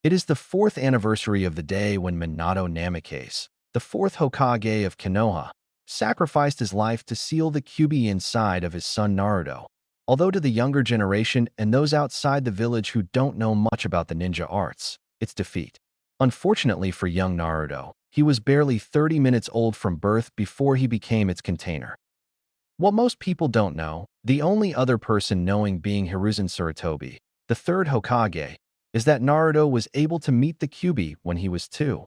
It is the 4th anniversary of the day when Minato Namikaze, the 4th Hokage of Konoha, sacrificed his life to seal the Kyūbi inside of his son Naruto. Although to the younger generation and those outside the village who don't know much about the ninja arts, it's defeat. Unfortunately for young Naruto, he was barely 30 minutes old from birth before he became its container. What most people don't know, the only other person knowing being Hiruzen Sarutobi, the 3rd Hokage, is that Naruto was able to meet the Kyūbi when he was 2,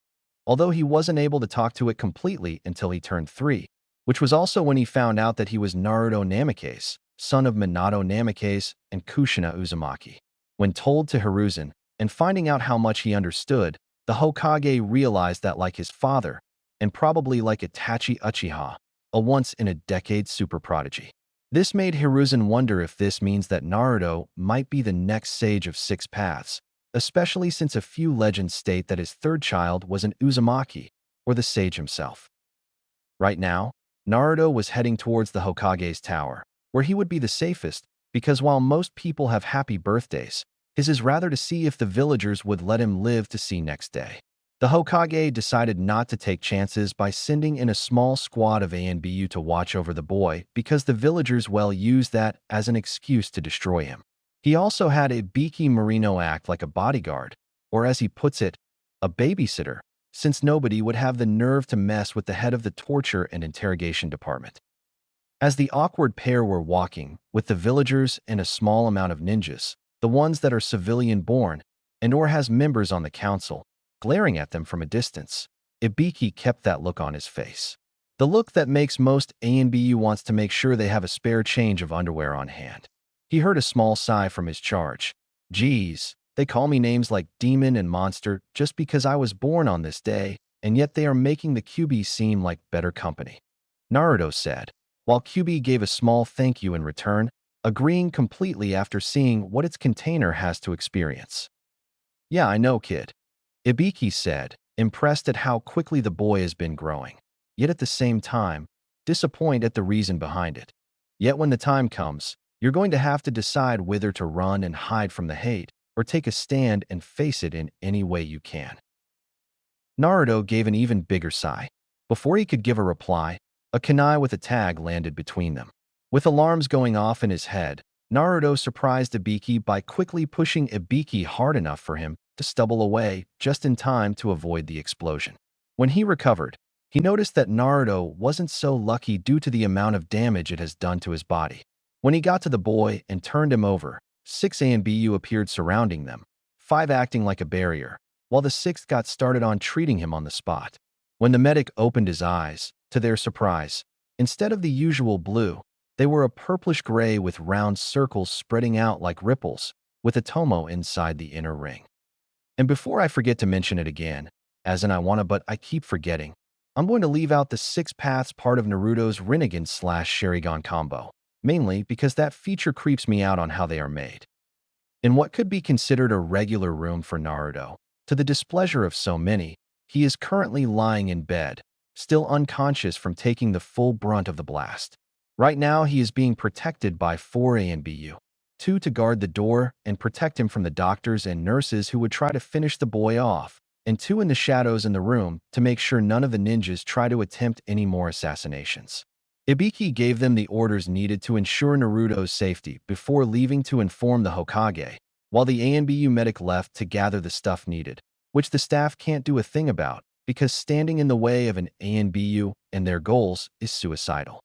although he wasn't able to talk to it completely until he turned 3, which was also when he found out that he was Naruto Namikaze, son of Minato Namikaze and Kushina Uzumaki. When told to Hiruzen, and finding out how much he understood, the Hokage realized that like his father, and probably like Itachi Uchiha, a once-in-a-decade super prodigy. This made Hiruzen wonder if this means that Naruto might be the next sage of 6 paths, especially since a few legends state that his 3rd child was an Uzumaki, or the sage himself. Right now, Naruto was heading towards the Hokage's tower, where he would be the safest, because while most people have happy birthdays, his is rather to see if the villagers would let him live to see next day. The Hokage decided not to take chances by sending in a small squad of ANBU to watch over the boy because the villagers used that as an excuse to destroy him. He also had Ibiki Marino act like a bodyguard, or as he puts it, a babysitter, since nobody would have the nerve to mess with the head of the torture and interrogation department. As the awkward pair were walking, with the villagers and a small amount of ninjas, the ones that are civilian-born, and/or has members on the council, glaring at them from a distance, Ibiki kept that look on his face. The look that makes most ANBU wants to make sure they have a spare change of underwear on hand. He heard a small sigh from his charge. Geez, they call me names like demon and monster just because I was born on this day, and yet they are making the Kyūbi seem like better company. Naruto said, while Kyūbi gave a small thank you in return, agreeing completely after seeing what its container has to experience. Yeah, I know, kid. Ibiki said, impressed at how quickly the boy has been growing, yet at the same time, disappointed at the reason behind it. Yet when the time comes, you're going to have to decide whether to run and hide from the hate, or take a stand and face it in any way you can. Naruto gave an even bigger sigh. Before he could give a reply, a kunai with a tag landed between them. With alarms going off in his head, Naruto surprised Ibiki by quickly pushing Ibiki hard enough for him to stumble away just in time to avoid the explosion. When he recovered, he noticed that Naruto wasn't so lucky due to the amount of damage it has done to his body. When he got to the boy and turned him over, 6 ANBU appeared surrounding them, 5 acting like a barrier, while the 6th got started on treating him on the spot. When the medic opened his eyes, to their surprise, instead of the usual blue, they were a purplish gray with round circles spreading out like ripples, with a tomo inside the inner ring. And before I forget to mention it again, as in I wanna but I keep forgetting, I'm going to leave out the 6 paths part of Naruto's Rinnegan/Sharingan combo, mainly because that feature creeps me out on how they are made. In what could be considered a regular room for Naruto, to the displeasure of so many, he is currently lying in bed, still unconscious from taking the full brunt of the blast. Right now, he is being protected by 4 ANBU, 2 to guard the door and protect him from the doctors and nurses who would try to finish the boy off, and 2 in the shadows in the room to make sure none of the ninjas try to attempt any more assassinations. Ibiki gave them the orders needed to ensure Naruto's safety before leaving to inform the Hokage, while the ANBU medic left to gather the stuff needed, which the staff can't do a thing about because standing in the way of an ANBU and their goals is suicidal.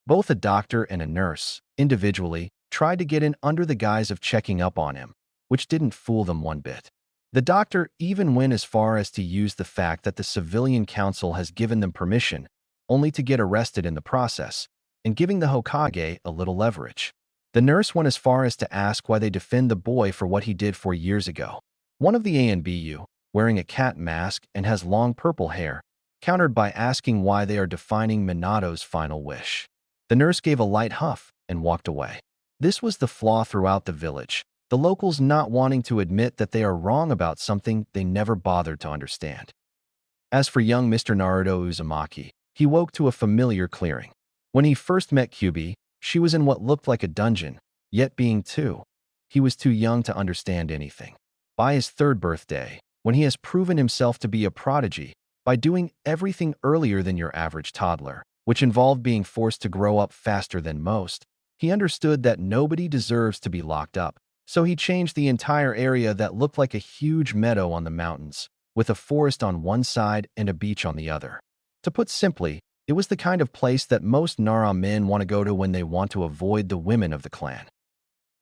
Both a doctor and a nurse, individually, tried to get in under the guise of checking up on him, which didn't fool them one bit. The doctor even went as far as to use the fact that the civilian council has given them permission, only to get arrested in the process, and giving the Hokage a little leverage. The nurse went as far as to ask why they defend the boy for what he did 4 years ago. One of the ANBU, wearing a cat mask and has long purple hair, countered by asking why they are defining Minato's final wish. The nurse gave a light huff and walked away. This was the flaw throughout the village, the locals not wanting to admit that they are wrong about something they never bothered to understand. As for young Mr. Naruto Uzumaki, he woke to a familiar clearing. When he first met Kyūbi, she was in what looked like a dungeon, yet being 2, he was too young to understand anything. By his third birthday, when he has proven himself to be a prodigy, by doing everything earlier than your average toddler, which involved being forced to grow up faster than most, he understood that nobody deserves to be locked up. So he changed the entire area that looked like a huge meadow on the mountains, with a forest on one side and a beach on the other. To put simply, it was the kind of place that most Nara men want to go to when they want to avoid the women of the clan.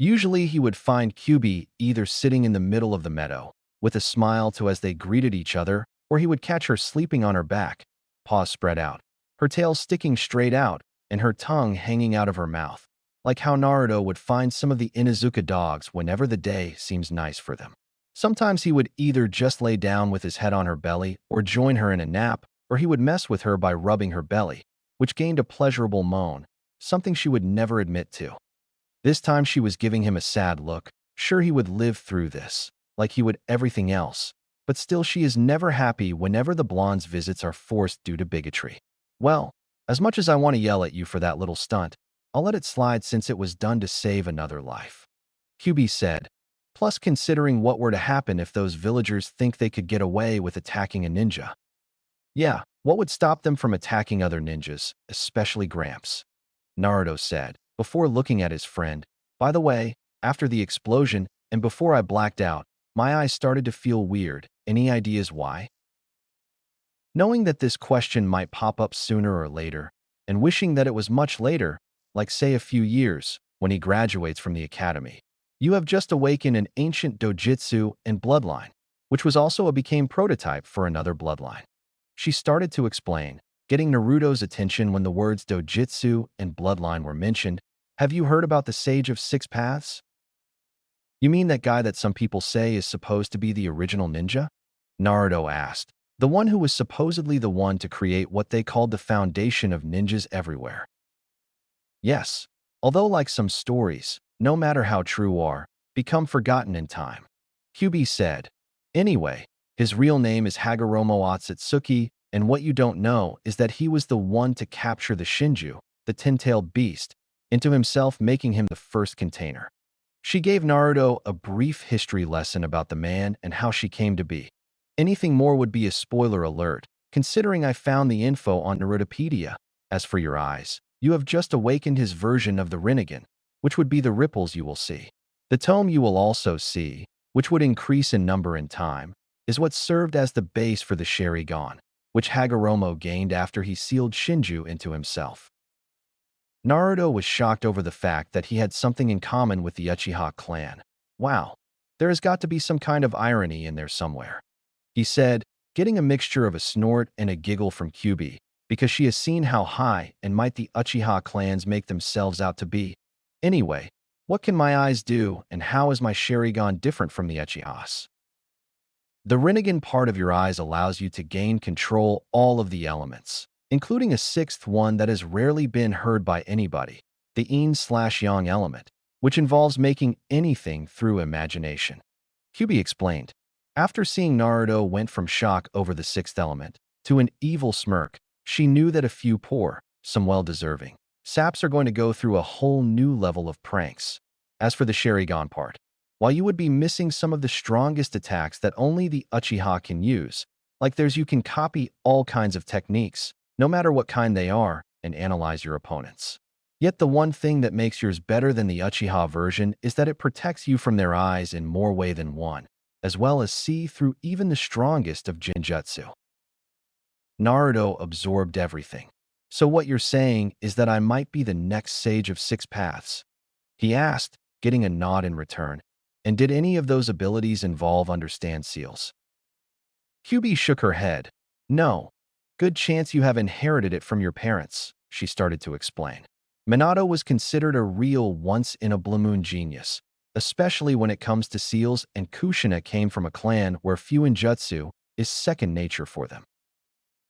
Usually he would find Kyūbi either sitting in the middle of the meadow, with a smile to as they greeted each other, or he would catch her sleeping on her back, paws spread out, her tail sticking straight out, and her tongue hanging out of her mouth, like how Naruto would find some of the Inuzuka dogs whenever the day seems nice for them. Sometimes he would either just lay down with his head on her belly or join her in a nap, or he would mess with her by rubbing her belly, which gained a pleasurable moan, something she would never admit to. This time she was giving him a sad look, sure he would live through this, like he would everything else, but still she is never happy whenever the blonde's visits are forced due to bigotry. Well, as much as I want to yell at you for that little stunt, I'll let it slide since it was done to save another life. Kyūbi said, plus considering what were to happen if those villagers think they could get away with attacking a ninja. Yeah, what would stop them from attacking other ninjas, especially Gramps? Naruto said, before looking at his friend. By the way, after the explosion, and before I blacked out, my eyes started to feel weird. Any ideas why? Knowing that this question might pop up sooner or later, and wishing that it was much later, like say a few years, when he graduates from the academy, you have just awakened an ancient dojutsu and bloodline, which was also became prototype for another bloodline. She started to explain, getting Naruto's attention when the words dojutsu and bloodline were mentioned. Have you heard about the Sage of Six Paths? You mean that guy that some people say is supposed to be the original ninja? Naruto asked, the one who was supposedly the one to create what they called the foundation of ninjas everywhere. Yes, although like some stories, no matter how true are, become forgotten in time. Kyūbi said, anyway, his real name is Hagoromo Otsutsuki, and what you don't know is that he was the one to capture the Shinju, the ten-tailed beast, into himself, making him the first container. She gave Naruto a brief history lesson about the man and how she came to be. Anything more would be a spoiler alert, considering I found the info on Narutopedia. As for your eyes, you have just awakened his version of the Rinnegan, which would be the ripples you will see. The tome you will also see, which would increase in number in time, is what served as the base for the Sharingan, which Hagoromo gained after he sealed Shinju into himself. Naruto was shocked over the fact that he had something in common with the Uchiha clan. Wow, there has got to be some kind of irony in there somewhere. He said, getting a mixture of a snort and a giggle from Kyūbi, because she has seen how high and mighty the Uchiha clans make themselves out to be. Anyway, what can my eyes do, and how is my Sharingan different from the Uchihas? The Rinnegan part of your eyes allows you to gain control all of the elements, including a sixth one that has rarely been heard by anybody, the Yin/Yang element, which involves making anything through imagination. Kyūbi explained. After seeing Naruto went from shock over the sixth element to an evil smirk, she knew that a few poor, some well-deserving, saps are going to go through a whole new level of pranks. As for the Sharingan part, while you would be missing some of the strongest attacks that only the Uchiha can use, like you can copy all kinds of techniques, no matter what kind they are, and analyze your opponents. Yet the one thing that makes yours better than the Uchiha version is that it protects you from their eyes in more way than one, as well as see through even the strongest of Genjutsu. Naruto absorbed everything. So what you're saying is that I might be the next Sage of Six Paths? He asked, getting a nod in return. And did any of those abilities involve understand seals? Kyūbi shook her head. No. Good chance you have inherited it from your parents, she started to explain. Minato was considered a real once-in-a-blue-moon genius, especially when it comes to seals, and Kushina came from a clan where Fuinjutsu is second nature for them.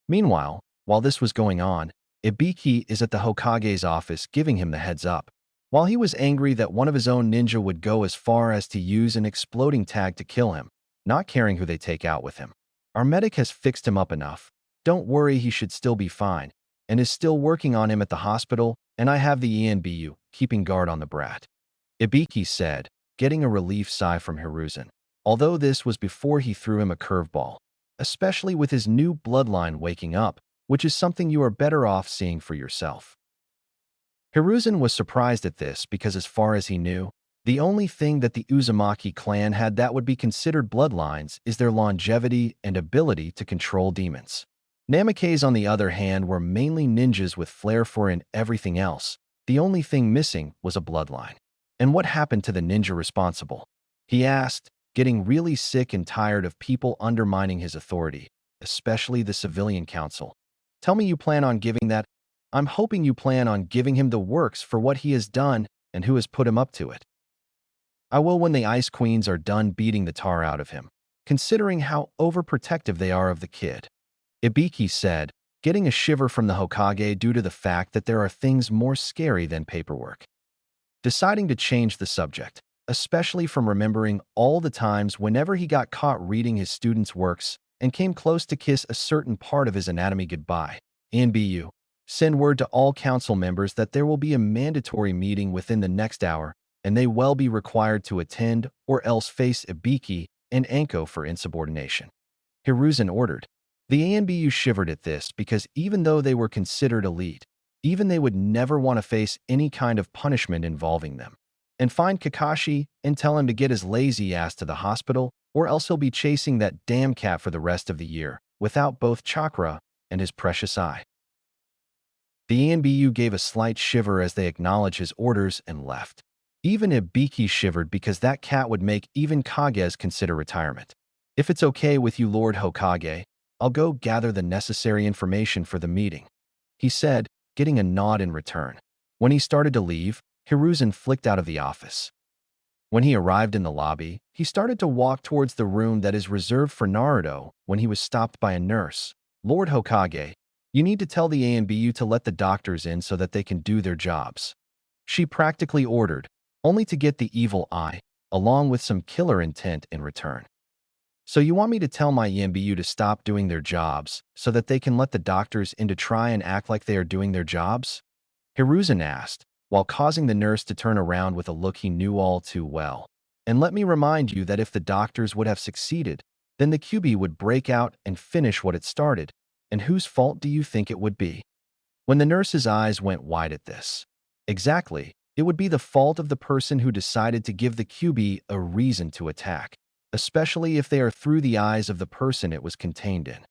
Meanwhile, while this was going on, Ibiki is at the Hokage's office giving him the heads up. While he was angry that one of his own ninja would go as far as to use an exploding tag to kill him, not caring who they take out with him. Our medic has fixed him up enough. Don't worry, he should still be fine, and is still working on him at the hospital, and I have the ENBU keeping guard on the brat. Ibiki said, getting a relief sigh from Hiruzen. although this was before he threw him a curveball, especially with his new bloodline waking up, which is something you are better off seeing for yourself. Hiruzen was surprised at this because as far as he knew, the only thing that the Uzumaki clan had that would be considered bloodlines is their longevity and ability to control demons. Namikaze, on the other hand, were mainly ninjas with flair for and everything else. The only thing missing was a bloodline. And what happened to the ninja responsible? He asked, getting really sick and tired of people undermining his authority, especially the civilian council. Tell me you plan on giving that. I'm hoping you plan on giving him the works for what he has done and who has put him up to it. I will when the Ice Queens are done beating the tar out of him, considering how overprotective they are of the kid. Ibiki said, getting a shiver from the Hokage due to the fact that there are things more scary than paperwork. Deciding to change the subject, especially from remembering all the times whenever he got caught reading his students' works and came close to kiss a certain part of his anatomy goodbye. NBU, send word to all council members that there will be a mandatory meeting within the next hour, and they will be required to attend or else face Ibiki and Anko for insubordination. Hiruzen ordered. The ANBU shivered at this because even though they were considered elite, even they would never want to face any kind of punishment involving them. And find Kakashi and tell him to get his lazy ass to the hospital, or else he'll be chasing that damn cat for the rest of the year, without both chakra and his precious eye. The ANBU gave a slight shiver as they acknowledged his orders and left. Even Ibiki shivered because that cat would make even Kages consider retirement. If it's okay with you, Lord Hokage, I'll go gather the necessary information for the meeting, he said, getting a nod in return. When he started to leave, Hiruzen flicked out of the office. When he arrived in the lobby, he started to walk towards the room that is reserved for Naruto when he was stopped by a nurse. Lord Hokage, you need to tell the ANBU to let the doctors in so that they can do their jobs, she practically ordered, only to get the evil eye, along with some killer intent in return. So you want me to tell my ANBU to stop doing their jobs so that they can let the doctors in to try and act like they are doing their jobs? Hiruzen asked, while causing the nurse to turn around with a look he knew all too well. And let me remind you that if the doctors would have succeeded, then the Kyūbi would break out and finish what it started. And whose fault do you think it would be? When the nurse's eyes went wide at this. Exactly, it would be the fault of the person who decided to give the Kyūbi a reason to attack, especially if they are through the eyes of the person it was contained in.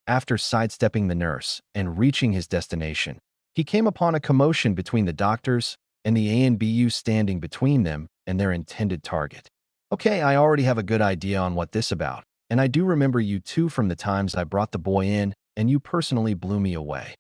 After sidestepping the nurse and reaching his destination, he came upon a commotion between the doctors and the ANBU standing between them and their intended target. Okay, I already have a good idea on what this about, and I do remember you too from the times I brought the boy in and you personally blew me away.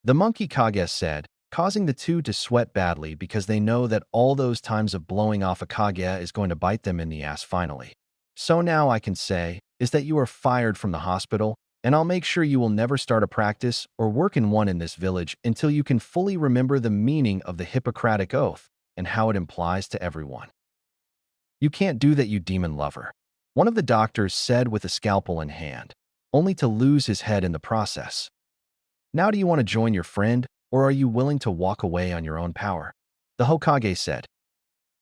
The monkey Kage said, causing the two to sweat badly because they know that all those times of blowing off a Kage is going to bite them in the ass finally. So now I can say is that you are fired from the hospital, and I'll make sure you will never start a practice or work in one in this village until you can fully remember the meaning of the Hippocratic Oath and how it implies to everyone. You can't do that, you demon lover, one of the doctors said with a scalpel in hand, only to lose his head in the process. Now do you want to join your friend, or are you willing to walk away on your own power? The Hokage said.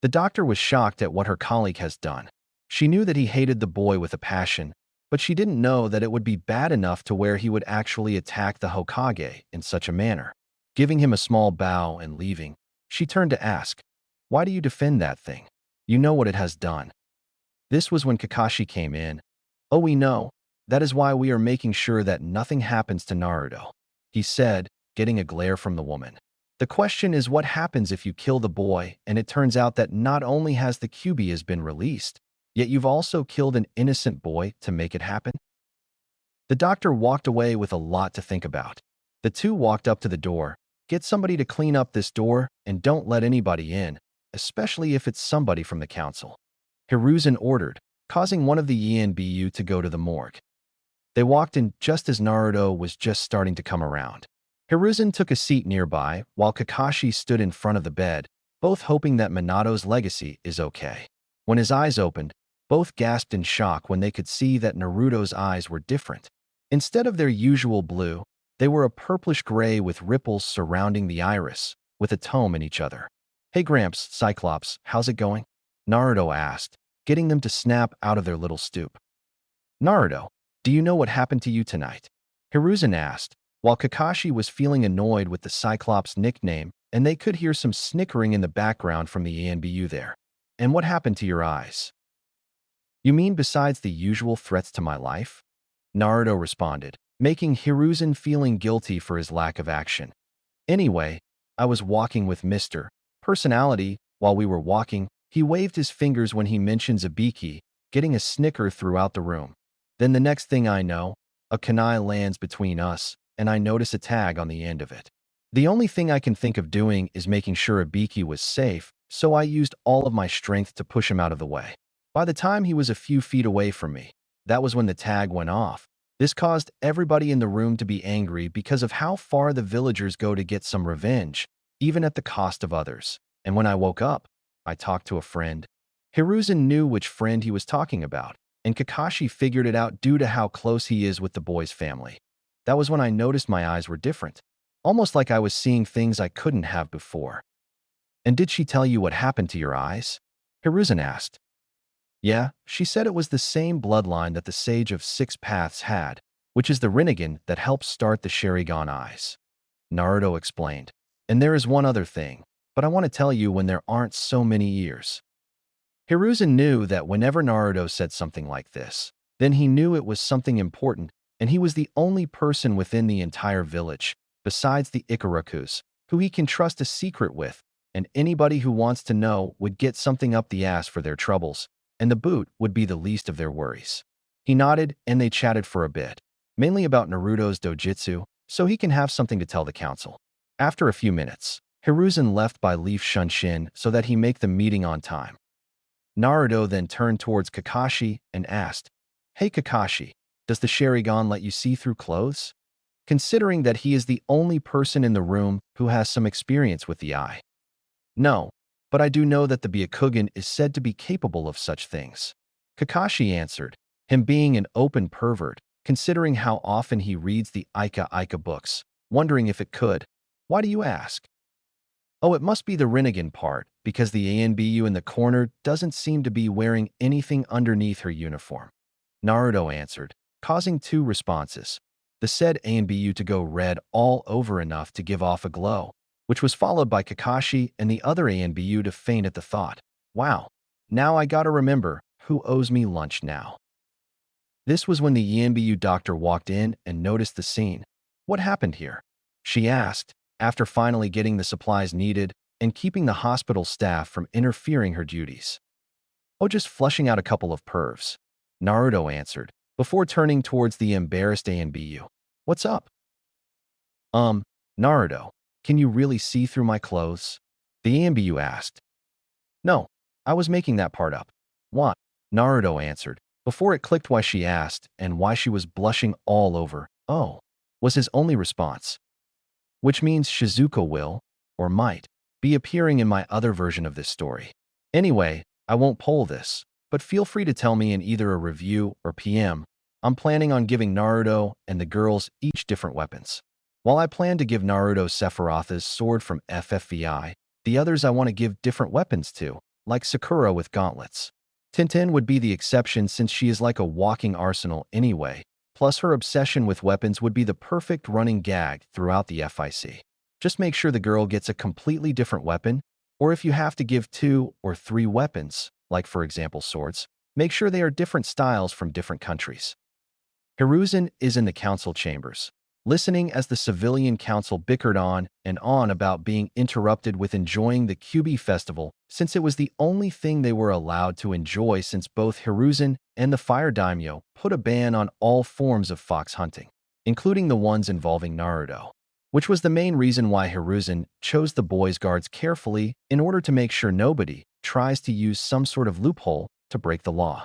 The doctor was shocked at what her colleague has done. She knew that he hated the boy with a passion, but she didn't know that it would be bad enough to where he would actually attack the Hokage in such a manner. Giving him a small bow and leaving, she turned to ask, why do you defend that thing? You know what it has done. This was when Kakashi came in. Oh, we know. That is why we are making sure that nothing happens to Naruto, he said, getting a glare from the woman. The question is what happens if you kill the boy and it turns out that not only has the Kyūbi has been released, yet you've also killed an innocent boy to make it happen? The doctor walked away with a lot to think about. The two walked up to the door. Get somebody to clean up this door and don't let anybody in, especially if it's somebody from the council, Hiruzen ordered, causing one of the ENBU to go to the morgue. They walked in just as Naruto was just starting to come around. Hiruzen took a seat nearby while Kakashi stood in front of the bed, both hoping that Minato's legacy is okay. When his eyes opened, both gasped in shock when they could see that Naruto's eyes were different. Instead of their usual blue, they were a purplish gray with ripples surrounding the iris, with a tome in each other. Hey Gramps, Cyclops, how's it going? Naruto asked, getting them to snap out of their little stoop. "Naruto, do you know what happened to you tonight?" Hiruzen asked, while Kakashi was feeling annoyed with the Cyclops nickname, and they could hear some snickering in the background from the ANBU there. "And what happened to your eyes?" "You mean besides the usual threats to my life?" Naruto responded, making Hiruzen feeling guilty for his lack of action. "Anyway, I was walking with Mr. Personality. While we were walking, he waved his fingers when he mentioned Zabiki, getting a snicker throughout the room. Then the next thing I know, a kunai lands between us, and I notice a tag on the end of it. The only thing I can think of doing is making sure Ibiki was safe, so I used all of my strength to push him out of the way. By the time he was a few feet away from me, that was when the tag went off. This caused everybody in the room to be angry because of how far the villagers go to get some revenge, even at the cost of others. And when I woke up, I talked to a friend." Hiruzen knew which friend he was talking about, and Kakashi figured it out due to how close he is with the boy's family. "That was when I noticed my eyes were different, almost like I was seeing things I couldn't have before." "And did she tell you what happened to your eyes?" Hiruzen asked. "Yeah, she said it was the same bloodline that the Sage of Six Paths had, which is the Rinnegan that helped start the Sharingan eyes." Naruto explained. "And there is one other thing, but I want to tell you when there aren't so many ears." Hiruzen knew that whenever Naruto said something like this, then he knew it was something important, and he was the only person within the entire village, besides the Ikarakus, who he can trust a secret with, and anybody who wants to know would get something up the ass for their troubles, and the boot would be the least of their worries. He nodded, and they chatted for a bit, mainly about Naruto's dojutsu, so he can have something to tell the council. After a few minutes, Hiruzen left by Leaf Shunshin so that he make the meeting on time. Naruto then turned towards Kakashi and asked, "Hey Kakashi, does the Sharingan let you see through clothes?" Considering that he is the only person in the room who has some experience with the eye. "No, but I do know that the Byakugan is said to be capable of such things." Kakashi answered, him being an open pervert, considering how often he reads the Ika books, wondering if it could. "Why do you ask?" "Oh, it must be the Rinnegan part, because the ANBU in the corner doesn't seem to be wearing anything underneath her uniform." Naruto answered, causing two responses. The said ANBU to go red all over enough to give off a glow, which was followed by Kakashi and the other ANBU to faint at the thought. "Wow, now I gotta remember who owes me lunch now." This was when the ANBU doctor walked in and noticed the scene. "What happened here?" she asked, after finally getting the supplies needed and keeping the hospital staff from interfering her duties. "Oh, just flushing out a couple of pervs," Naruto answered, before turning towards the embarrassed ANBU. "What's up?" Naruto, can you really see through my clothes?" the ANBU asked. "No, I was making that part up." "What?" Naruto answered, before it clicked why she asked and why she was blushing all over. "Oh," was his only response. Which means Shizuka will, or might, be appearing in my other version of this story. Anyway, I won't poll this, but feel free to tell me in either a review or PM. I'm planning on giving Naruto and the girls each different weapons. While I plan to give Naruto Sephiroth's sword from FFVI, the others I want to give different weapons to, like Sakura with gauntlets. Tintin would be the exception since she is like a walking arsenal anyway, plus her obsession with weapons would be the perfect running gag throughout the FIC. Just make sure the girl gets a completely different weapon, or if you have to give 2 or 3 weapons, like for example swords, make sure they are different styles from different countries. Hiruzen is in the council chambers, listening as the civilian council bickered on and on about being interrupted with enjoying the Kyūbi festival, since it was the only thing they were allowed to enjoy since both Hiruzen and the Fire Daimyo put a ban on all forms of fox hunting, including the ones involving Naruto, which was the main reason why Hiruzen chose the boys' guards carefully in order to make sure nobody tries to use some sort of loophole to break the law.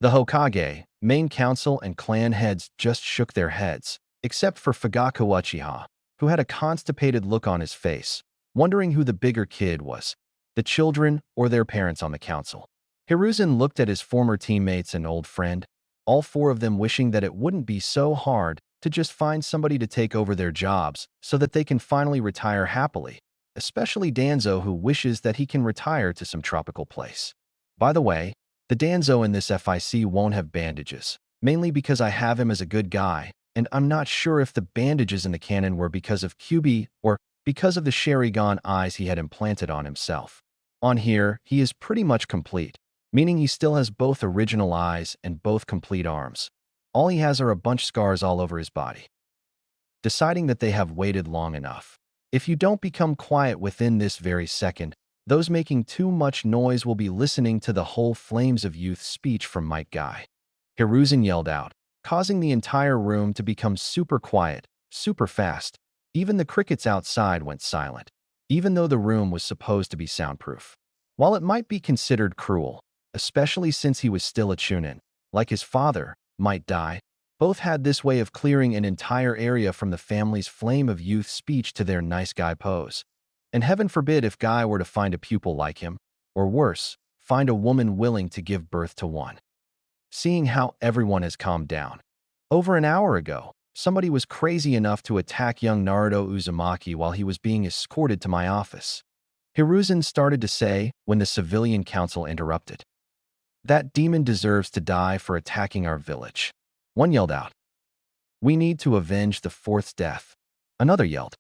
The Hokage, main council, and clan heads just shook their heads, except for Fugaku Uchiha, who had a constipated look on his face, wondering who the bigger kid was, the children or their parents on the council. Hiruzen looked at his former teammates and old friend, all 4 of them wishing that it wouldn't be so hard to just find somebody to take over their jobs so that they can finally retire happily, especially Danzo, who wishes that he can retire to some tropical place. By the way, The Danzo in this FIC won't have bandages, mainly because I have him as a good guy, and I'm not sure if the bandages in the canon were because of Kyūbi or because of the Rinnegan eyes he had implanted on himself. On here, he is pretty much complete, meaning he still has both original eyes and both complete arms. All he has are a bunch of scars all over his body. Deciding that they have waited long enough. If you don't become quiet within this very second, those making too much noise will be listening to the whole Flames of Youth speech from Mike Guy. Hiruzen yelled out, causing the entire room to become super quiet, super fast. Even the crickets outside went silent, even though the room was supposed to be soundproof. While it might be considered cruel, especially since he was still a Chunin, like his father, might die, both had this way of clearing an entire area from the family's Flame of Youth speech to their nice guy pose. And heaven forbid if Guy were to find a pupil like him, or worse, find a woman willing to give birth to one. Seeing how everyone has calmed down. Over an hour ago, somebody was crazy enough to attack young Naruto Uzumaki while he was being escorted to my office. Hiruzen started to say when the civilian council interrupted. That demon deserves to die for attacking our village. One yelled out. We need to avenge the fourth's death. Another yelled.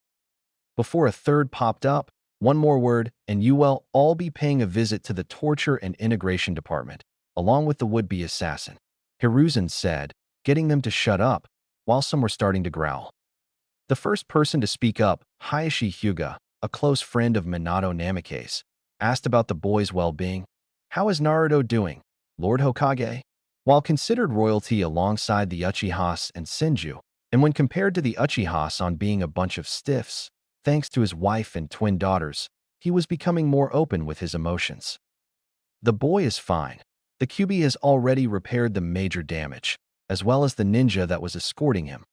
Before a third popped up, one more word, and you will all be paying a visit to the torture and integration department, along with the would-be assassin. Hiruzen said, getting them to shut up, while some were starting to growl. The first person to speak up, Hayashi Hyuga, a close friend of Minato Namikaze, asked about the boy's well-being. How is Naruto doing, Lord Hokage? While considered royalty alongside the Uchihas and Senju, and when compared to the Uchihas on being a bunch of stiffs, thanks to his wife and twin daughters, he was becoming more open with his emotions. The boy is fine. The Kyūbi has already repaired the major damage, as well as the ninja that was escorting him,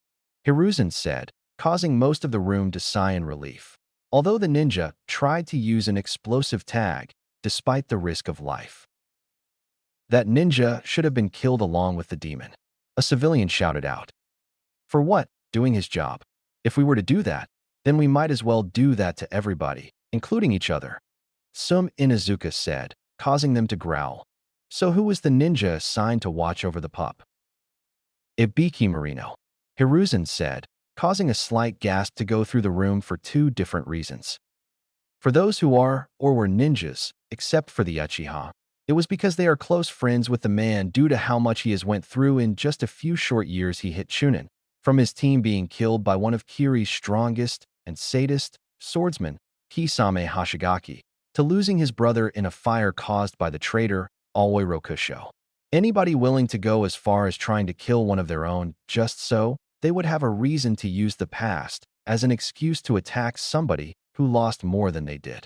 Hiruzen said, causing most of the room to sigh in relief. Although the ninja tried to use an explosive tag, despite the risk of life. That ninja should have been killed along with the demon. A civilian shouted out. For what? Doing his job. If we were to do that, then we might as well do that to everybody, including each other. Some Inuzuka said, causing them to growl. So who was the ninja assigned to watch over the pup? Ibiki Marino. Hiruzen said, causing a slight gasp to go through the room for two different reasons. For those who are or were ninjas, except for the Uchiha, it was because they are close friends with the man due to how much he has went through in just a few short years he hit Chunin, from his team being killed by one of Kiri's strongest and sadist swordsmen, Kisame Hashigaki, to losing his brother in a fire caused by the traitor, Alway Rokusho. Anybody willing to go as far as trying to kill one of their own just so they would have a reason to use the past as an excuse to attack somebody who lost more than they did.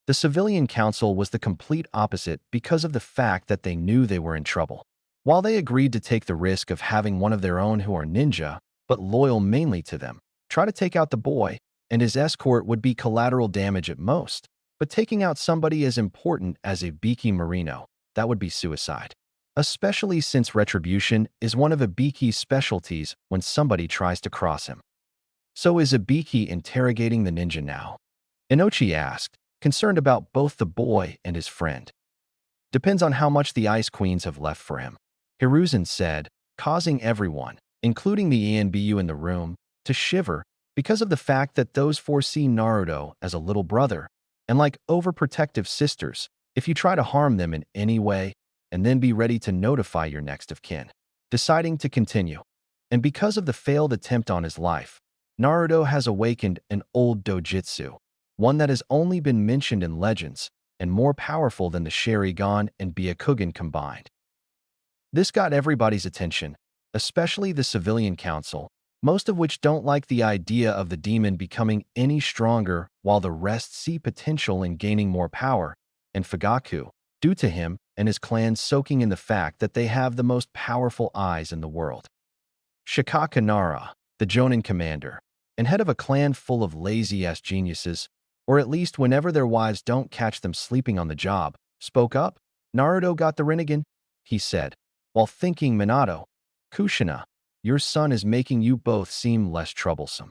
The civilian council was the complete opposite because of the fact that they knew they were in trouble. While they agreed to take the risk of having one of their own who are ninja, but loyal mainly to them, try to take out the boy, and his escort would be collateral damage at most, but taking out somebody as important as Ibiki Marino, that would be suicide. Especially since retribution is one of Ibiki's specialties when somebody tries to cross him. So is Ibiki interrogating the ninja now? Inochi asked, concerned about both the boy and his friend. Depends on how much the Ice Queens have left for him, Hiruzen said, causing everyone, including the ENBU in the room, to shiver because of the fact that those four see Naruto as a little brother, and like overprotective sisters, if you try to harm them in any way, and then be ready to notify your next of kin. Deciding to continue. And because of the failed attempt on his life, Naruto has awakened an old dojutsu, one that has only been mentioned in legends, and more powerful than the Sharingan and Byakugan combined. This got everybody's attention, especially the civilian council, most of which don't like the idea of the demon becoming any stronger while the rest see potential in gaining more power, and Fugaku, due to him and his clan soaking in the fact that they have the most powerful eyes in the world. Shikaka Nara, the Jonin commander, and head of a clan full of lazy-ass geniuses, or at least whenever their wives don't catch them sleeping on the job, spoke up. Naruto got the Rinnegan, he said, while thinking Minato, Kushina, your son is making you both seem less troublesome.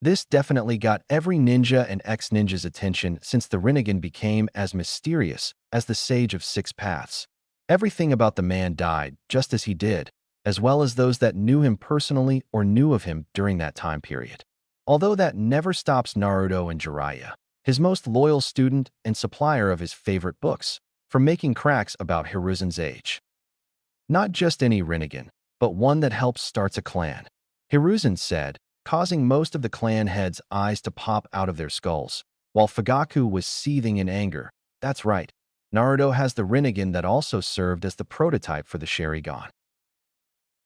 This definitely got every ninja and ex-ninja's attention since the Rinnegan became as mysterious as the Sage of Six Paths. Everything about the man died just as he did, as well as those that knew him personally or knew of him during that time period. Although that never stops Naruto and Jiraiya, his most loyal student and supplier of his favorite books, from making cracks about Hiruzen's age. Not just any Rinnegan, but one that helps starts a clan. Hiruzen said, causing most of the clan heads' eyes to pop out of their skulls, while Fugaku was seething in anger. That's right, Naruto has the Rinnegan that also served as the prototype for the Sharingan.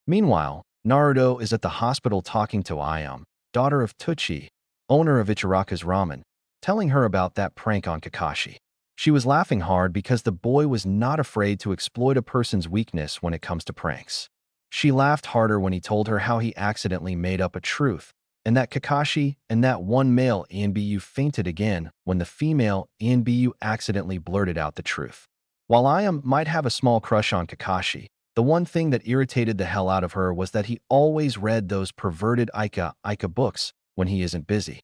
Meanwhile, Naruto is at the hospital talking to Ayame, daughter of Tuchi, owner of Ichiraka's Ramen, telling her about that prank on Kakashi. She was laughing hard because the boy was not afraid to exploit a person's weakness when it comes to pranks. She laughed harder when he told her how he accidentally made up a truth, and that Kakashi and that one male Anbu fainted again when the female Anbu accidentally blurted out the truth. While Ayame might have a small crush on Kakashi, the one thing that irritated the hell out of her was that he always read those perverted Ika books when he isn't busy.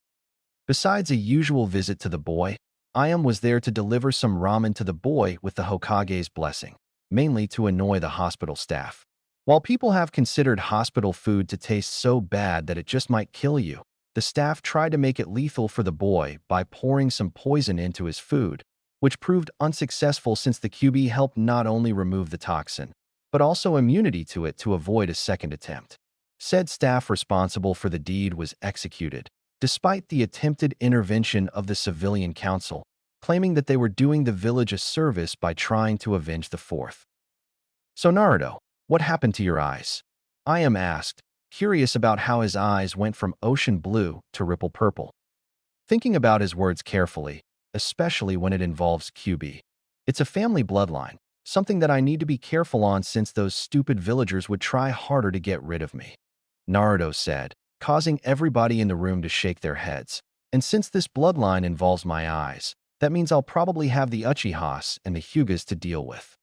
Besides a usual visit to the boy, Ayame was there to deliver some ramen to the boy with the Hokage's blessing, mainly to annoy the hospital staff. While people have considered hospital food to taste so bad that it just might kill you, the staff tried to make it lethal for the boy by pouring some poison into his food, which proved unsuccessful since the Kyūbi helped not only remove the toxin, but also immunity to it to avoid a second attempt. Said staff responsible for the deed was executed, despite the attempted intervention of the civilian council, claiming that they were doing the village a service by trying to avenge the fourth. So Naruto, what happened to your eyes? Ayame asked, curious about how his eyes went from ocean blue to ripple purple. Thinking about his words carefully, especially when it involves Kyūbi. It's a family bloodline, something that I need to be careful on since those stupid villagers would try harder to get rid of me. Naruto said, causing everybody in the room to shake their heads. And since this bloodline involves my eyes, that means I'll probably have the Uchihas and the Hyugas to deal with.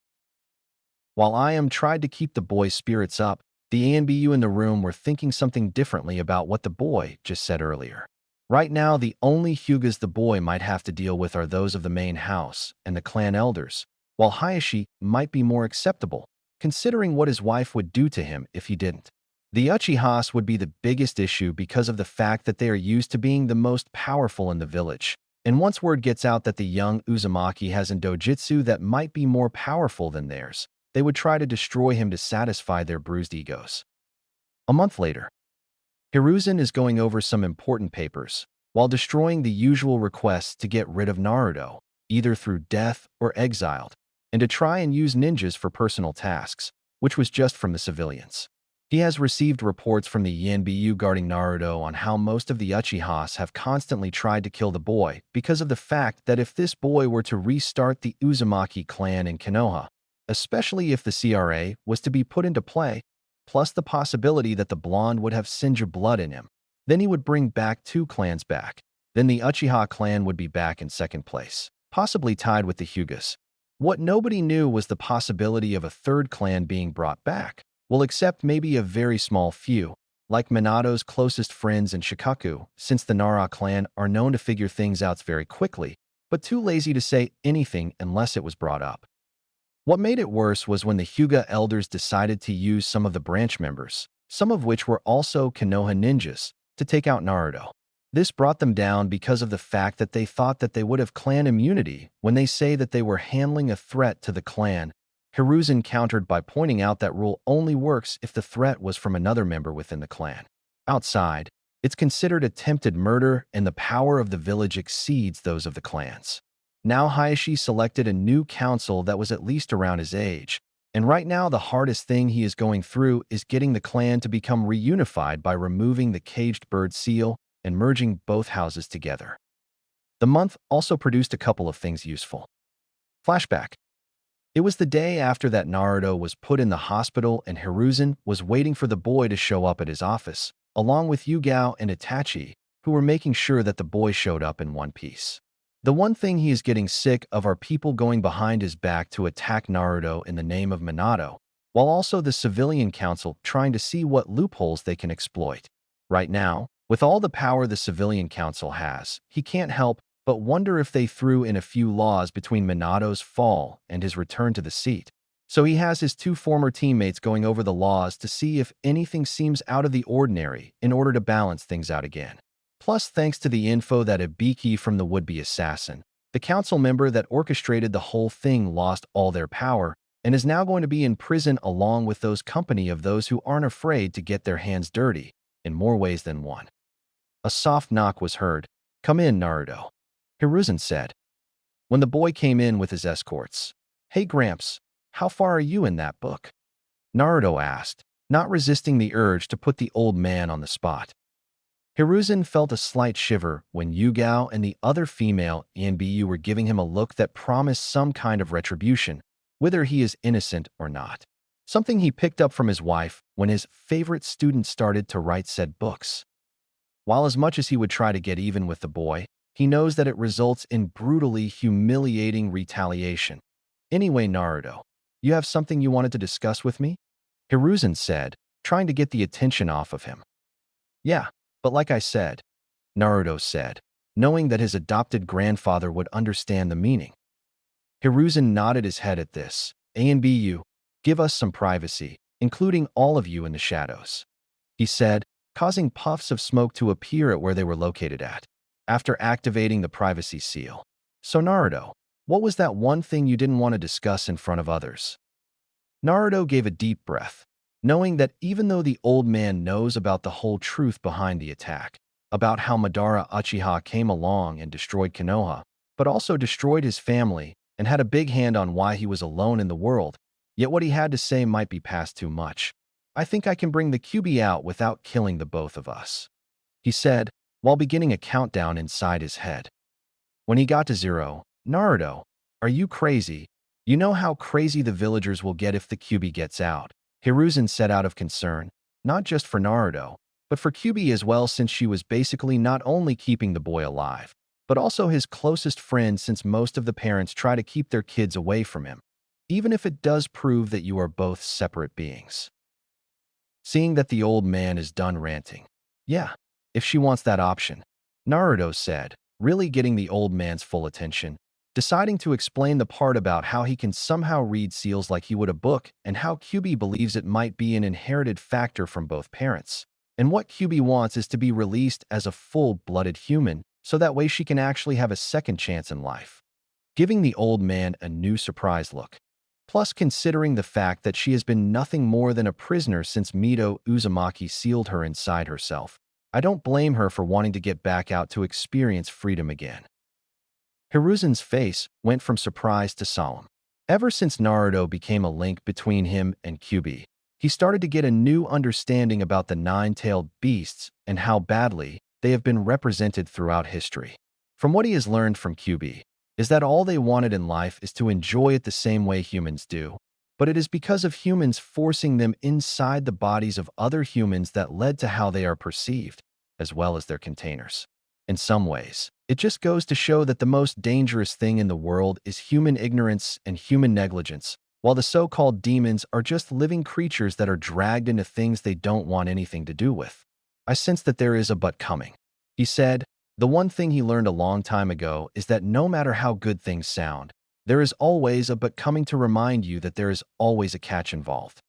While Ayame tried to keep the boy's spirits up, the Anbu in the room were thinking something differently about what the boy just said earlier. Right now, the only Hyugas the boy might have to deal with are those of the main house and the clan elders, while Hayashi might be more acceptable, considering what his wife would do to him if he didn't. The Uchihas would be the biggest issue because of the fact that they are used to being the most powerful in the village, and once word gets out that the young Uzumaki has a dojutsu that might be more powerful than theirs, they would try to destroy him to satisfy their bruised egos. A month later, Hiruzen is going over some important papers, while destroying the usual requests to get rid of Naruto, either through death or exiled, and to try and use ninjas for personal tasks, which was just from the civilians. He has received reports from the Yanbu guarding Naruto on how most of the Uchihas have constantly tried to kill the boy because of the fact that if this boy were to restart the Uzumaki clan in Konoha, especially if the CRA was to be put into play, plus the possibility that the blonde would have Sinja blood in him, then he would bring back two clans back. Then the Uchiha clan would be back in second place, possibly tied with the Hyugas. What nobody knew was the possibility of a third clan being brought back. Well, except maybe a very small few, like Minato's closest friends and Shikaku, since the Nara clan are known to figure things out very quickly, but too lazy to say anything unless it was brought up. What made it worse was when the Hyuga elders decided to use some of the branch members, some of which were also Konoha ninjas, to take out Naruto. This brought them down because of the fact that they thought that they would have clan immunity when they say that they were handling a threat to the clan. Hiruzen countered by pointing out that rule only works if the threat was from another member within the clan. Outside, it's considered attempted murder and the power of the village exceeds those of the clans. Now Hayashi selected a new council that was at least around his age, and right now the hardest thing he is going through is getting the clan to become reunified by removing the caged bird seal and merging both houses together. The month also produced a couple of things useful. Flashback. It was the day after that Naruto was put in the hospital and Hiruzen was waiting for the boy to show up at his office, along with Yugao and Itachi, who were making sure that the boy showed up in one piece. The one thing he is getting sick of are people going behind his back to attack Naruto in the name of Minato, while also the civilian council trying to see what loopholes they can exploit. Right now, With all the power the civilian council has, he can't help but wonder if they threw in a few laws between Minato's fall and his return to the seat. So he has his two former teammates going over the laws to see if anything seems out of the ordinary in order to balance things out again. Plus, thanks to the info that Ibiki from the would-be assassin, the council member that orchestrated the whole thing lost all their power and is now going to be in prison along with those company of those who aren't afraid to get their hands dirty in more ways than one. A soft knock was heard. "Come in, Naruto," Hiruzen said. When the boy came in with his escorts. "Hey, Gramps, how far are you in that book?" Naruto asked, not resisting the urge to put the old man on the spot. Hiruzen felt a slight shiver when Yugao and the other female Anbu were giving him a look that promised some kind of retribution, whether he is innocent or not. Something he picked up from his wife when his favorite student started to write said books. While as much as he would try to get even with the boy, he knows that it results in brutally humiliating retaliation. "Anyway, Naruto, you have something you wanted to discuss with me?" Hiruzen said, trying to get the attention off of him. "Yeah, but like I said," Naruto said, knowing that his adopted grandfather would understand the meaning. Hiruzen nodded his head at this. "Anbu, give us some privacy, including all of you in the shadows," he said, causing puffs of smoke to appear at where they were located at, after activating the privacy seal. "So Naruto, what was that one thing you didn't want to discuss in front of others?" Naruto gave a deep breath, knowing that even though the old man knows about the whole truth behind the attack, about how Madara Uchiha came along and destroyed Konoha, but also destroyed his family and had a big hand on why he was alone in the world, yet what he had to say might be past too much. "I think I can bring the Kyūbi out without killing the both of us," he said, while beginning a countdown inside his head. When he got to 0, "Naruto, are you crazy? You know how crazy the villagers will get if the Kyūbi gets out," Hiruzen said out of concern, not just for Naruto, but for Kyūbi as well, since she was basically not only keeping the boy alive, but also his closest friend, since most of the parents try to keep their kids away from him, even if it does prove that you are both separate beings. Seeing that the old man is done ranting. "Yeah, if she wants that option," Naruto said, really getting the old man's full attention, deciding to explain the part about how he can somehow read seals like he would a book and how Kyūbi believes it might be an inherited factor from both parents. And what Kyūbi wants is to be released as a full-blooded human, so that way she can actually have a second chance in life, giving the old man a new surprised look. Plus, considering the fact that she has been nothing more than a prisoner since Mito Uzumaki sealed her inside herself, I don't blame her for wanting to get back out to experience freedom again. Hiruzen's face went from surprise to solemn. Ever since Naruto became a link between him and Kyūbi, he started to get a new understanding about the nine-tailed beasts and how badly they have been represented throughout history. From what he has learned from Kyūbi, is that all they wanted in life is to enjoy it the same way humans do, but it is because of humans forcing them inside the bodies of other humans that led to how they are perceived, as well as their containers. In some ways, it just goes to show that the most dangerous thing in the world is human ignorance and human negligence, while the so-called demons are just living creatures that are dragged into things they don't want anything to do with. "I sense that there is a but coming," he said. The one thing he learned a long time ago is that no matter how good things sound, there is always a but coming to remind you that there is always a catch involved.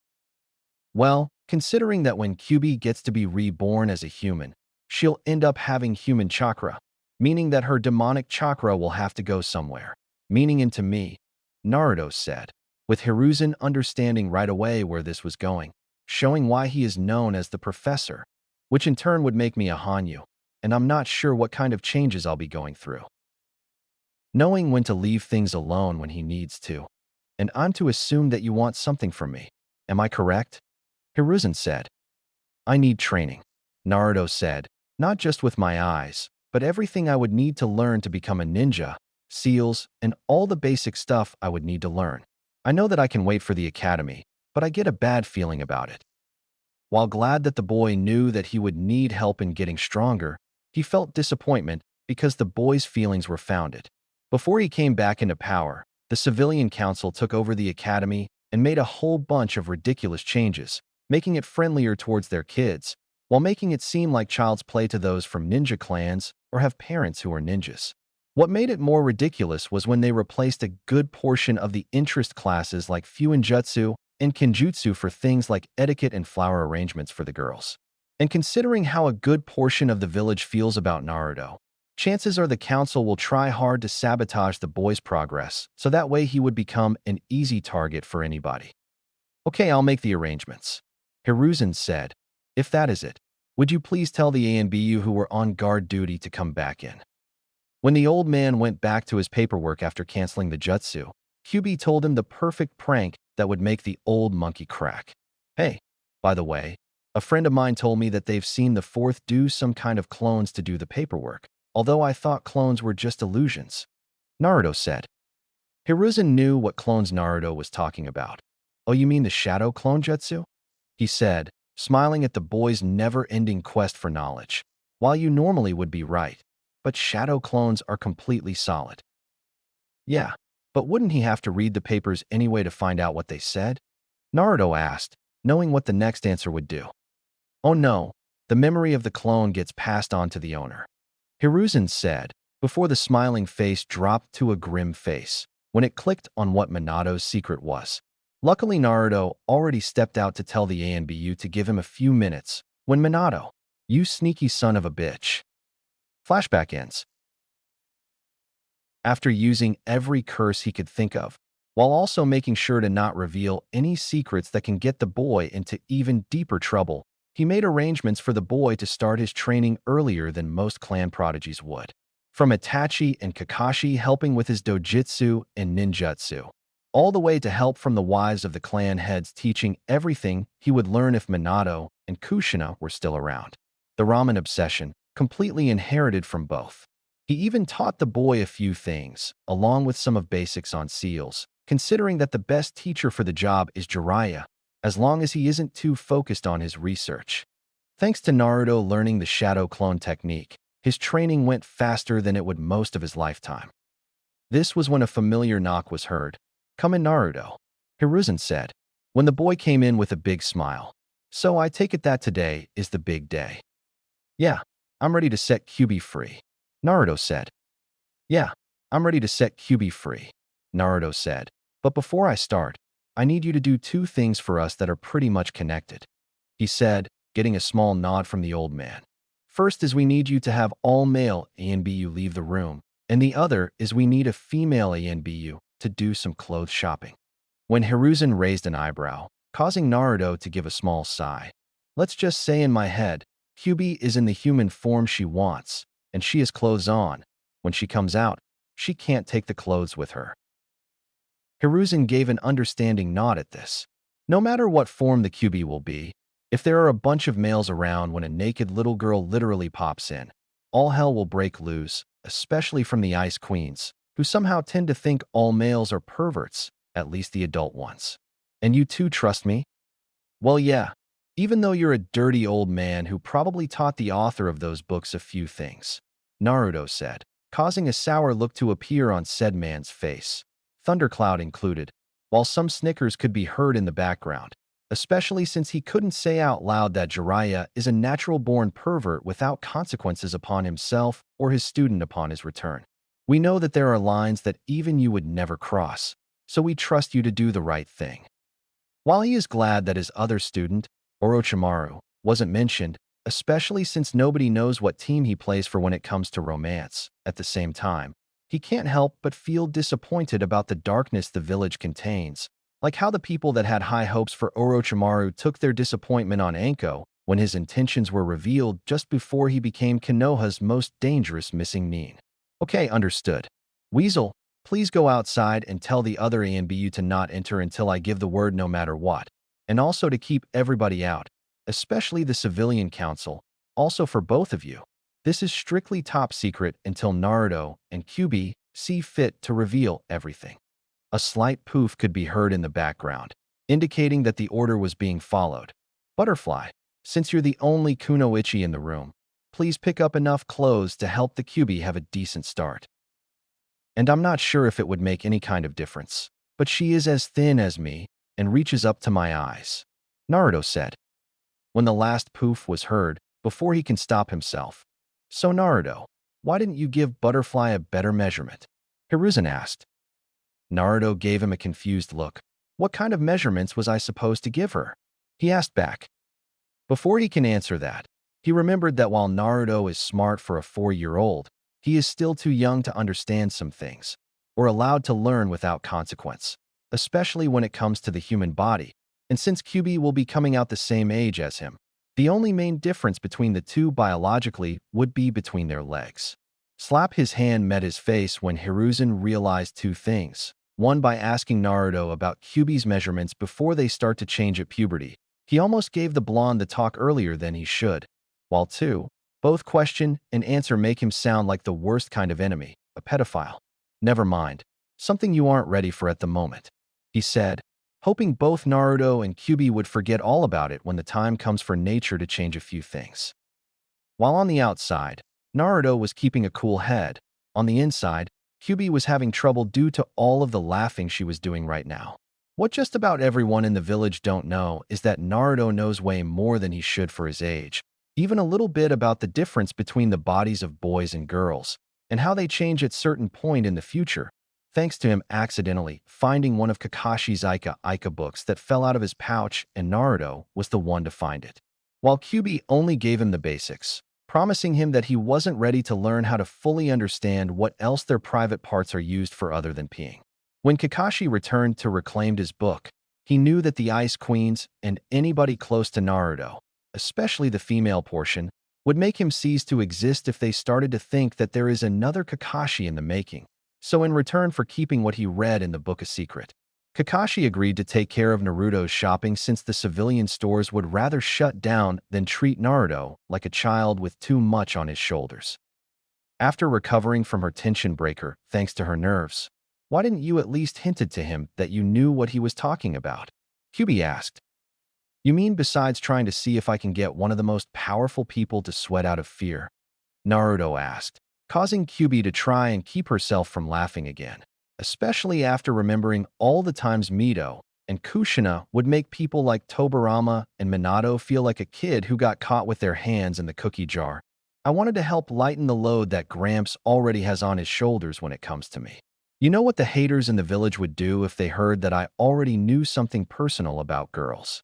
Well, considering that when Kyūbi gets to be reborn as a human, she'll end up having human chakra, meaning that her demonic chakra will have to go somewhere, meaning into me, Naruto said, with Hiruzen understanding right away where this was going, showing why he is known as the Professor, which in turn would make me a Hanyu, and I'm not sure what kind of changes I'll be going through. Knowing when to leave things alone when he needs to, and I'm to assume that you want something from me. Am I correct? Hiruzen said. "I need training," Naruto said, "not just with my eyes, but everything I would need to learn to become a ninja, seals, and all the basic stuff I would need to learn. I know that I can wait for the academy, but I get a bad feeling about it." While glad that the boy knew that he would need help in getting stronger, he felt disappointment because the boy's feelings were founded. Before he came back into power, the civilian council took over the academy and made a whole bunch of ridiculous changes, making it friendlier towards their kids, while making it seem like child's play to those from ninja clans or have parents who are ninjas. What made it more ridiculous was when they replaced a good portion of the interest classes like Fuinjutsu and Kenjutsu for things like etiquette and flower arrangements for the girls. And considering how a good portion of the village feels about Naruto, chances are the council will try hard to sabotage the boy's progress, so that way he would become an easy target for anybody. Okay, I'll make the arrangements, Hiruzen said. If that is it, would you please tell the ANBU who were on guard duty to come back in? When the old man went back to his paperwork after canceling the jutsu, Kyūbi told him the perfect prank that would make the old monkey crack. Hey, by the way, a friend of mine told me that they've seen the fourth do some kind of clones to do the paperwork, although I thought clones were just illusions, Naruto said. Hiruzen knew what clones Naruto was talking about. Oh, you mean the shadow clone jutsu? He said, smiling at the boy's never-ending quest for knowledge. While you normally would be right, but shadow clones are completely solid. Yeah, but wouldn't he have to read the papers anyway to find out what they said? Naruto asked, knowing what the next answer would do. Oh no, the memory of the clone gets passed on to the owner, Hiruzen said, before the smiling face dropped to a grim face when it clicked on what Minato's secret was. Luckily, Naruto already stepped out to tell the ANBU to give him a few minutes when Minato, you sneaky son of a bitch. Flashback ends. After using every curse he could think of, while also making sure to not reveal any secrets that can get the boy into even deeper trouble, he made arrangements for the boy to start his training earlier than most clan prodigies would. From Itachi and Kakashi helping with his dojutsu and ninjutsu, all the way to help from the wives of the clan heads teaching everything he would learn if Minato and Kushina were still around. The ramen obsession, completely inherited from both. He even taught the boy a few things, along with some of basics on seals, considering that the best teacher for the job is Jiraiya, as long as he isn't too focused on his research. Thanks to Naruto learning the shadow clone technique, his training went faster than it would most of his lifetime. This was when a familiar knock was heard. Come in, Naruto, Hiruzen said, when the boy came in with a big smile. So I take it that today is the big day. Yeah, I'm ready to set Kyūbi free, Naruto said. Yeah, I'm ready to set Kyūbi free, Naruto said. But before I start, I need you to do two things for us that are pretty much connected, he said, getting a small nod from the old man. First is we need you to have all male ANBU leave the room, and the other is we need a female ANBU to do some clothes shopping. When Hiruzen raised an eyebrow, causing Naruto to give a small sigh. Let's just say in my head, Kyūbi is in the human form she wants, and she has clothes on. When she comes out, she can't take the clothes with her. Hiruzen gave an understanding nod at this. No matter what form the Kyūbi will be, if there are a bunch of males around when a naked little girl literally pops in, all hell will break loose, especially from the Ice Queens, who somehow tend to think all males are perverts, at least the adult ones. And you too trust me? Well, yeah, even though you're a dirty old man who probably taught the author of those books a few things, Naruto said, causing a sour look to appear on said man's face, thundercloud included, while some snickers could be heard in the background, especially since he couldn't say out loud that Jiraiya is a natural-born pervert without consequences upon himself or his student upon his return. We know that there are lines that even you would never cross, so we trust you to do the right thing. While he is glad that his other student, Orochimaru, wasn't mentioned, especially since nobody knows what team he plays for when it comes to romance, at the same time, he can't help but feel disappointed about the darkness the village contains, like how the people that had high hopes for Orochimaru took their disappointment on Anko when his intentions were revealed just before he became Konoha's most dangerous missing nin. Okay, understood. Weasel, please go outside and tell the other ANBU to not enter until I give the word no matter what, and also to keep everybody out, especially the civilian council, also for both of you. This is strictly top secret until Naruto and Kyūbi see fit to reveal everything. A slight poof could be heard in the background, indicating that the order was being followed. Butterfly, since you're the only kunoichi in the room, please pick up enough clothes to help the Kyūbi have a decent start. And I'm not sure if it would make any kind of difference, but she is as thin as me and reaches up to my eyes, Naruto said. when the last poof was heard, before he can stop himself. "So Naruto, why didn't you give Butterfly a better measurement?" Hiruzen asked. Naruto gave him a confused look. "What kind of measurements was I supposed to give her?" he asked back. Before he can answer that, he remembered that while Naruto is smart for a 4-year-old, he is still too young to understand some things, or allowed to learn without consequence, especially when it comes to the human body. And since Kyūbi will be coming out the same age as him, the only main difference between the two biologically would be between their legs. Slap his hand met his face when Hiruzen realized two things. One, by asking Naruto about Kyūbi's measurements before they start to change at puberty, he almost gave the blonde the talk earlier than he should. While two, both question and answer make him sound like the worst kind of enemy, a pedophile. "Never mind. Something you aren't ready for at the moment," he said, hoping both Naruto and Kyūbi would forget all about it when the time comes for nature to change a few things. While on the outside, Naruto was keeping a cool head. On the inside, Kyūbi was having trouble due to all of the laughing she was doing right now. What just about everyone in the village don't know is that Naruto knows way more than he should for his age, even a little bit about the difference between the bodies of boys and girls, and how they change at certain point in the future, thanks to him accidentally finding one of Kakashi's Ika books that fell out of his pouch, and Naruto was the one to find it. While Kyūbi only gave him the basics, promising him that he wasn't ready to learn how to fully understand what else their private parts are used for other than peeing. When Kakashi returned to reclaim his book, he knew that the Ice Queens and anybody close to Naruto, especially the female portion, would make him cease to exist if they started to think that there is another Kakashi in the making. So in return for keeping what he read in the book a secret, Kakashi agreed to take care of Naruto's shopping since the civilian stores would rather shut down than treat Naruto like a child with too much on his shoulders. After recovering from her tension breaker, thanks to her nerves, "Why didn't you at least hinted to him that you knew what he was talking about?" Kyūbi asked. "You mean besides trying to see if I can get one of the most powerful people to sweat out of fear?" Naruto asked, causing Kyūbi to try and keep herself from laughing again, especially after remembering all the times Mito and Kushina would make people like Tobirama and Minato feel like a kid who got caught with their hands in the cookie jar. "I wanted to help lighten the load that Gramps already has on his shoulders when it comes to me. You know what the haters in the village would do if they heard that I already knew something personal about girls?"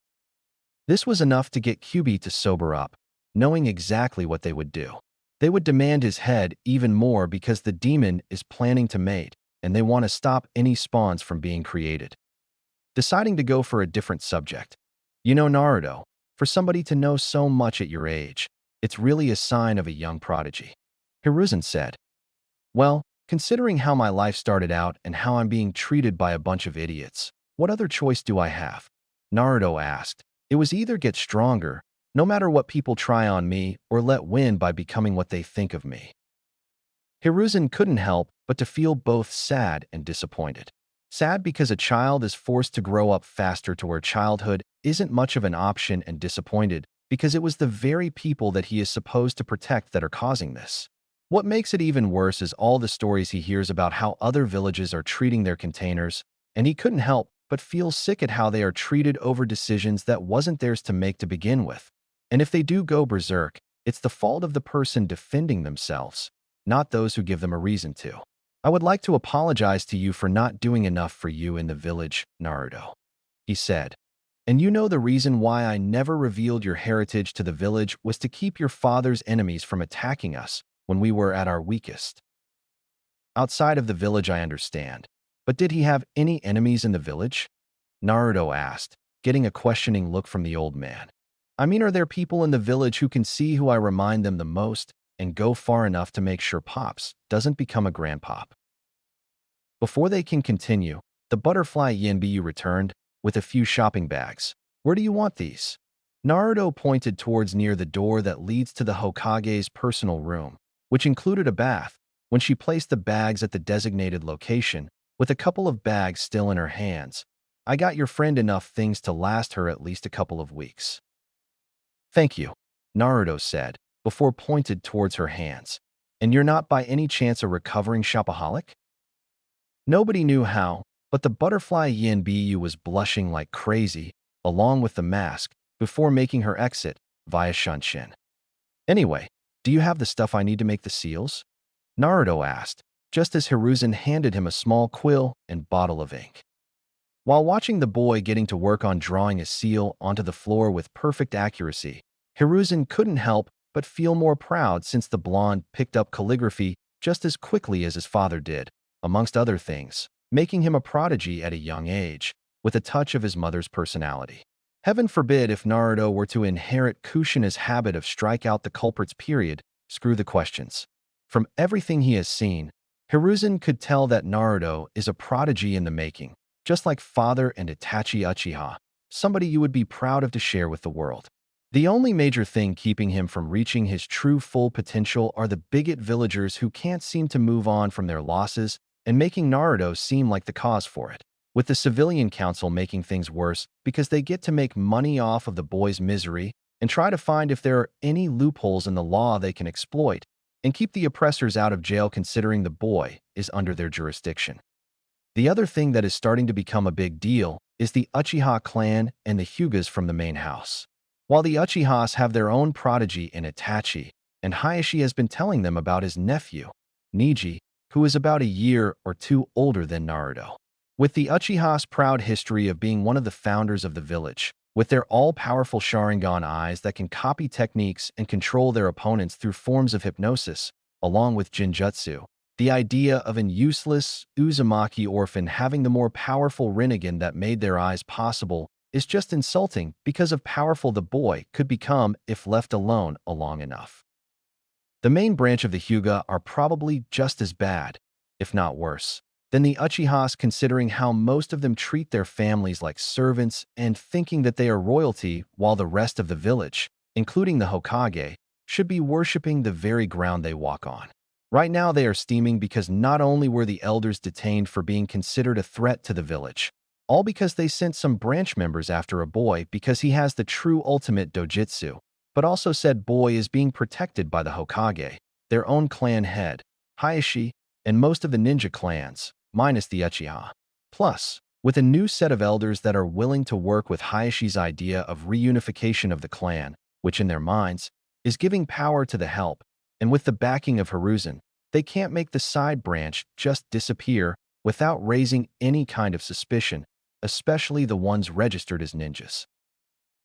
This was enough to get Kyūbi to sober up, knowing exactly what they would do. They would demand his head even more because the demon is planning to mate, and they want to stop any spawns from being created. Deciding to go for a different subject. "You know, Naruto, for somebody to know so much at your age, it's really a sign of a young prodigy," Hiruzen said. "Well, considering how my life started out and how I'm being treated by a bunch of idiots, what other choice do I have?" Naruto asked. "It was either get stronger, no matter what people try on me, or let win by becoming what they think of me." Hiruzen couldn't help but to feel both sad and disappointed. Sad because a child is forced to grow up faster to where childhood isn't much of an option, and disappointed because it was the very people that he is supposed to protect that are causing this. What makes it even worse is all the stories he hears about how other villages are treating their containers, and he couldn't help but feel sick at how they are treated over decisions that wasn't theirs to make to begin with. And if they do go berserk, it's the fault of the person defending themselves, not those who give them a reason to. "I would like to apologize to you for not doing enough for you in the village, Naruto," he said. "And you know the reason why I never revealed your heritage to the village was to keep your father's enemies from attacking us when we were at our weakest. Outside of the village, I understand. But did he have any enemies in the village?" Naruto asked, getting a questioning look from the old man. "I mean, are there people in the village who can see who I remind them the most and go far enough to make sure Pops doesn't become a grandpop?" Before they can continue, the butterfly Yinbiyu returned with a few shopping bags. "Where do you want these?" Naruto pointed towards near the door that leads to the Hokage's personal room, which included a bath, when she placed the bags at the designated location, with a couple of bags still in her hands. "I got your friend enough things to last her at least a couple of weeks." "Thank you," Naruto said, before pointed towards her hands. "And you're not by any chance a recovering shopaholic?" Nobody knew how, but the butterfly Yinbiyu was blushing like crazy, along with the mask, before making her exit, via Shunshin. Anyway, do you have the stuff I need to make the seals? Naruto asked, just as Hiruzen handed him a small quill and bottle of ink. While watching the boy getting to work on drawing a seal onto the floor with perfect accuracy, Hiruzen couldn't help but feel more proud since the blonde picked up calligraphy just as quickly as his father did, amongst other things, making him a prodigy at a young age, with a touch of his mother's personality. Heaven forbid if Naruto were to inherit Kushina's habit of strike out the culprits period, screw the questions. From everything he has seen, Hiruzen could tell that Naruto is a prodigy in the making, just like father and Itachi Uchiha, somebody you would be proud of to share with the world. The only major thing keeping him from reaching his true full potential are the bigot villagers who can't seem to move on from their losses and making Naruto seem like the cause for it, with the civilian council making things worse because they get to make money off of the boy's misery and try to find if there are any loopholes in the law they can exploit and keep the oppressors out of jail considering the boy is under their jurisdiction. The other thing that is starting to become a big deal is the Uchiha clan and the Hyugas from the main house. While the Uchihas have their own prodigy in Itachi, and Hayashi has been telling them about his nephew, Neji, who is about a year or two older than Naruto. With the Uchiha's proud history of being one of the founders of the village, with their all-powerful Sharingan eyes that can copy techniques and control their opponents through forms of hypnosis, along with Jinjutsu, the idea of an useless Uzumaki orphan having the more powerful Rinnegan that made their eyes possible is just insulting because of powerful the boy could become if left alone long enough. The main branch of the Hyuga are probably just as bad, if not worse, than the Uchihas considering how most of them treat their families like servants and thinking that they are royalty while the rest of the village, including the Hokage, should be worshipping the very ground they walk on. Right now they are steaming because not only were the elders detained for being considered a threat to the village, all because they sent some branch members after a boy because he has the true ultimate dojutsu, but also said boy is being protected by the Hokage, their own clan head, Hayashi, and most of the ninja clans, minus the Uchiha. Plus, with a new set of elders that are willing to work with Hayashi's idea of reunification of the clan, which in their minds is giving power to the help, and with the backing of Hiruzen, they can't make the side branch just disappear without raising any kind of suspicion, especially the ones registered as ninjas.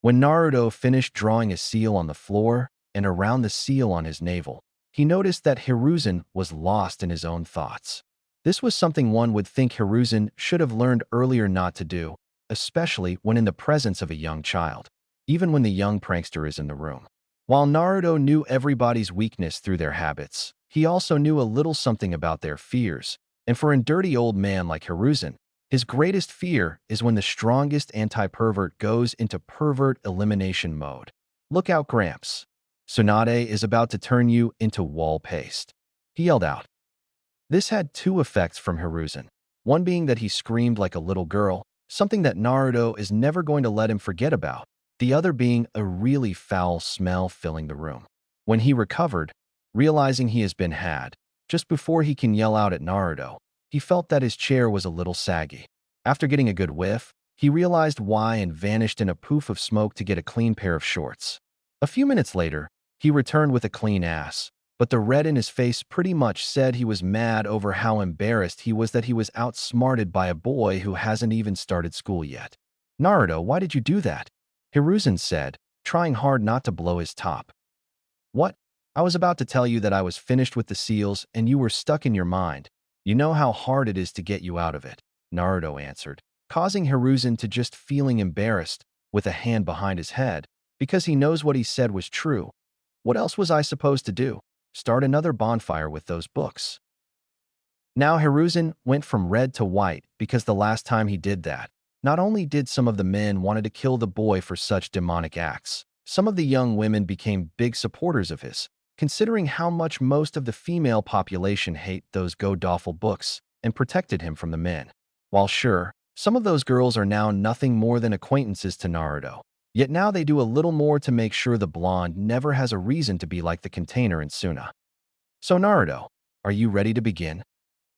When Naruto finished drawing a seal on the floor and around the seal on his navel, he noticed that Hiruzen was lost in his own thoughts. This was something one would think Hiruzen should have learned earlier not to do, especially when in the presence of a young child, even when the young prankster is in the room. While Naruto knew everybody's weakness through their habits, he also knew a little something about their fears, and for a dirty old man like Hiruzen, his greatest fear is when the strongest anti-pervert goes into pervert elimination mode. Look out, Gramps. Tsunade is about to turn you into wall paste. He yelled out. This had two effects from Hiruzen, one being that he screamed like a little girl, something that Naruto is never going to let him forget about, the other being a really foul smell filling the room. When he recovered, realizing he has been had, just before he can yell out at Naruto, he felt that his chair was a little saggy. After getting a good whiff, he realized why and vanished in a poof of smoke to get a clean pair of shorts. A few minutes later, he returned with a clean ass, but the red in his face pretty much said he was mad over how embarrassed he was that he was outsmarted by a boy who hasn't even started school yet. Naruto, why did you do that? Hiruzen said, trying hard not to blow his top. What? I was about to tell you that I was finished with the seals and you were stuck in your mind. You know how hard it is to get you out of it, Naruto answered, causing Hiruzen to just feeling embarrassed, with a hand behind his head, because he knows what he said was true. What else was I supposed to do? Start another bonfire with those books. Now Hiruzen went from red to white because the last time he did that, not only did some of the men wanted to kill the boy for such demonic acts, some of the young women became big supporters of his, considering how much most of the female population hate those Godawful books and protected him from the men. While sure, some of those girls are now nothing more than acquaintances to Naruto, yet now they do a little more to make sure the blonde never has a reason to be like the container in Suna. So Naruto, are you ready to begin?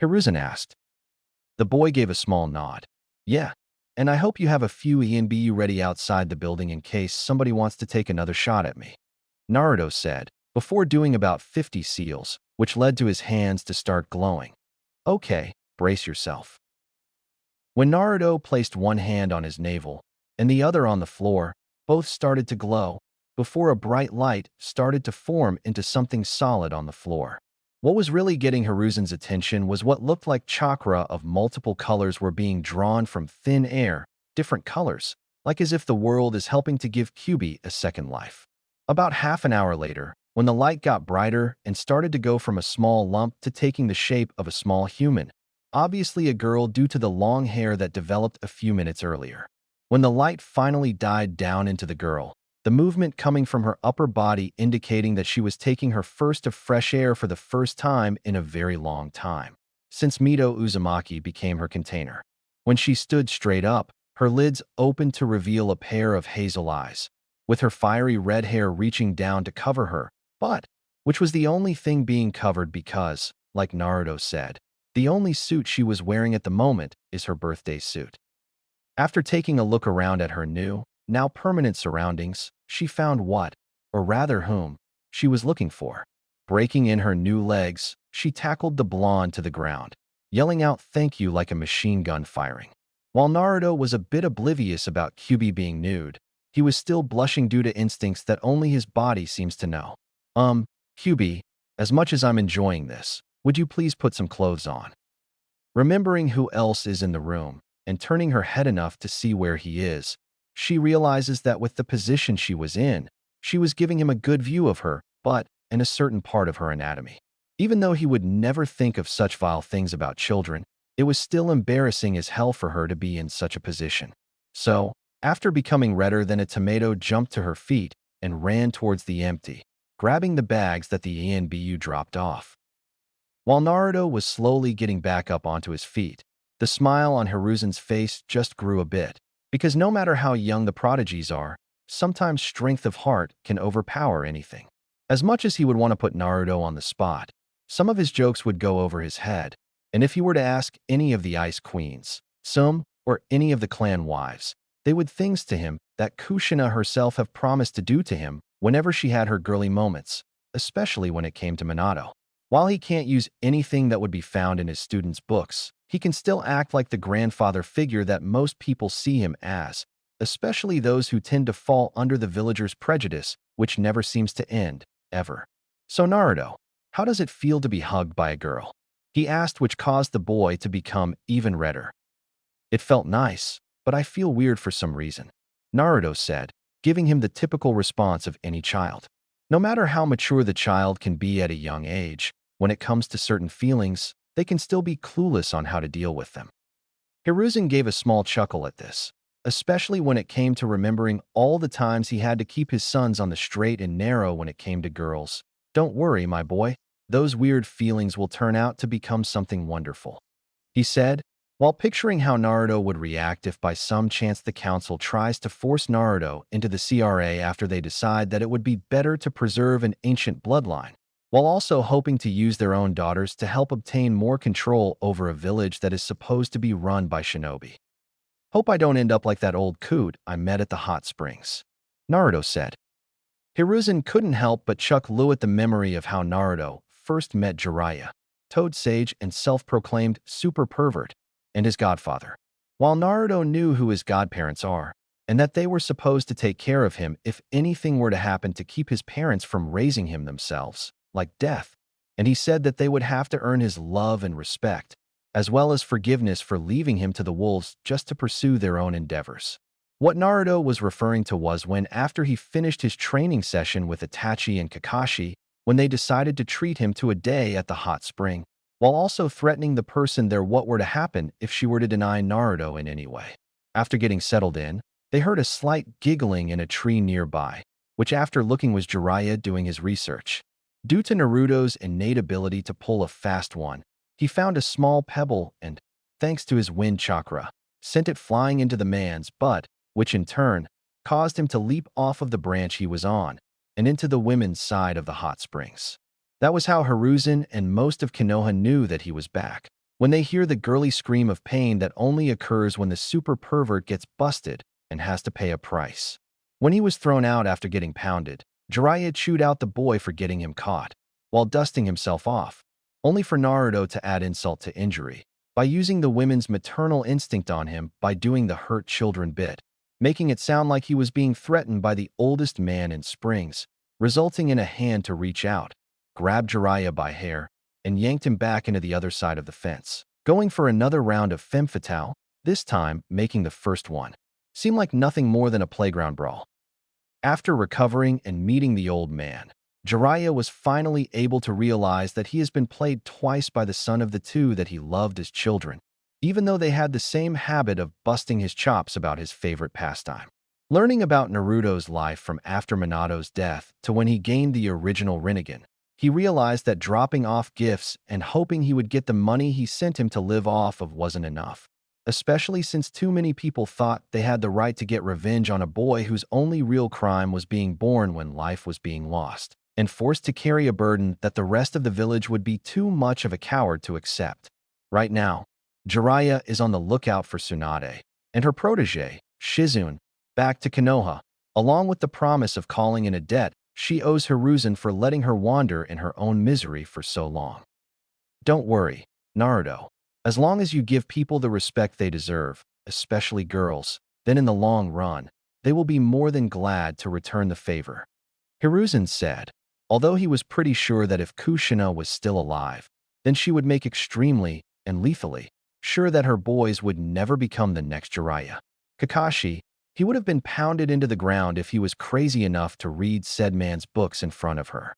Hiruzen asked. The boy gave a small nod. Yeah, And I hope you have a few E&BU ready outside the building in case somebody wants to take another shot at me," Naruto said, before doing about 50 seals, which led to his hands to start glowing. "Okay, brace yourself." When Naruto placed one hand on his navel and the other on the floor, both started to glow, before a bright light started to form into something solid on the floor. What was really getting Hiruzen's attention was what looked like chakra of multiple colors were being drawn from thin air, different colors, like as if the world is helping to give Kyūbi a second life. About half an hour later, when the light got brighter and started to go from a small lump to taking the shape of a small human, obviously a girl due to the long hair that developed a few minutes earlier. When the light finally died down into the girl, the movement coming from her upper body indicating that she was taking her first of fresh air for the first time in a very long time, since Mito Uzumaki became her container. When she stood straight up, her lids opened to reveal a pair of hazel eyes, with her fiery red hair reaching down to cover her, but which was the only thing being covered because, like Naruto said, the only suit she was wearing at the moment is her birthday suit. After taking a look around at her new, now permanent surroundings, she found what, or rather whom, she was looking for. Breaking in her new legs, she tackled the blonde to the ground, yelling out "thank you" like a machine gun firing. While Naruto was a bit oblivious about Kyūbi being nude, he was still blushing due to instincts that only his body seems to know. Kyūbi, as much as I'm enjoying this, would you please put some clothes on?" Remembering who else is in the room, and turning her head enough to see where he is, she realizes that with the position she was in, she was giving him a good view of her, but in a certain part of her anatomy. Even though he would never think of such vile things about children, it was still embarrassing as hell for her to be in such a position. So, after becoming redder than a tomato, jumped to her feet and ran towards the empty, grabbing the bags that the ENBU dropped off. While Naruto was slowly getting back up onto his feet, the smile on Hiruzen's face just grew a bit, because no matter how young the prodigies are, sometimes strength of heart can overpower anything. As much as he would want to put Naruto on the spot, some of his jokes would go over his head, and if he were to ask any of the Ice Queens, Sum, or any of the clan wives, they would things to him that Kushina herself have promised to do to him whenever she had her girly moments, especially when it came to Minato. While he can't use anything that would be found in his students' books, he can still act like the grandfather figure that most people see him as, especially those who tend to fall under the villagers' prejudice, which never seems to end, ever. "So Naruto, how does it feel to be hugged by a girl?" he asked, which caused the boy to become even redder. "It felt nice, but I feel weird for some reason," Naruto said, giving him the typical response of any child. No matter how mature the child can be at a young age, when it comes to certain feelings, they can still be clueless on how to deal with them. Hiruzen gave a small chuckle at this, especially when it came to remembering all the times he had to keep his sons on the straight and narrow when it came to girls. "Don't worry, my boy, those weird feelings will turn out to become something wonderful," he said, while picturing how Naruto would react if by some chance the council tries to force Naruto into the CRA after they decide that it would be better to preserve an ancient bloodline, while also hoping to use their own daughters to help obtain more control over a village that is supposed to be run by shinobi. "Hope I don't end up like that old coot I met at the hot springs," Naruto said. Hiruzen couldn't help but chuckle at the memory of how Naruto first met Jiraiya, Toad Sage and self-proclaimed super pervert, and his godfather. While Naruto knew who his godparents are, and that they were supposed to take care of him if anything were to happen to keep his parents from raising him themselves, like death, and he said that they would have to earn his love and respect, as well as forgiveness for leaving him to the wolves just to pursue their own endeavors. What Naruto was referring to was when, after he finished his training session with Itachi and Kakashi, when they decided to treat him to a day at the hot spring, while also threatening the person there what were to happen if she were to deny Naruto in any way. After getting settled in, they heard a slight giggling in a tree nearby, which after looking was Jiraiya doing his research. Due to Naruto's innate ability to pull a fast one, he found a small pebble and, thanks to his wind chakra, sent it flying into the man's butt, which in turn caused him to leap off of the branch he was on and into the women's side of the hot springs. That was how Hiruzen and most of Konoha knew that he was back. when they hear the girly scream of pain that only occurs when the super pervert gets busted and has to pay a price. When he was thrown out after getting pounded, Jiraiya chewed out the boy for getting him caught, while dusting himself off, only for Naruto to add insult to injury by using the women's maternal instinct on him by doing the hurt children bit, making it sound like he was being threatened by the oldest man in Springs, resulting in a hand to reach out, grab Jiraiya by hair, and yanked him back into the other side of the fence, going for another round of femme fatale, this time making the first one seem like nothing more than a playground brawl. After recovering and meeting the old man, Jiraiya was finally able to realize that he has been played twice by the son of the two that he loved as children, even though they had the same habit of busting his chops about his favorite pastime. Learning about Naruto's life from after Minato's death to when he gained the original Rinnegan, he realized that dropping off gifts and hoping he would get the money he sent him to live off of wasn't enough, especially since too many people thought they had the right to get revenge on a boy whose only real crime was being born when life was being lost, and forced to carry a burden that the rest of the village would be too much of a coward to accept. Right now, Jiraiya is on the lookout for Tsunade and her protege, Shizune, back to Konoha, along with the promise of calling in a debt she owes Hiruzen for letting her wander in her own misery for so long. Don't worry, Naruto. As long as you give people the respect they deserve, especially girls, then in the long run, they will be more than glad to return the favor, Hiruzen said, although he was pretty sure that if Kushina was still alive, then she would make extremely and lethally sure that her boys would never become the next Jiraiya. Kakashi, he would have been pounded into the ground if he was crazy enough to read said man's books in front of her.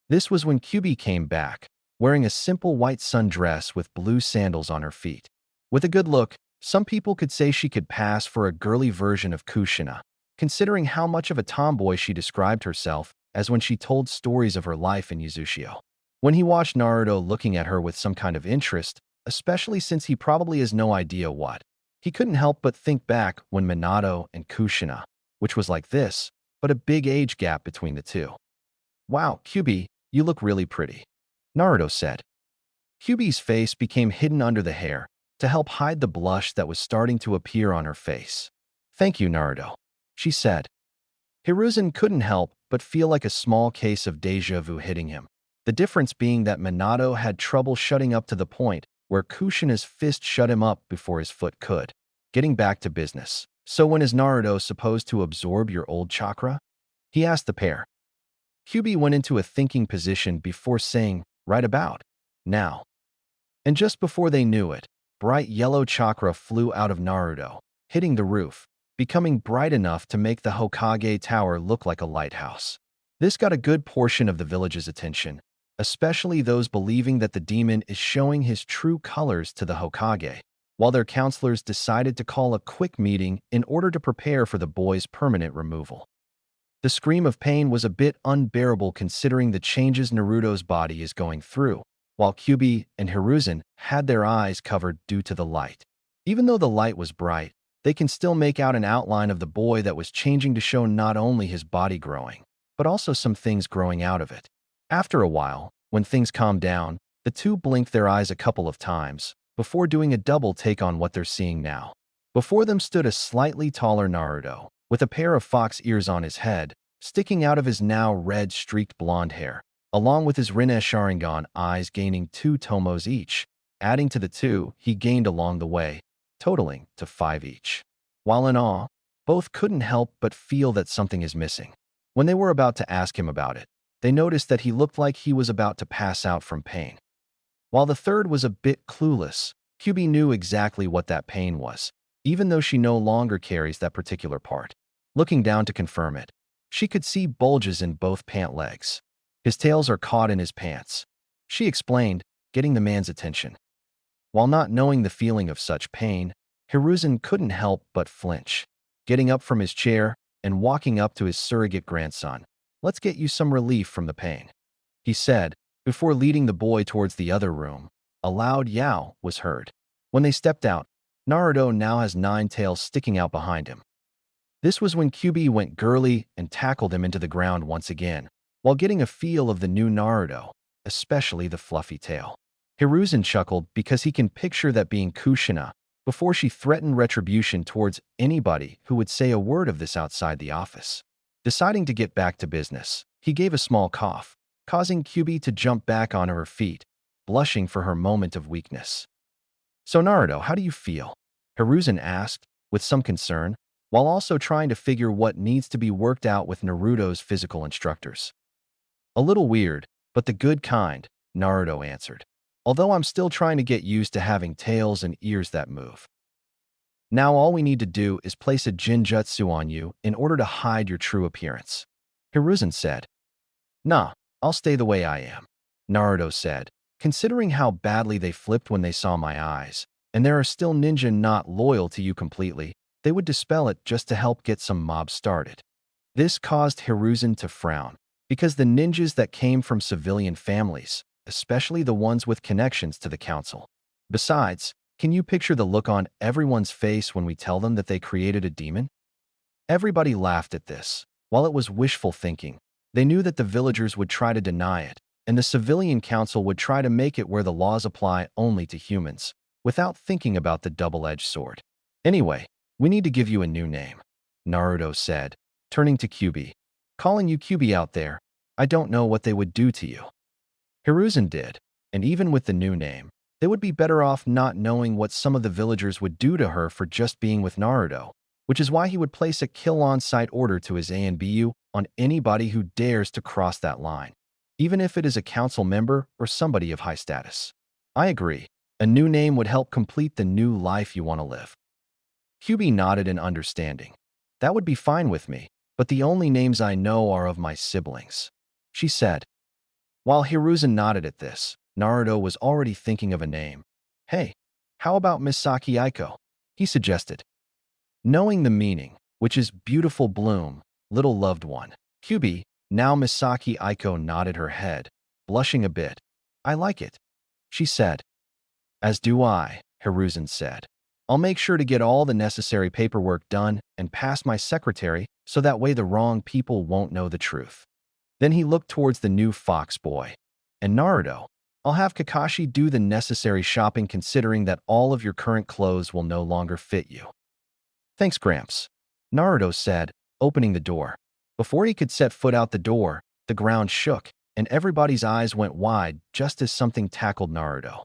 This was when Kyūbi came back, wearing a simple white sundress with blue sandals on her feet. With a good look, some people could say she could pass for a girly version of Kushina, considering how much of a tomboy she described herself as when she told stories of her life in Yuzushio. When he watched Naruto looking at her with some kind of interest, especially since he probably has no idea what, he couldn't help but think back when Minato and Kushina, which was like this, but a big age gap between the two. Wow, Kyūbi, you look really pretty, Naruto said. Kyūbi's face became hidden under the hair to help hide the blush that was starting to appear on her face. Thank you, Naruto, she said. Hiruzen couldn't help but feel like a small case of déjà vu hitting him, the difference being that Minato had trouble shutting up to the point where Kushina's fist shut him up before his foot could. Getting back to business. So when is Naruto supposed to absorb your old chakra? He asked the pair. Kyūbi went into a thinking position before saying, right about now. And just before they knew it, bright yellow chakra flew out of Naruto, hitting the roof, becoming bright enough to make the Hokage Tower look like a lighthouse. This got a good portion of the village's attention, especially those believing that the demon is showing his true colors to the Hokage, while their counselors decided to call a quick meeting in order to prepare for the boy's permanent removal. The scream of pain was a bit unbearable considering the changes Naruto's body is going through, while Kyūbi and Hiruzen had their eyes covered due to the light. Even though the light was bright, they can still make out an outline of the boy that was changing to show not only his body growing, but also some things growing out of it. After a while, when things calmed down, the two blinked their eyes a couple of times before doing a double take on what they're seeing now. Before them stood a slightly taller Naruto, with a pair of fox ears on his head, sticking out of his now red-streaked blonde hair, along with his Rinnegan Sharingan eyes gaining 2 tomos each, adding to the 2 he gained along the way, totaling to 5 each. While in awe, both couldn't help but feel that something is missing. When they were about to ask him about it, they noticed that he looked like he was about to pass out from pain. While the third was a bit clueless, Kyūbi knew exactly what that pain was, even though she no longer carries that particular part. Looking down to confirm it, she could see bulges in both pant legs. His tails are caught in his pants, she explained, getting the man's attention. While not knowing the feeling of such pain, Hiruzen couldn't help but flinch. Getting up from his chair and walking up to his surrogate grandson, "Let's get you some relief from the pain," he said, before leading the boy towards the other room. A loud yow was heard. When they stepped out, Naruto now has 9 tails sticking out behind him. This was when Kyūbi went girly and tackled him into the ground once again, while getting a feel of the new Naruto, especially the fluffy tail. Hiruzen chuckled because he can picture that being Kushina before she threatened retribution towards anybody who would say a word of this outside the office. Deciding to get back to business, he gave a small cough, causing Kyūbi to jump back onto her feet, blushing for her moment of weakness. "So Naruto, how do you feel?" Hiruzen asked, with some concern, while also trying to figure what needs to be worked out with Naruto's physical instructors. "A little weird, but the good kind," Naruto answered. "Although I'm still trying to get used to having tails and ears that move. Now all we need to do is place a Jinjutsu on you in order to hide your true appearance," Hiruzen said. "Nah, I'll stay the way I am," Naruto said, considering how badly they flipped when they saw my eyes, and there are still ninja not loyal to you completely, they would dispel it just to help get some mobs started. This caused Hiruzen to frown, because the ninjas that came from civilian families, especially the ones with connections to the council. Besides, can you picture the look on everyone's face when we tell them that they created a demon? Everybody laughed at this. While it was wishful thinking, they knew that the villagers would try to deny it, and the civilian council would try to make it where the laws apply only to humans, without thinking about the double-edged sword. "Anyway, we need to give you a new name," Naruto said, turning to Kyūbi. "Calling you Kyūbi out there, I don't know what they would do to you." Hiruzen did, and even with the new name, they would be better off not knowing what some of the villagers would do to her for just being with Naruto, which is why he would place a kill-on-sight order to his ANBU on anybody who dares to cross that line, even if it is a council member or somebody of high status. "I agree. A new name would help complete the new life you want to live." Kyūbi nodded in understanding. "That would be fine with me, but the only names I know are of my siblings," she said. While Hiruzen nodded at this, Naruto was already thinking of a name. "Hey, how about Misaki Aiko?" he suggested. Knowing the meaning, which is beautiful bloom, little loved one, Kyūbi, now Misaki Aiko, nodded her head, blushing a bit. "I like it," she said. "As do I," Hiruzen said. "I'll make sure to get all the necessary paperwork done and pass my secretary so that way the wrong people won't know the truth." Then he looked towards the new fox boy. "And Naruto, I'll have Kakashi do the necessary shopping considering that all of your current clothes will no longer fit you." "Thanks, Gramps," Naruto said, opening the door. Before he could set foot out the door, the ground shook, and everybody's eyes went wide just as something tackled Naruto.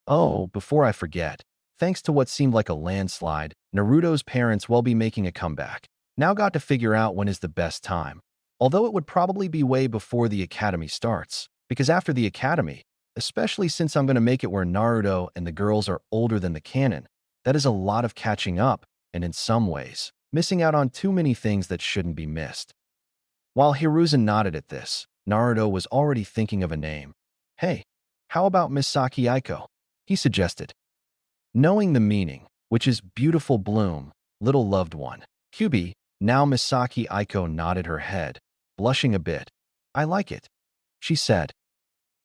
"Oh, before I forget, thanks to what seemed like a landslide, Naruto's parents will be making a comeback. Now got to figure out when is the best time. Although it would probably be way before the academy starts, because after the academy, especially since I'm going to make it where Naruto and the girls are older than the canon, that is a lot of catching up, and in some ways, missing out on too many things that shouldn't be missed." While Hiruzen nodded at this, Naruto was already thinking of a name. "Hey, how about Misaki Aiko?" he suggested. Knowing the meaning, which is beautiful bloom, little loved one, Kyūbi, now Misaki Aiko, nodded her head, blushing a bit. "I like it," she said.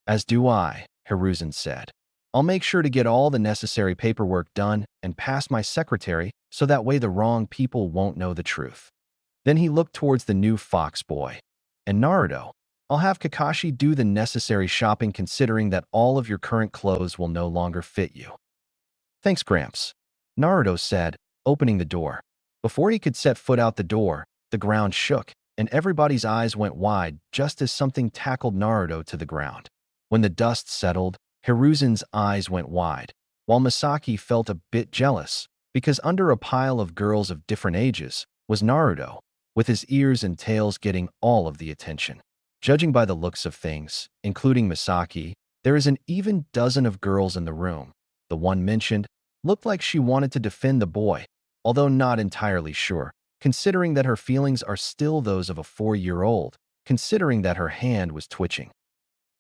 "As do I," Hiruzen said. "I'll make sure to get all the necessary paperwork done and pass my secretary so that way the wrong people won't know the truth." Then he looked towards the new fox boy. "And Naruto, I'll have Kakashi do the necessary shopping considering that all of your current clothes will no longer fit you." "Thanks, Gramps," Naruto said, opening the door. Before he could set foot out the door, the ground shook, and everybody's eyes went wide just as something tackled Naruto to the ground. When the dust settled, Hiruzen's eyes went wide, while Misaki felt a bit jealous, because under a pile of girls of different ages was Naruto, with his ears and tails getting all of the attention. Judging by the looks of things, including Misaki, there is an even dozen of girls in the room. The one mentioned looked like she wanted to defend the boy, although not entirely sure, considering that her feelings are still those of a 4-year-old, considering that her hand was twitching.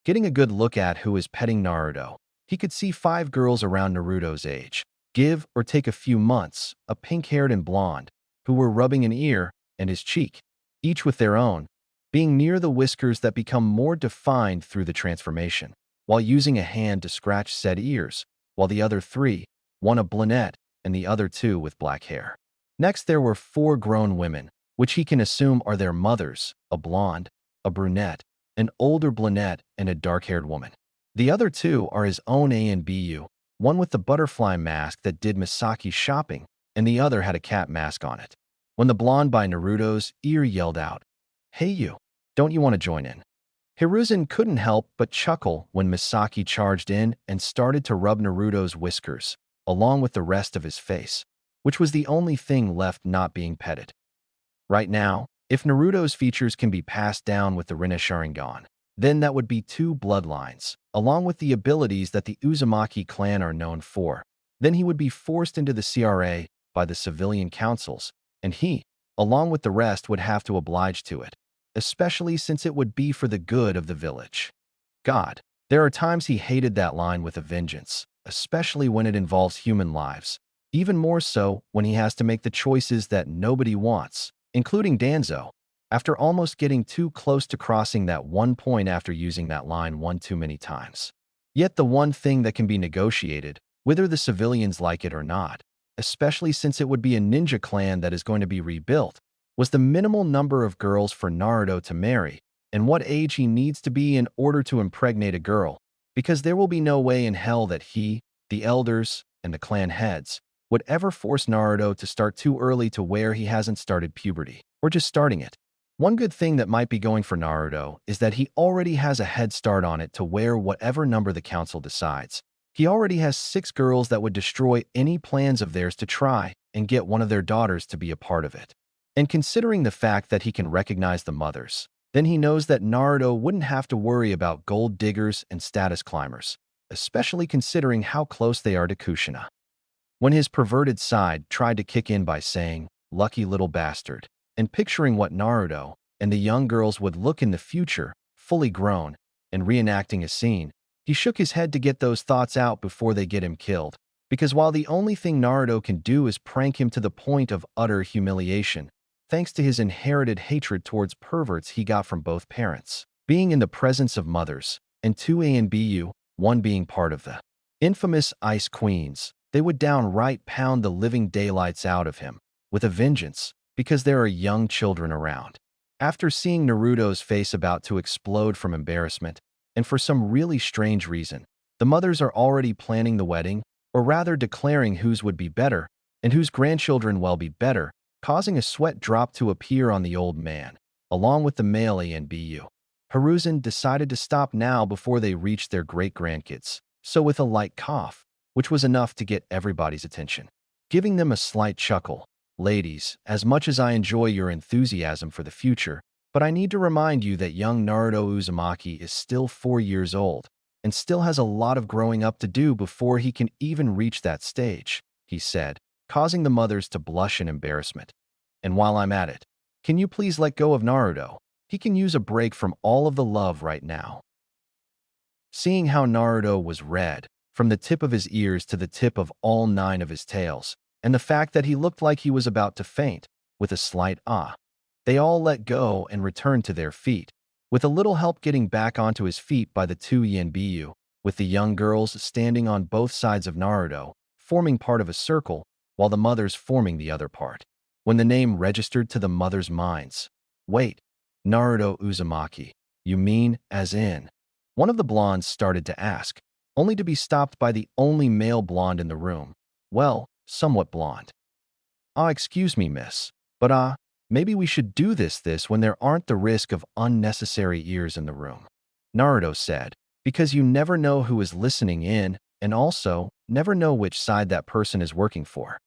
Getting a good look at who is petting Naruto, he could see 5 girls around Naruto's age, give or take a few months, a pink-haired and blonde, who were rubbing an ear and his cheek, each with their own, being near the whiskers that become more defined through the transformation, while using a hand to scratch said ears, while the other 3, one a brunette and the other 2 with black hair. Next there were 4 grown women, which he can assume are their mothers, a blonde, a brunette, an older brunette, and a dark-haired woman. The other two are his own A and BU, one with the butterfly mask that did Misaki's shopping, and the other had a cat mask on it. When the blonde by Naruto's ear yelled out, "Hey you, don't you want to join in?" Hiruzen couldn't help but chuckle when Misaki charged in and started to rub Naruto's whiskers, along with the rest of his face, which was the only thing left not being petted. Right now, if Naruto's features can be passed down with the Rinnegan, then that would be two bloodlines, along with the abilities that the Uzumaki clan are known for. Then he would be forced into the CRA by the civilian councils, and he, along with the rest, would have to oblige to it, especially since it would be for the good of the village. God, there are times he hated that line with a vengeance, especially when it involves human lives, even more so when he has to make the choices that nobody wants, including Danzo, after almost getting too close to crossing that one point after using that line one too many times. Yet the one thing that can be negotiated, whether the civilians like it or not, especially since it would be a ninja clan that is going to be rebuilt, was the minimal number of girls for Naruto to marry, and what age he needs to be in order to impregnate a girl, because there will be no way in hell that he, the elders, and the clan heads would ever force Naruto to start too early to where he hasn't started puberty, or just starting it. One good thing that might be going for Naruto is that he already has a head start on it to where whatever number the council decides. He already has 6 girls that would destroy any plans of theirs to try and get one of their daughters to be a part of it. And considering the fact that he can recognize the mothers, then he knows that Naruto wouldn't have to worry about gold diggers and status climbers, especially considering how close they are to Kushina. When his perverted side tried to kick in by saying, "Lucky little bastard," and picturing what Naruto and the young girls would look in the future, fully grown, and reenacting a scene, he shook his head to get those thoughts out before they get him killed, because while the only thing Naruto can do is prank him to the point of utter humiliation, thanks to his inherited hatred towards perverts he got from both parents, being in the presence of mothers, and 2 A and BU, one being part of the infamous Ice Queens, they would downright pound the living daylights out of him, with a vengeance, because there are young children around. After seeing Naruto's face about to explode from embarrassment, and for some really strange reason, the mothers are already planning the wedding, or rather declaring whose would be better, and whose grandchildren will be better, causing a sweat drop to appear on the old man, along with the male A and BU. Hiruzen decided to stop now before they reached their great-grandkids, so with a light cough, which was enough to get everybody's attention, giving them a slight chuckle. "Ladies, as much as I enjoy your enthusiasm for the future, but I need to remind you that young Naruto Uzumaki is still 4 years old and still has a lot of growing up to do before he can even reach that stage," he said, causing the mothers to blush in embarrassment. "And while I'm at it, can you please let go of Naruto? He can use a break from all of the love right now." Seeing how Naruto was red, from the tip of his ears to the tip of all 9 of his tails, and the fact that he looked like he was about to faint, with a slight they all let go and returned to their feet, with a little help getting back onto his feet by the 2 Yanbiyu, with the young girls standing on both sides of Naruto, forming part of a circle, while the mothers forming the other part. When the name registered to the mothers' minds, "Wait, Naruto Uzumaki, you mean as in?" One of the blondes started to ask, only to be stopped by the only male blonde in the room. Well, somewhat blonde. Excuse me, miss, but maybe we should do this when there aren't the risk of unnecessary ears in the room," Naruto said, "because you never know who is listening in, and also never know which side that person is working for."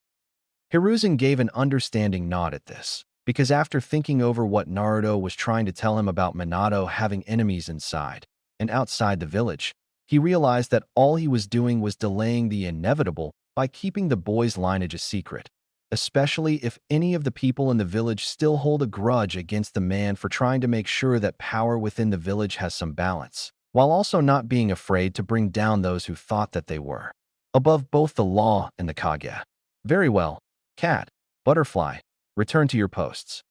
Hiruzen gave an understanding nod at this, because after thinking over what Naruto was trying to tell him about Minato having enemies inside and outside the village, he realized that all he was doing was delaying the inevitable by keeping the boy's lineage a secret, especially if any of the people in the village still hold a grudge against the man for trying to make sure that power within the village has some balance, while also not being afraid to bring down those who thought that they were above both the law and the Kage. "Very well, cat, butterfly, return to your posts,"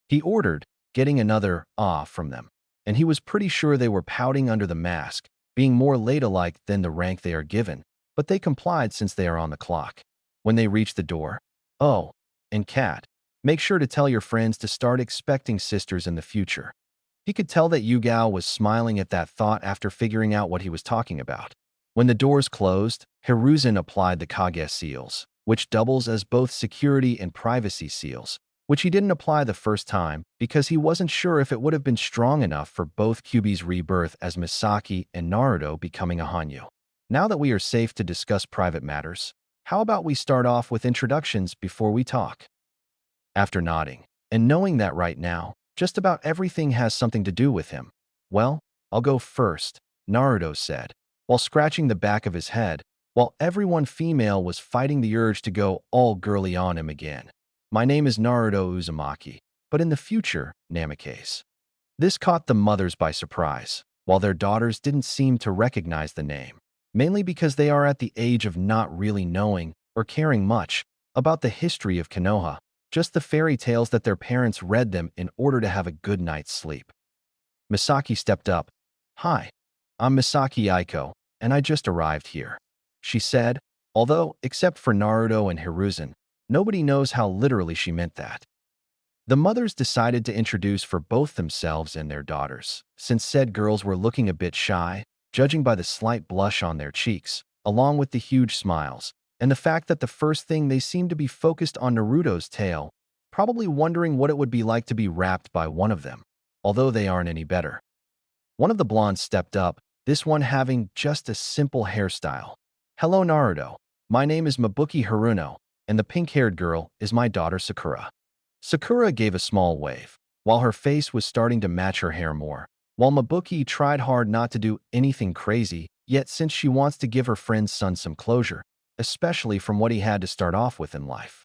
he ordered, getting another from them, and he was pretty sure they were pouting under the mask, being more ladylike than the rank they are given, but they complied since they are on the clock. When they reached the door, "Oh, and cat, make sure to tell your friends to start expecting sisters in the future." He could tell that Yugao was smiling at that thought after figuring out what he was talking about. When the doors closed, Hiruzen applied the Kage seals, which doubles as both security and privacy seals, which he didn't apply the first time because he wasn't sure if it would have been strong enough for both Kyūbi's rebirth as Misaki and Naruto becoming a Hanyu. Now that we are safe to discuss private matters, how about we start off with introductions before we talk? After nodding, and knowing that right now, just about everything has something to do with him. Well, I'll go first, Naruto said, while scratching the back of his head, while everyone female was fighting the urge to go all girly on him again. My name is Naruto Uzumaki, but in the future, Namikaze. This caught the mothers by surprise, while their daughters didn't seem to recognize the name, mainly because they are at the age of not really knowing or caring much about the history of Konoha, just the fairy tales that their parents read them in order to have a good night's sleep. Misaki stepped up. Hi, I'm Misaki Aiko, and I just arrived here, she said, although, except for Naruto and Hiruzen, nobody knows how literally she meant that. The mothers decided to introduce for both themselves and their daughters, since said girls were looking a bit shy, judging by the slight blush on their cheeks, along with the huge smiles, and the fact that the first thing they seemed to be focused on Naruto's tail, probably wondering what it would be like to be wrapped by one of them, although they aren't any better. One of the blondes stepped up, this one having just a simple hairstyle. Hello Naruto, my name is Mabuki Haruno, and the pink-haired girl is my daughter Sakura. Sakura gave a small wave, while her face was starting to match her hair more, while Mabuki tried hard not to do anything crazy, yet since she wants to give her friend's son some closure, especially from what he had to start off with in life.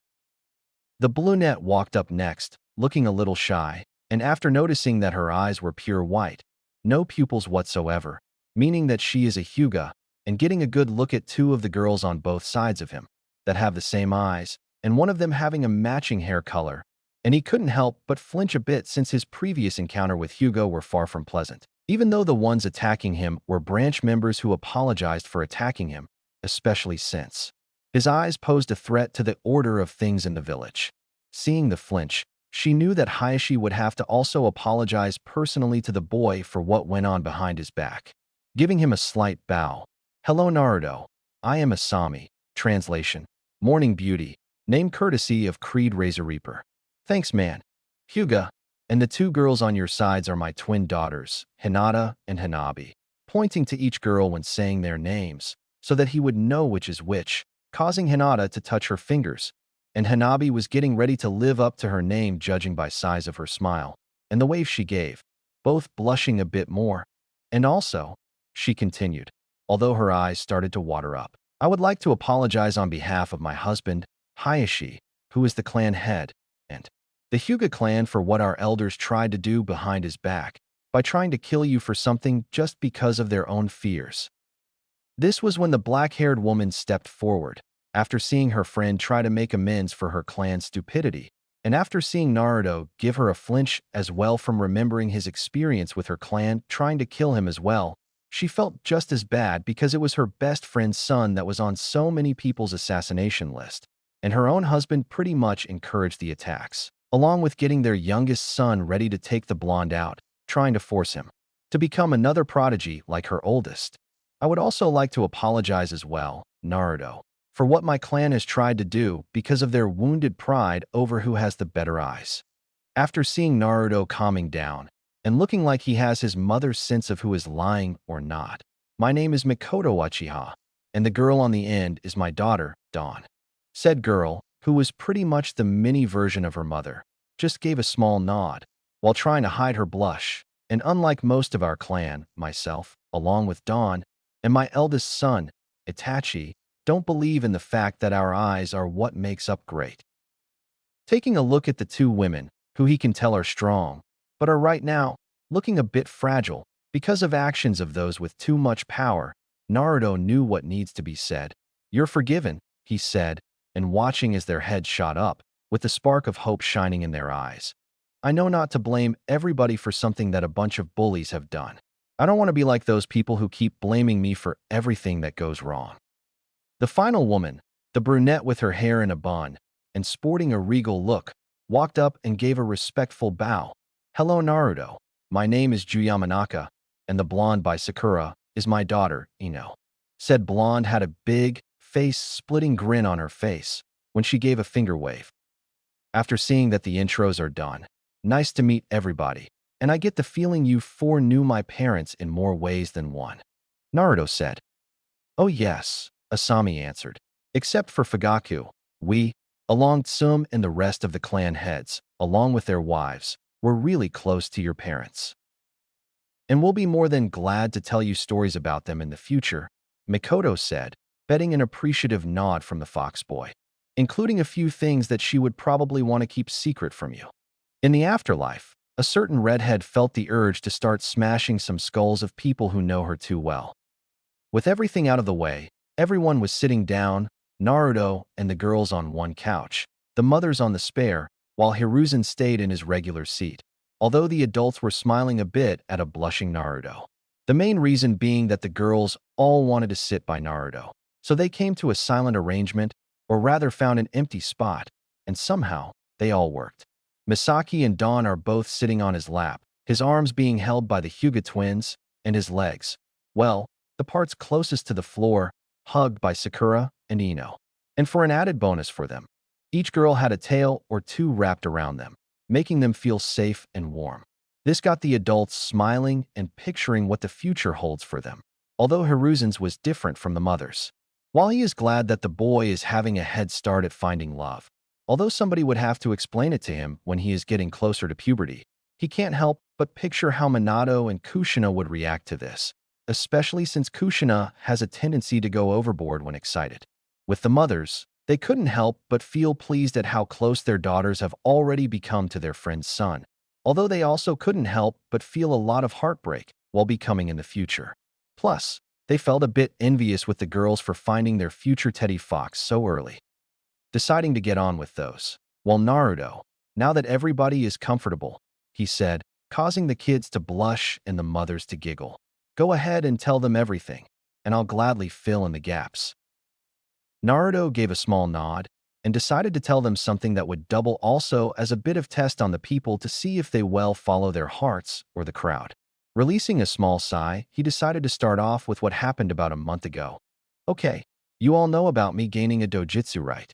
The brunette walked up next, looking a little shy, and after noticing that her eyes were pure white, no pupils whatsoever, meaning that she is a Hyuga, and getting a good look at two of the girls on both sides of him, that have the same eyes, and one of them having a matching hair color, and he couldn't help but flinch a bit since his previous encounter with Hugo were far from pleasant, even though the ones attacking him were branch members who apologized for attacking him, especially since his eyes posed a threat to the order of things in the village. Seeing the flinch, she knew that Hayashi would have to also apologize personally to the boy for what went on behind his back. Giving him a slight bow. Hello Naruto, I am Asami, translation, Morning Beauty, name courtesy of Creed Razor Reaper. Thanks man. Hyuga, and the two girls on your sides are my twin daughters, Hinata and Hanabi, pointing to each girl when saying their names, so that he would know which is which, causing Hinata to touch her fingers, and Hanabi was getting ready to live up to her name judging by size of her smile, and the wave she gave, both blushing a bit more. And also, she continued, although her eyes started to water up, I would like to apologize on behalf of my husband, Hayashi, who is the clan head, and the Hyuga clan for what our elders tried to do behind his back, by trying to kill you for something just because of their own fears. This was when the black-haired woman stepped forward, after seeing her friend try to make amends for her clan's stupidity, and after seeing Naruto give her a flinch as well from remembering his experience with her clan trying to kill him as well, she felt just as bad because it was her best friend's son that was on so many people's assassination list, and her own husband pretty much encouraged the attacks, along with getting their youngest son ready to take the blonde out, trying to force him to become another prodigy like her oldest. I would also like to apologize as well, Naruto, for what my clan has tried to do because of their wounded pride over who has the better eyes. After seeing Naruto calming down and looking like he has his mother's sense of who is lying or not, my name is Mikoto Uchiha, and the girl on the end is my daughter, Dawn. Said girl, who was pretty much the mini version of her mother, just gave a small nod, while trying to hide her blush, and unlike most of our clan, myself, along with Dawn, and my eldest son, Itachi, don't believe in the fact that our eyes are what makes up great. Taking a look at the two women, who he can tell are strong, but are right now looking a bit fragile because of actions of those with too much power, Naruto knew what needs to be said. You're forgiven, he said, and watching as their heads shot up, with the spark of hope shining in their eyes. I know not to blame everybody for something that a bunch of bullies have done. I don't want to be like those people who keep blaming me for everything that goes wrong. The final woman, the brunette with her hair in a bun, and sporting a regal look, walked up and gave a respectful bow. Hello Naruto, My name is Juyamanaka, and the blonde by Sakura is my daughter, Ino. Said blonde had a big, face-splitting grin on her face when she gave a finger wave. After seeing that the intros are done, nice to meet everybody, and I get the feeling you four knew my parents in more ways than one. Naruto said. Oh yes, Asami answered. Except for Fugaku, we, along Tsum and the rest of the clan heads, along with their wives, were really close to your parents. And we'll be more than glad to tell you stories about them in the future, Mikoto said, betting an appreciative nod from the fox boy, including a few things that she would probably want to keep secret from you. In the afterlife, a certain redhead felt the urge to start smashing some skulls of people who know her too well. With everything out of the way, everyone was sitting down, Naruto and the girls on one couch, the mothers on the spare, while Hiruzen stayed in his regular seat, although the adults were smiling a bit at a blushing Naruto. The main reason being that the girls all wanted to sit by Naruto, so they came to a silent arrangement, or rather found an empty spot, and somehow, they all worked. Misaki and Dawn are both sitting on his lap, his arms being held by the Hyuga twins, and his legs, well, the parts closest to the floor, hugged by Sakura and Ino. And for an added bonus for them, each girl had a tail or two wrapped around them, making them feel safe and warm. This got the adults smiling and picturing what the future holds for them, although Hiruzen's was different from the mother's. While he is glad that the boy is having a head start at finding love, although somebody would have to explain it to him when he is getting closer to puberty, he can't help but picture how Minato and Kushina would react to this, especially since Kushina has a tendency to go overboard when excited. With the mothers, they couldn't help but feel pleased at how close their daughters have already become to their friend's son, although they also couldn't help but feel a lot of heartbreak while becoming in the future. Plus, they felt a bit envious with the girls for finding their future Teddy Fox so early, deciding to get on with those. While Naruto, now that everybody is comfortable, he said, causing the kids to blush and the mothers to giggle. Go ahead and tell them everything, and I'll gladly fill in the gaps. Naruto gave a small nod and decided to tell them something that would double also as a bit of test on the people to see if they well follow their hearts or the crowd. Releasing a small sigh, he decided to start off with what happened about a month ago. Okay, you all know about me gaining a dojutsu, right?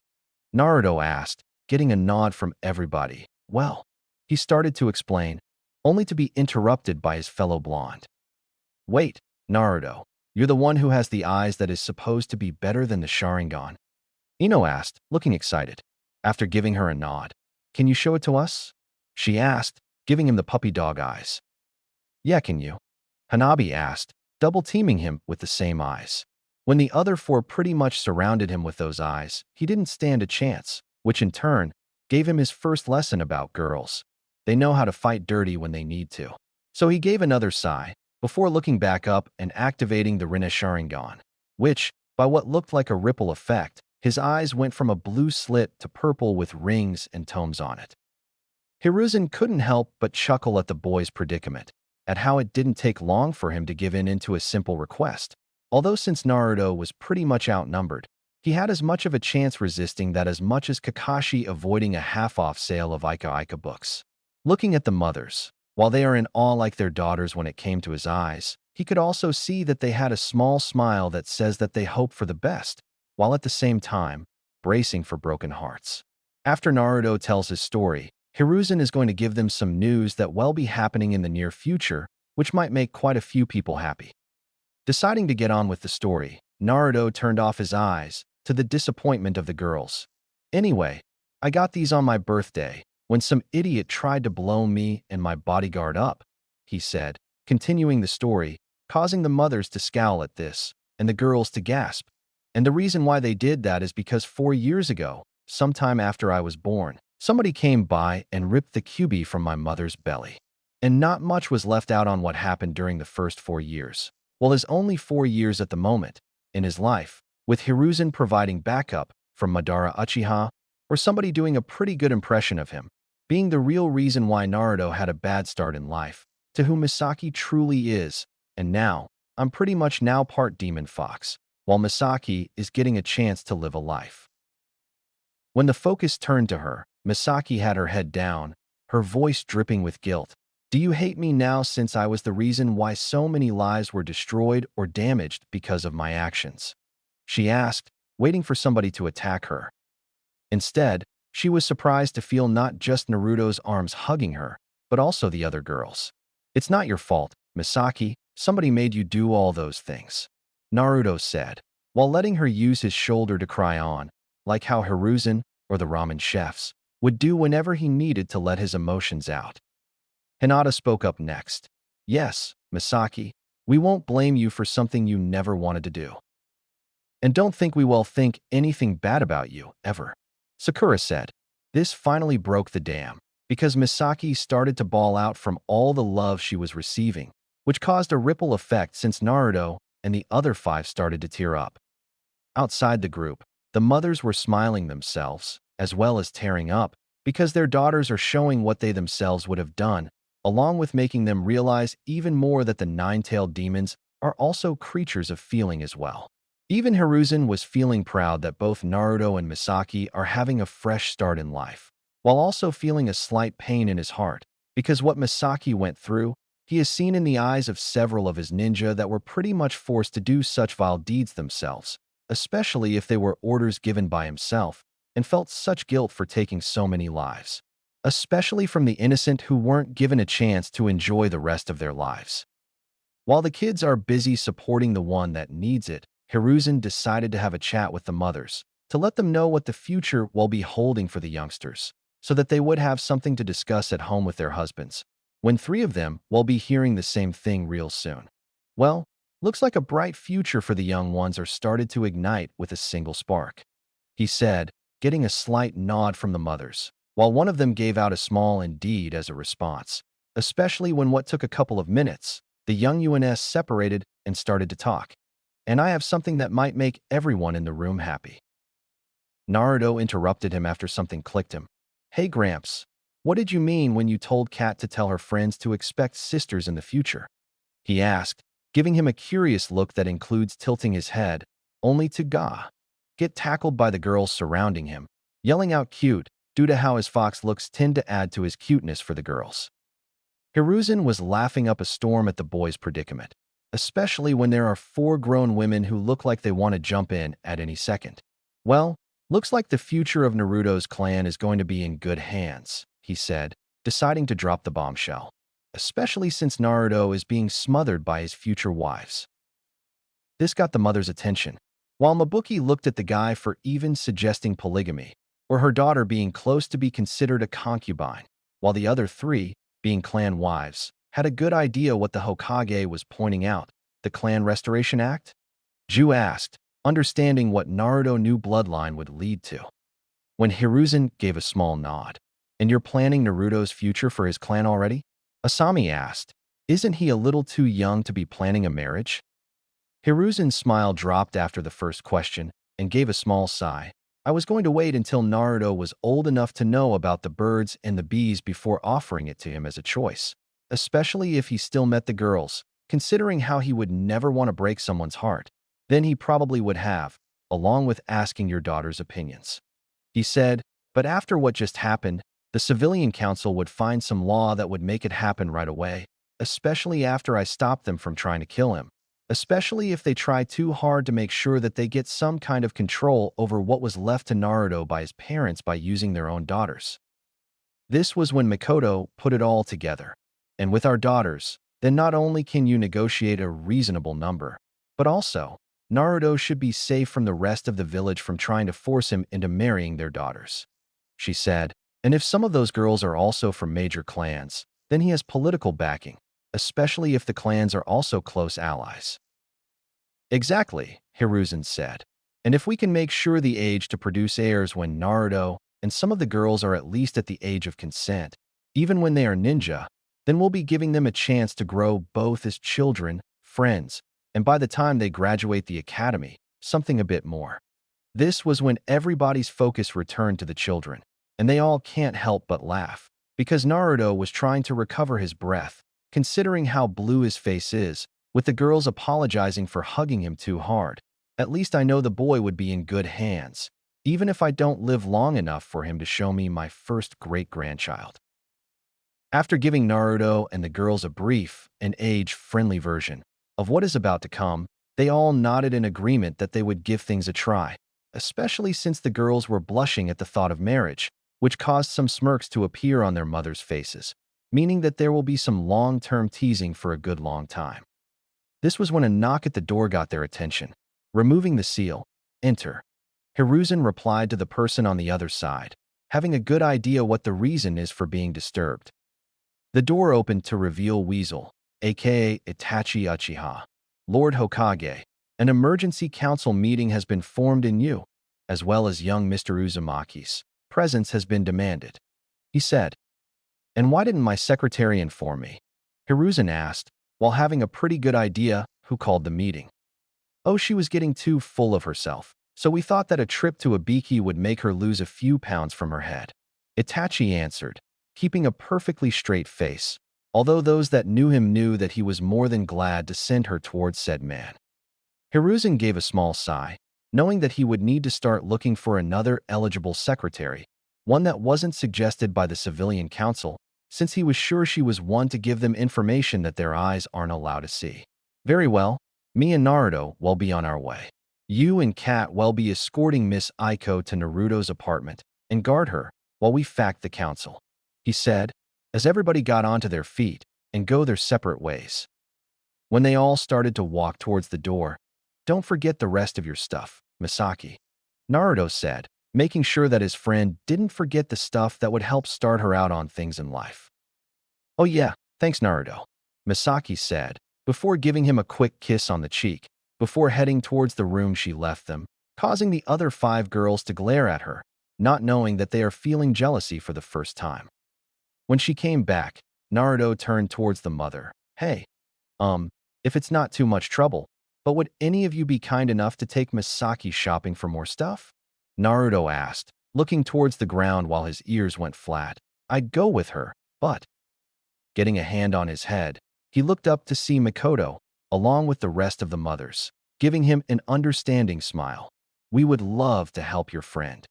Naruto asked, getting a nod from everybody. Well, he started to explain, only to be interrupted by his fellow blonde. Wait, Naruto, you're the one who has the eyes that is supposed to be better than the Sharingan? Ino asked, looking excited. After giving her a nod, can you show it to us? She asked, giving him the puppy dog eyes. Yeah, can you? Hanabi asked, double-teaming him with the same eyes. When the other four pretty much surrounded him with those eyes, he didn't stand a chance, which in turn gave him his first lesson about girls. They know how to fight dirty when they need to. So he gave another sigh, before looking back up and activating the Rinnegan Sharingan, which, by what looked like a ripple effect, his eyes went from a blue slit to purple with rings and tomes on it. Hiruzen couldn't help but chuckle at the boy's predicament, at how it didn't take long for him to give in to a simple request. Although since Naruto was pretty much outnumbered, he had as much of a chance resisting that as much as Kakashi avoiding a half-off sale of Ika books. Looking at the mothers, while they are in awe like their daughters when it came to his eyes, he could also see that they had a small smile that says that they hope for the best, while at the same time, bracing for broken hearts. After Naruto tells his story, Hiruzen is going to give them some news that will be happening in the near future, which might make quite a few people happy. Deciding to get on with the story, Naruto turned off his eyes, to the disappointment of the girls. Anyway, I got these on my birthday, when some idiot tried to blow me and my bodyguard up, he said, continuing the story, causing the mothers to scowl at this, and the girls to gasp. And the reason why they did that is because 4 years ago, sometime after I was born, somebody came by and ripped the Kyūbi from my mother's belly. And not much was left out on what happened during the first 4 years. Well, his only 4 years at the moment, in his life, with Hiruzen providing backup from Madara Uchiha, or somebody doing a pretty good impression of him, being the real reason why Naruto had a bad start in life, to whom Misaki truly is, and now, I'm pretty much now part demon fox, while Misaki is getting a chance to live a life. When the focus turned to her, Misaki had her head down, her voice dripping with guilt, Do you hate me now since I was the reason why so many lives were destroyed or damaged because of my actions? She asked, waiting for somebody to attack her. Instead, she was surprised to feel not just Naruto's arms hugging her, but also the other girls. It's not your fault, Misaki. Somebody made you do all those things, Naruto said, while letting her use his shoulder to cry on, like how Hiruzen or the ramen chefs would do whenever he needed to let his emotions out. Hinata spoke up next. Yes, Misaki, we won't blame you for something you never wanted to do. And don't think we will think anything bad about you, ever. Sakura said. This finally broke the dam, because Misaki started to bawl out from all the love she was receiving, which caused a ripple effect since Naruto and the other 5 started to tear up. Outside the group, the mothers were smiling themselves, as well as tearing up, because their daughters are showing what they themselves would have done, along with making them realize even more that the nine-tailed demons are also creatures of feeling as well. Even Hiruzen was feeling proud that both Naruto and Misaki are having a fresh start in life, while also feeling a slight pain in his heart, because what Misaki went through, he has seen in the eyes of several of his ninja that were pretty much forced to do such vile deeds themselves, especially if they were orders given by himself, and felt such guilt for taking so many lives, especially from the innocent who weren't given a chance to enjoy the rest of their lives. While the kids are busy supporting the one that needs it, Hiruzen decided to have a chat with the mothers to let them know what the future will be holding for the youngsters, so that they would have something to discuss at home with their husbands, when 3 of them will be hearing the same thing real soon. Well, looks like a bright future for the young ones are started to ignite with a single spark, he said, getting a slight nod from the mothers, while one of them gave out a small indeed as a response, especially when what took a couple of minutes, the young UNS separated and started to talk. And I have something that might make everyone in the room happy. Naruto interrupted him after something clicked him. Hey Gramps, what did you mean when you told Kat to tell her friends to expect sisters in the future? He asked, giving him a curious look that includes tilting his head, only to get tackled by the girls surrounding him, yelling out cute, due to how his fox looks tend to add to his cuteness for the girls. Hiruzen was laughing up a storm at the boys' predicament, especially when there are 4 grown women who look like they want to jump in at any second. Well, looks like the future of Naruto's clan is going to be in good hands, he said, deciding to drop the bombshell, especially since Naruto is being smothered by his future wives. This got the mother's attention, while Mabuki looked at the guy for even suggesting polygamy, or her daughter being close to be considered a concubine, while the other 3, being clan wives, had a good idea what the Hokage was pointing out, the Clan Restoration Act? Ju asked, understanding what Naruto new bloodline would lead to. When Hiruzen gave a small nod. And you're planning Naruto's future for his clan already? Asami asked, isn't he a little too young to be planning a marriage? Hiruzen's smile dropped after the first question and gave a small sigh. I was going to wait until Naruto was old enough to know about the birds and the bees before offering it to him as a choice, especially if he still met the girls, considering how he would never want to break someone's heart. Then he probably would have, along with asking your daughter's opinions. He said, but after what just happened, the civilian council would find some law that would make it happen right away, especially after I stopped them from trying to kill him, especially if they try too hard to make sure that they get some kind of control over what was left to Naruto by his parents by using their own daughters. This was when Mikoto put it all together. And with our daughters, then not only can you negotiate a reasonable number, but also, Naruto should be safe from the rest of the village from trying to force him into marrying their daughters. She said, and if some of those girls are also from major clans, then he has political backing, especially if the clans are also close allies. Exactly, Hiruzen said. And if we can make sure the age to produce heirs when Naruto and some of the girls are at least at the age of consent, even when they are ninja, then we'll be giving them a chance to grow both as children, friends, and by the time they graduate the academy, something a bit more. This was when everybody's focus returned to the children, and they all can't help but laugh, because Naruto was trying to recover his breath, considering how blue his face is, with the girls apologizing for hugging him too hard. At least I know the boy would be in good hands, even if I don't live long enough for him to show me my first great-grandchild. After giving Naruto and the girls a brief and age-friendly version of what is about to come, they all nodded in agreement that they would give things a try, especially since the girls were blushing at the thought of marriage, which caused some smirks to appear on their mothers' faces, meaning that there will be some long-term teasing for a good long time. This was when a knock at the door got their attention. Removing the seal, "Enter." Hiruzen replied to the person on the other side, having a good idea what the reason is for being disturbed. The door opened to reveal Weasel, aka Itachi Uchiha. "Lord Hokage, an emergency council meeting has been formed in you, as well as young Mr. Uzumaki's presence has been demanded," he said. "And why didn't my secretary inform me?" Hiruzen asked, while having a pretty good idea who called the meeting. "Oh, she was getting too full of herself, so we thought that a trip to Ibiki would make her lose a few pounds from her head," Itachi answered, keeping a perfectly straight face, although those that knew him knew that he was more than glad to send her towards said man. Hiruzen gave a small sigh, knowing that he would need to start looking for another eligible secretary, one that wasn't suggested by the civilian council, since he was sure she was one to give them information that their eyes aren't allowed to see. "Very well, me and Naruto will be on our way. You and Kat will be escorting Miss Aiko to Naruto's apartment and guard her while we fact the council," he said, as everybody got onto their feet and go their separate ways. When they all started to walk towards the door, "Don't forget the rest of your stuff, Misaki," Naruto said, making sure that his friend didn't forget the stuff that would help start her out on things in life. "Oh yeah, thanks Naruto," Misaki said, before giving him a quick kiss on the cheek, before heading towards the room she left them, causing the other 5 girls to glare at her, not knowing that they are feeling jealousy for the first time. When she came back, Naruto turned towards the mother. "Hey, if it's not too much trouble, but would any of you be kind enough to take Misaki shopping for more stuff?" Naruto asked, looking towards the ground while his ears went flat. "I'd go with her, but..." Getting a hand on his head, he looked up to see Mikoto, along with the rest of the mothers, giving him an understanding smile. "We would love to help your friend,"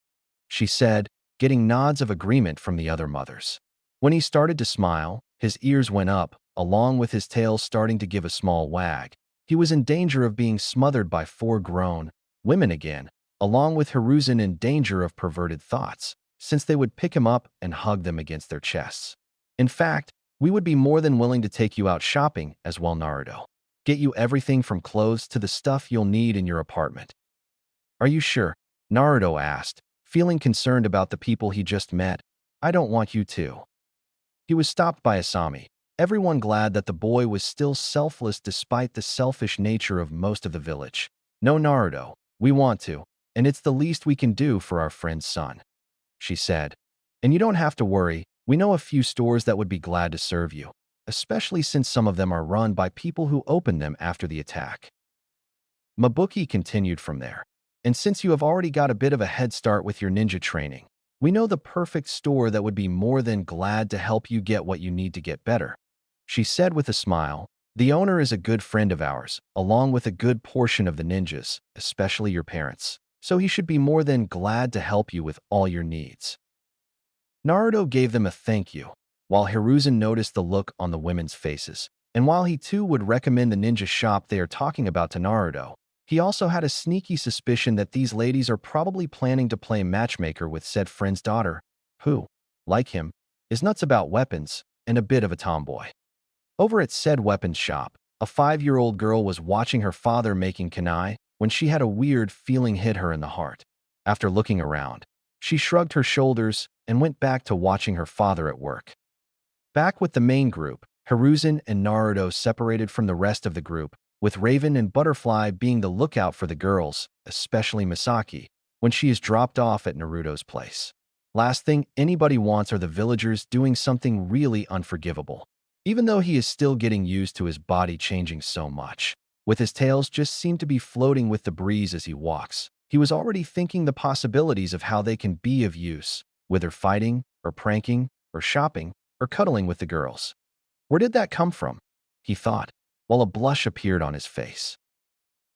she said, getting nods of agreement from the other mothers. When he started to smile, his ears went up, along with his tail starting to give a small wag. He was in danger of being smothered by 4 grown women again, along with Hiruzen in danger of perverted thoughts, since they would pick him up and hug them against their chests. "In fact, we would be more than willing to take you out shopping as well, Naruto. Get you everything from clothes to the stuff you'll need in your apartment." "Are you sure?" Naruto asked, feeling concerned about the people he just met. "I don't want you to." He was stopped by Asami, everyone glad that the boy was still selfless despite the selfish nature of most of the village. "No, Naruto, we want to, and it's the least we can do for our friend's son," she said. "And you don't have to worry, we know a few stores that would be glad to serve you, especially since some of them are run by people who opened them after the attack." Mabuki continued from there. "And since you have already got a bit of a head start with your ninja training, we know the perfect store that would be more than glad to help you get what you need to get better," she said with a smile. "The owner is a good friend of ours, along with a good portion of the ninjas, especially your parents, so he should be more than glad to help you with all your needs." Naruto gave them a thank you, while Hiruzen noticed the look on the women's faces, and while he too would recommend the ninja shop they are talking about to Naruto, he also had a sneaky suspicion that these ladies are probably planning to play matchmaker with said friend's daughter, who, like him, is nuts about weapons and a bit of a tomboy. Over at said weapons shop, a 5-year-old girl was watching her father making kunai when she had a weird feeling hit her in the heart. After looking around, she shrugged her shoulders and went back to watching her father at work. Back with the main group, Hiruzen and Naruto separated from the rest of the group, with Raven and Butterfly being the lookout for the girls, especially Misaki, when she is dropped off at Naruto's place. Last thing anybody wants are the villagers doing something really unforgivable. Even though he is still getting used to his body changing so much, with his tails just seem to be floating with the breeze as he walks, he was already thinking the possibilities of how they can be of use, whether fighting, or pranking, or shopping, or cuddling with the girls. Where did that come from? He thought, while a blush appeared on his face.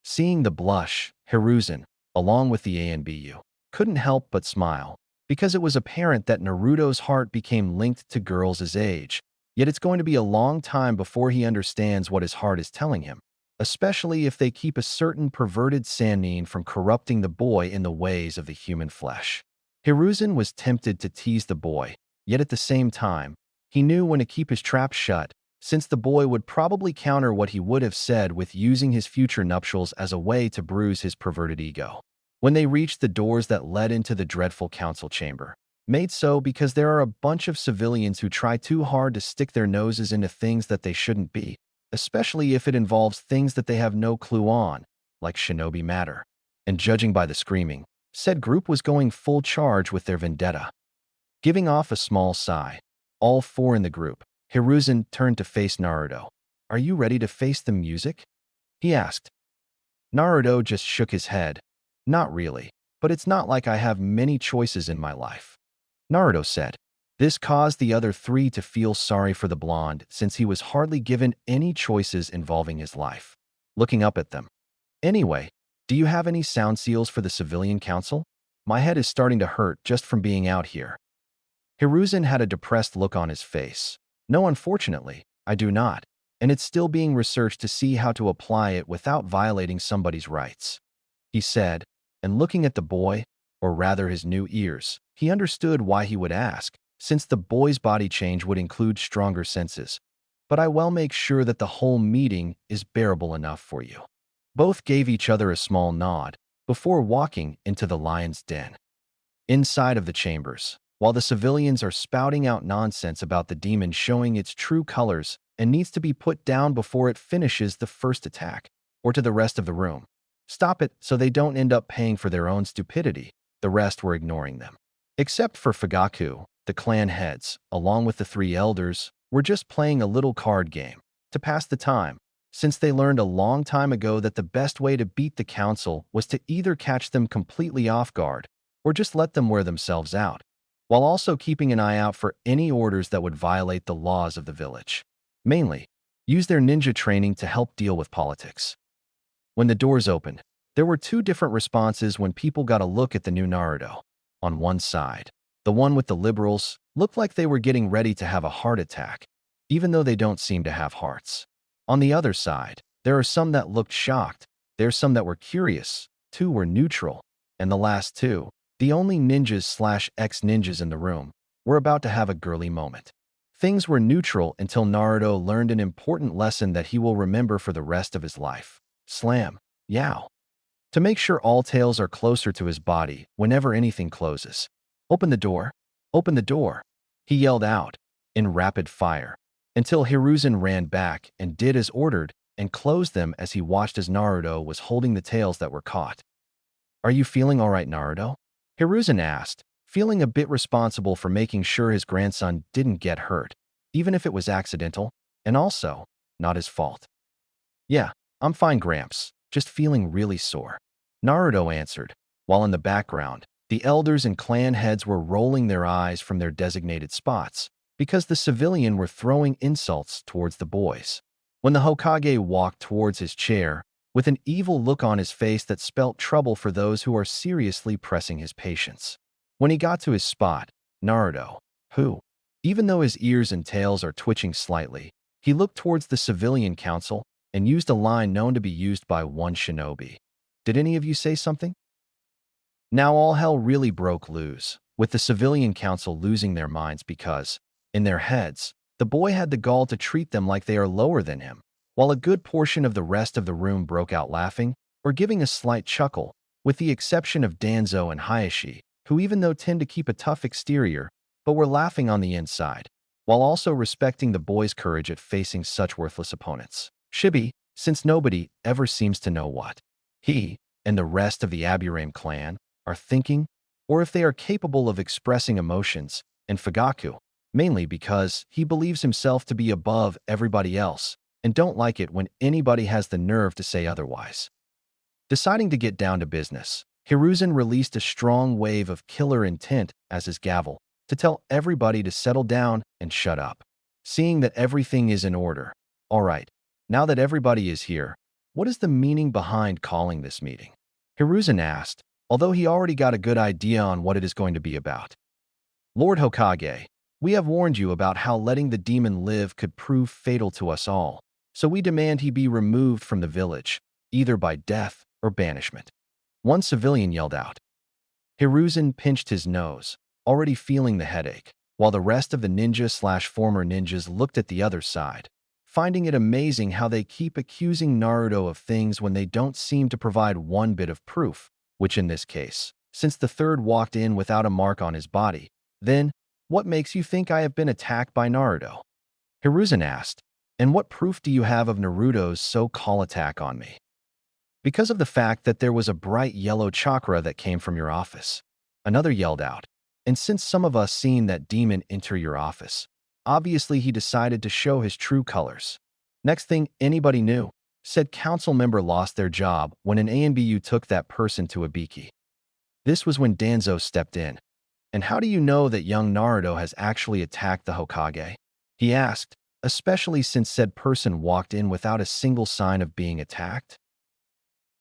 Seeing the blush, Hiruzen, along with the ANBU, couldn't help but smile, because it was apparent that Naruto's heart became linked to girls his age, Yet it's going to be a long time before he understands what his heart is telling him, especially if they keep a certain perverted Sannin from corrupting the boy in the ways of the human flesh. Hiruzen was tempted to tease the boy, yet at the same time, he knew when to keep his trap shut, since the boy would probably counter what he would have said with using his future nuptials as a way to bruise his perverted ego. When they reached the doors that led into the dreadful council chamber, made so because there are a bunch of civilians who try too hard to stick their noses into things that they shouldn't be, especially if it involves things that they have no clue on, like shinobi matter. And judging by the screaming, said group was going full charge with their vendetta. Giving off a small sigh, all four in the group, Hiruzen turned to face Naruto. "Are you ready to face the music?" he asked. Naruto just shook his head. "Not really, but it's not like I have many choices in my life," Naruto said. This caused the other three to feel sorry for the blonde since he was hardly given any choices involving his life. Looking up at them. "Anyway, do you have any sound seals for the civilian council? My head is starting to hurt just from being out here." Hiruzen had a depressed look on his face. "No, unfortunately, I do not, and it's still being researched to see how to apply it without violating somebody's rights," he said, and looking at the boy, or rather his new ears, he understood why he would ask, since the boy's body change would include stronger senses. "But I will make sure that the whole meeting is bearable enough for you." Both gave each other a small nod before walking into the lion's den. Inside of the chambers, while the civilians are spouting out nonsense about the demon showing its true colors and needs to be put down before it finishes the first attack, or to the rest of the room, "Stop it so they don't end up paying for their own stupidity," the rest were ignoring them. Except for Fugaku, the clan heads, along with the three elders, were just playing a little card game to pass the time, since they learned a long time ago that the best way to beat the council was to either catch them completely off guard or just let them wear themselves out, while also keeping an eye out for any orders that would violate the laws of the village. Mainly, use their ninja training to help deal with politics. When the doors opened, there were two different responses when people got a look at the new Naruto. On one side, the one with the liberals looked like they were getting ready to have a heart attack, even though they don't seem to have hearts. On the other side, there are some that looked shocked, there's some that were curious, two were neutral, and the last two, the only ninjas/ex-ninjas in the room, were about to have a girly moment. Things were neutral until Naruto learned an important lesson that he will remember for the rest of his life. Slam. Yow. To make sure all tails are closer to his body whenever anything closes. "Open the door. Open the door," he yelled out, in rapid fire, until Hiruzen ran back and did as ordered and closed them as he watched as Naruto was holding the tails that were caught. "Are you feeling all right, Naruto?" Hiruzen asked, feeling a bit responsible for making sure his grandson didn't get hurt, even if it was accidental, and also, not his fault. "Yeah, I'm fine, Gramps, just feeling really sore," Naruto answered, while in the background, the elders and clan heads were rolling their eyes from their designated spots because the civilian were throwing insults towards the boys. When the Hokage walked towards his chair, with an evil look on his face that spelt trouble for those who are seriously pressing his patience. When he got to his spot, Naruto, who, even though his ears and tails are twitching slightly, he looked towards the civilian council and used a line known to be used by one shinobi. "Did any of you say something?" Now all hell really broke loose, with the civilian council losing their minds because, in their heads, the boy had the gall to treat them like they are lower than him, while a good portion of the rest of the room broke out laughing or giving a slight chuckle, with the exception of Danzo and Hayashi, who even though tend to keep a tough exterior, but were laughing on the inside, while also respecting the boy's courage at facing such worthless opponents. Shibi, since nobody ever seems to know what he and the rest of the Aburame clan are thinking, or if they are capable of expressing emotions, and Fugaku, mainly because he believes himself to be above everybody else and don't like it when anybody has the nerve to say otherwise. Deciding to get down to business, Hiruzen released a strong wave of killer intent as his gavel to tell everybody to settle down and shut up. Seeing that everything is in order. "All right, now that everybody is here, what is the meaning behind calling this meeting?" Hiruzen asked, although he already got a good idea on what it is going to be about. "Lord Hokage, We have warned you about how letting the demon live could prove fatal to us all, so we demand he be removed from the village, either by death or banishment." One civilian yelled out. Hiruzen pinched his nose, already feeling the headache, while the rest of the ninja/former ninjas looked at the other side, finding it amazing how they keep accusing Naruto of things when they don't seem to provide one bit of proof, which in this case, since the third walked in without a mark on his body, then, what makes you think I have been attacked by Naruto? Hiruzen asked, and what proof do you have of Naruto's so-called attack on me? Because of the fact that there was a bright yellow chakra that came from your office. Another yelled out, and since some of us seen that demon enter your office, obviously he decided to show his true colors. Next thing anybody knew, said council member lost their job when an ANBU took that person to Ibiki. This was when Danzo stepped in. And how do you know that young Naruto has actually attacked the Hokage? He asked, especially since said person walked in without a single sign of being attacked.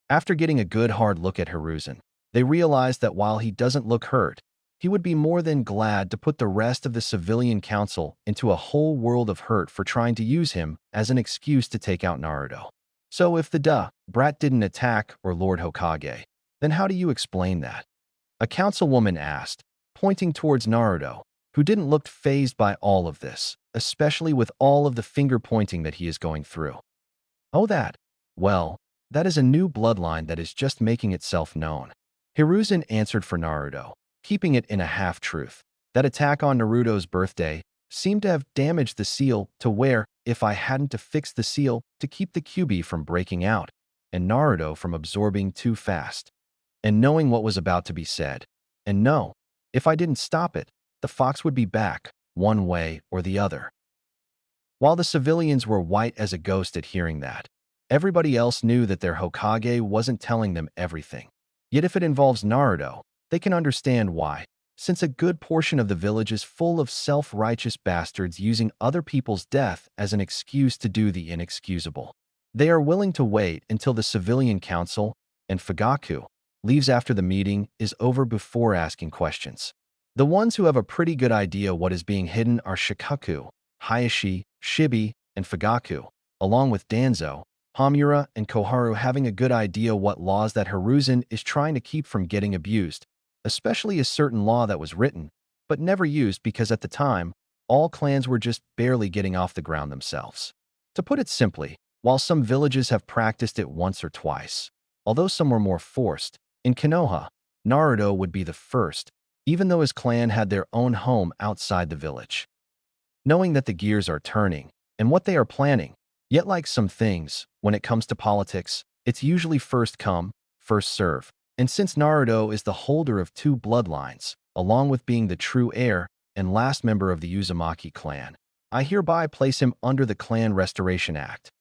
After getting a good hard look at Hiruzen, they realized that while he doesn't look hurt, he would be more than glad to put the rest of the civilian council into a whole world of hurt for trying to use him as an excuse to take out Naruto. So if the brat didn't attack or Lord Hokage, then how do you explain that? A councilwoman asked, pointing towards Naruto, who didn't look fazed by all of this, especially with all of the finger-pointing that he is going through. Oh that? Well, that is a new bloodline that is just making itself known. Hiruzen answered for Naruto, keeping it in a half-truth. That attack on Naruto's birthday seemed to have damaged the seal to where, if I hadn't to fix the seal to keep the Kyūbi from breaking out, and Naruto from absorbing too fast, and knowing what was about to be said, and no, if I didn't stop it, the fox would be back, one way or the other. While the civilians were white as a ghost at hearing that, everybody else knew that their Hokage wasn't telling them everything. Yet if it involves Naruto, they can understand why, since a good portion of the village is full of self-righteous bastards using other people's death as an excuse to do the inexcusable. They are willing to wait until the civilian council, and Fugaku, leaves after the meeting is over before asking questions. The ones who have a pretty good idea what is being hidden are Shikaku, Hayashi, Shibi, and Fugaku, along with Danzo, Hamura, and Koharu having a good idea what laws that Hiruzen is trying to keep from getting abused, especially a certain law that was written, but never used because at the time, all clans were just barely getting off the ground themselves. To put it simply, while some villages have practiced it once or twice, although some were more forced, in Konoha, Naruto would be the first, even though his clan had their own home outside the village. Knowing that the gears are turning, and what they are planning, yet like some things, when it comes to politics, it's usually first come, first serve. And since Naruto is the holder of two bloodlines, along with being the true heir and last member of the Uzumaki clan, I hereby place him under the Clan Restoration Act,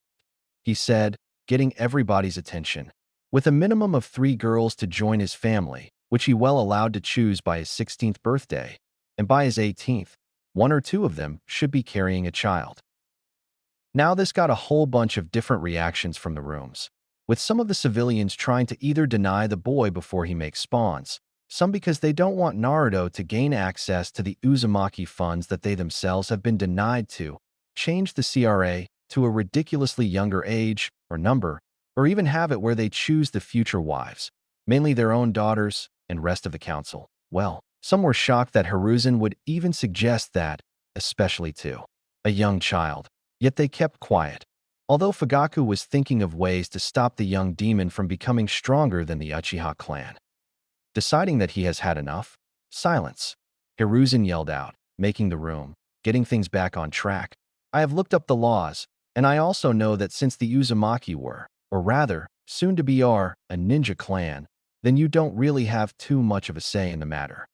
he said, getting everybody's attention. With a minimum of 3 girls to join his family, which he well allowed to choose by his 16th birthday, and by his 18th, 1 or 2 of them should be carrying a child. Now this got a whole bunch of different reactions from the rooms, with some of the civilians trying to either deny the boy before he makes spawns, some because they don't want Naruto to gain access to the Uzumaki funds that they themselves have been denied to, change the CRA to a ridiculously younger age or number, or even have it where they choose the future wives, mainly their own daughters and rest of the council. Well, some were shocked that Hiruzen would even suggest that, especially to a young child, yet they kept quiet. Although Fugaku was thinking of ways to stop the young demon from becoming stronger than the Uchiha clan. Deciding that he has had enough, silence, Hiruzen yelled out, making the room, getting things back on track. I have looked up the laws, and I also know that since the Uzumaki were, or rather, soon to be are, a ninja clan, then you don't really have too much of a say in the matter,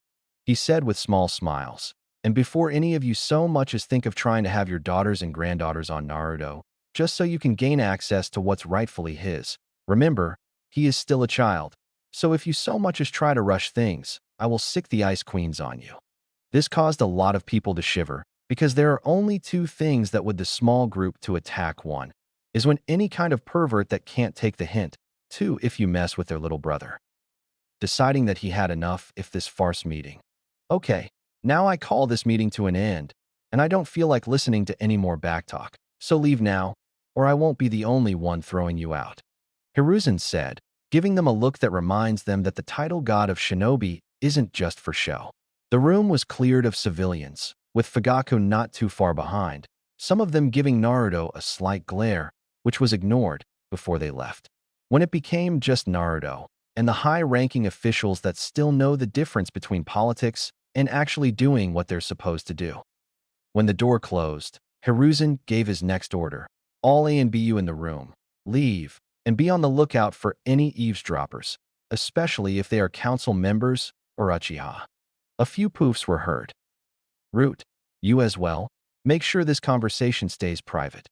he said with small smiles. And before any of you so much as think of trying to have your daughters and granddaughters on Naruto, just so you can gain access to what's rightfully his, remember, he is still a child, so if you so much as try to rush things, I will sick the Ice Queens on you. This caused a lot of people to shiver, because there are only 2 things that would the small group to attack. 1 is when any kind of pervert that can't take the hint, 2 if you mess with their little brother. Deciding that he had enough if this farce meeting. Okay, Now I call this meeting to an end, and I don't feel like listening to any more backtalk. So leave now, or I won't be the only one throwing you out." Hiruzen said, giving them a look that reminds them that the title god of shinobi isn't just for show. The room was cleared of civilians, with Fugaku not too far behind, some of them giving Naruto a slight glare, which was ignored before they left. When it became just Naruto and the high-ranking officials that still know the difference between politics and actually doing what they're supposed to do. When the door closed, Hiruzen gave his next order. All A and BU in the room, leave, and be on the lookout for any eavesdroppers, especially if they are council members or Uchiha. A few poofs were heard. "Root, you as well? Make sure this conversation stays private,"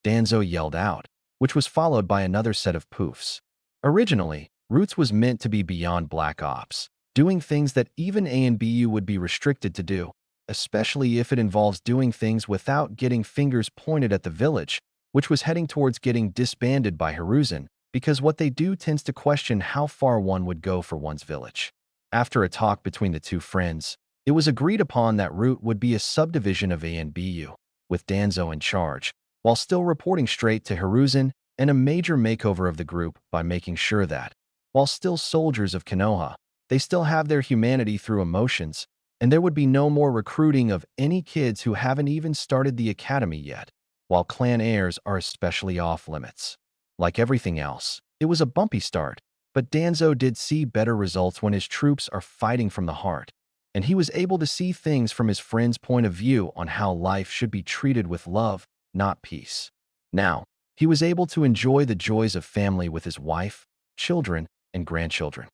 Danzo yelled out, which was followed by another set of poofs. Originally, Roots was meant to be beyond Black Ops, doing things that even A and BU would be restricted to do, especially if it involves doing things without getting fingers pointed at the village, which was heading towards getting disbanded by Hiruzen, because what they do tends to question how far one would go for one's village. After a talk between the two friends, it was agreed upon that Root would be a subdivision of A and BU, with Danzo in charge, while still reporting straight to Hiruzen, and a major makeover of the group by making sure that, while still soldiers of Konoha, they still have their humanity through emotions, and there would be no more recruiting of any kids who haven't even started the academy yet, while clan heirs are especially off-limits. Like everything else, it was a bumpy start, but Danzo did see better results when his troops are fighting from the heart, and he was able to see things from his friend's point of view on how life should be treated with love, not peace. Now, he was able to enjoy the joys of family with his wife, children, and grandchildren.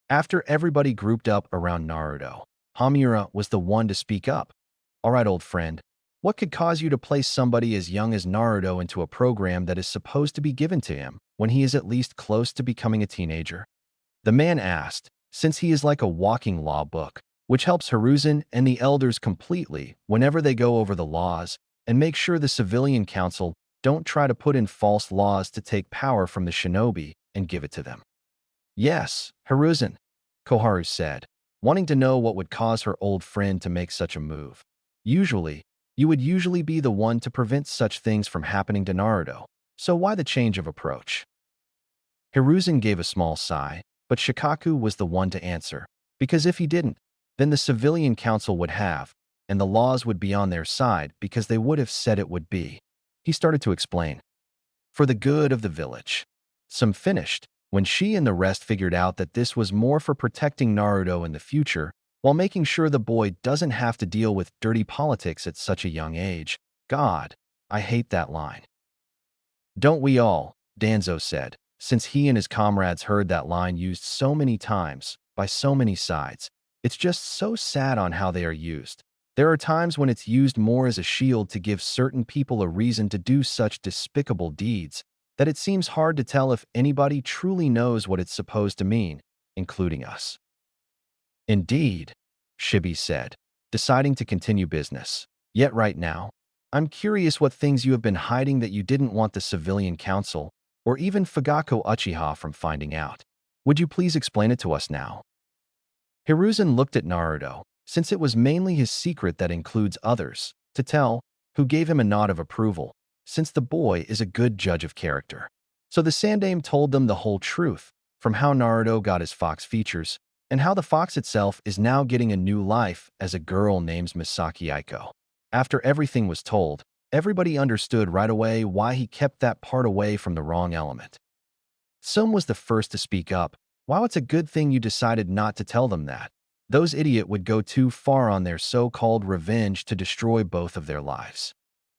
After everybody grouped up around Naruto, Hamura was the one to speak up. "All right, old friend, what could cause you to place somebody as young as Naruto into a program that is supposed to be given to him when he is at least close to becoming a teenager?" The man asked, since he is like a walking law book, which helps Hiruzen and the elders completely whenever they go over the laws and make sure the civilian council don't try to put in false laws to take power from the shinobi and give it to them. "Yes, Hiruzen," Koharu said, wanting to know what would cause her old friend to make such a move. "Usually, you would usually be the one to prevent such things from happening to Naruto, so why the change of approach?" Hiruzen gave a small sigh, but Shikaku was the one to answer, because if he didn't, then the civilian council would have, and the laws would be on their side because they would have said it would be. He started to explain. "For the good of the village." Some finished, when she and the rest figured out that this was more for protecting Naruto in the future, while making sure the boy doesn't have to deal with dirty politics at such a young age. God, I hate that line. "Don't we all?" Danzo said, since he and his comrades heard that line used so many times, by so many sides. It's just so sad on how they are used. There are times when it's used more as a shield to give certain people a reason to do such despicable deeds, that it seems hard to tell if anybody truly knows what it's supposed to mean, including us. "Indeed," Shibi said, deciding to continue business. "Yet right now, I'm curious what things you have been hiding that you didn't want the civilian council, or even Fugaku Uchiha from finding out. Would you please explain it to us now?" Hiruzen looked at Naruto, since it was mainly his secret that includes others, to tell, who gave him a nod of approval, since the boy is a good judge of character. So the Sandaime told them the whole truth, from how Naruto got his fox features, and how the fox itself is now getting a new life as a girl named Misaki Aiko. After everything was told, everybody understood right away why he kept that part away from the wrong element. Sum was the first to speak up. "Wow, it's a good thing you decided not to tell them that. Those idiots would go too far on their so-called revenge to destroy both of their lives,"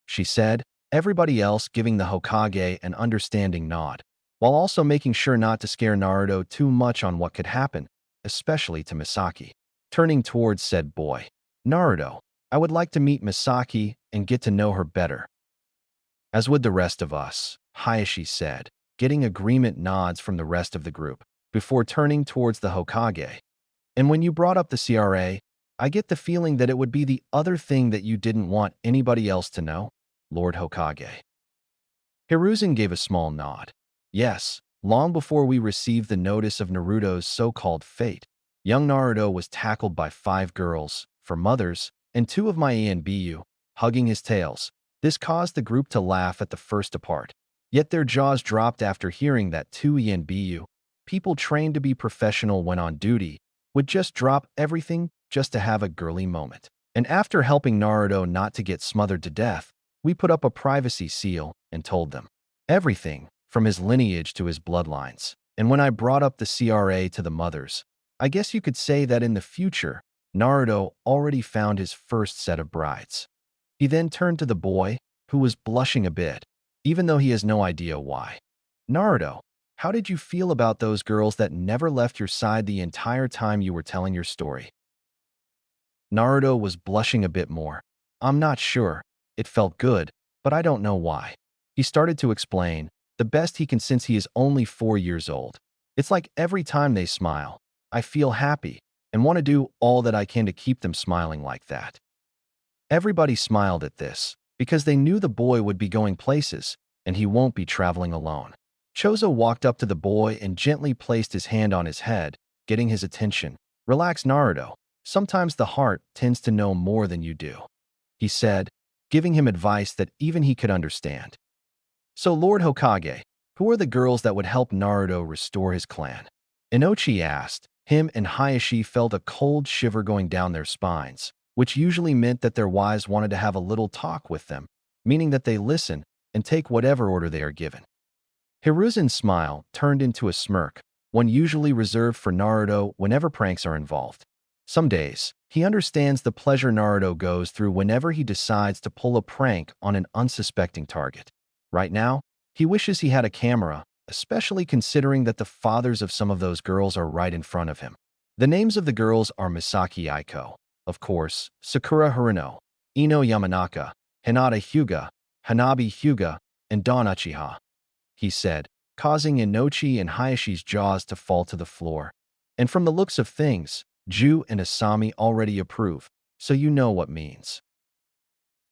she said, everybody else giving the Hokage an understanding nod, while also making sure not to scare Naruto too much on what could happen, especially to Misaki. Turning towards said boy, "Naruto, I would like to meet Misaki and get to know her better." "As would the rest of us," Hayashi said, getting agreement nods from the rest of the group, before turning towards the Hokage. "And when you brought up the CRA, I get the feeling that it would be the other thing that you didn't want anybody else to know, Lord Hokage." Hiruzen gave a small nod. "Yes, long before we received the notice of Naruto's so-called fate, young Naruto was tackled by 5 girls, for mothers, and two of my ENBU, hugging his tails. This caused the group to laugh at the first apart. Yet their jaws dropped after hearing that two ENBU, people trained to be professional when on duty, would just drop everything just to have a girly moment. And after helping Naruto not to get smothered to death, we put up a privacy seal and told them everything, from his lineage to his bloodlines. And when I brought up the CRA to the mothers, I guess you could say that in the future, Naruto already found his first set of brides. He then turned to the boy, who was blushing a bit, even though he has no idea why. Naruto, how did you feel about those girls that never left your side the entire time you were telling your story? Naruto was blushing a bit more. I'm not sure. It felt good, but I don't know why. He started to explain, the best he can since he is only 4 years old. It's like every time they smile, I feel happy and want to do all that I can to keep them smiling like that. Everybody smiled at this, because they knew the boy would be going places, and he won't be traveling alone. Chozo walked up to the boy and gently placed his hand on his head, getting his attention. Relax, Naruto. Sometimes the heart tends to know more than you do, he said, giving him advice that even he could understand. So Lord Hokage, who are the girls that would help Naruto restore his clan? Inochi asked. Him and Hayashi felt a cold shiver going down their spines, which usually meant that their wives wanted to have a little talk with them, meaning that they listen and take whatever order they are given. Hiruzen's smile turned into a smirk, one usually reserved for Naruto whenever pranks are involved. Some days, he understands the pleasure Naruto goes through whenever he decides to pull a prank on an unsuspecting target. Right now, he wishes he had a camera, especially considering that the fathers of some of those girls are right in front of him. The names of the girls are Misaki Aiko, of course, Sakura Haruno, Ino Yamanaka, Hinata Hyuga, Hanabi Hyuga, and Dawn Uchiha, he said, causing Inochi and Hayashi's jaws to fall to the floor. And from the looks of things, Ju and Asami already approve, so you know what means.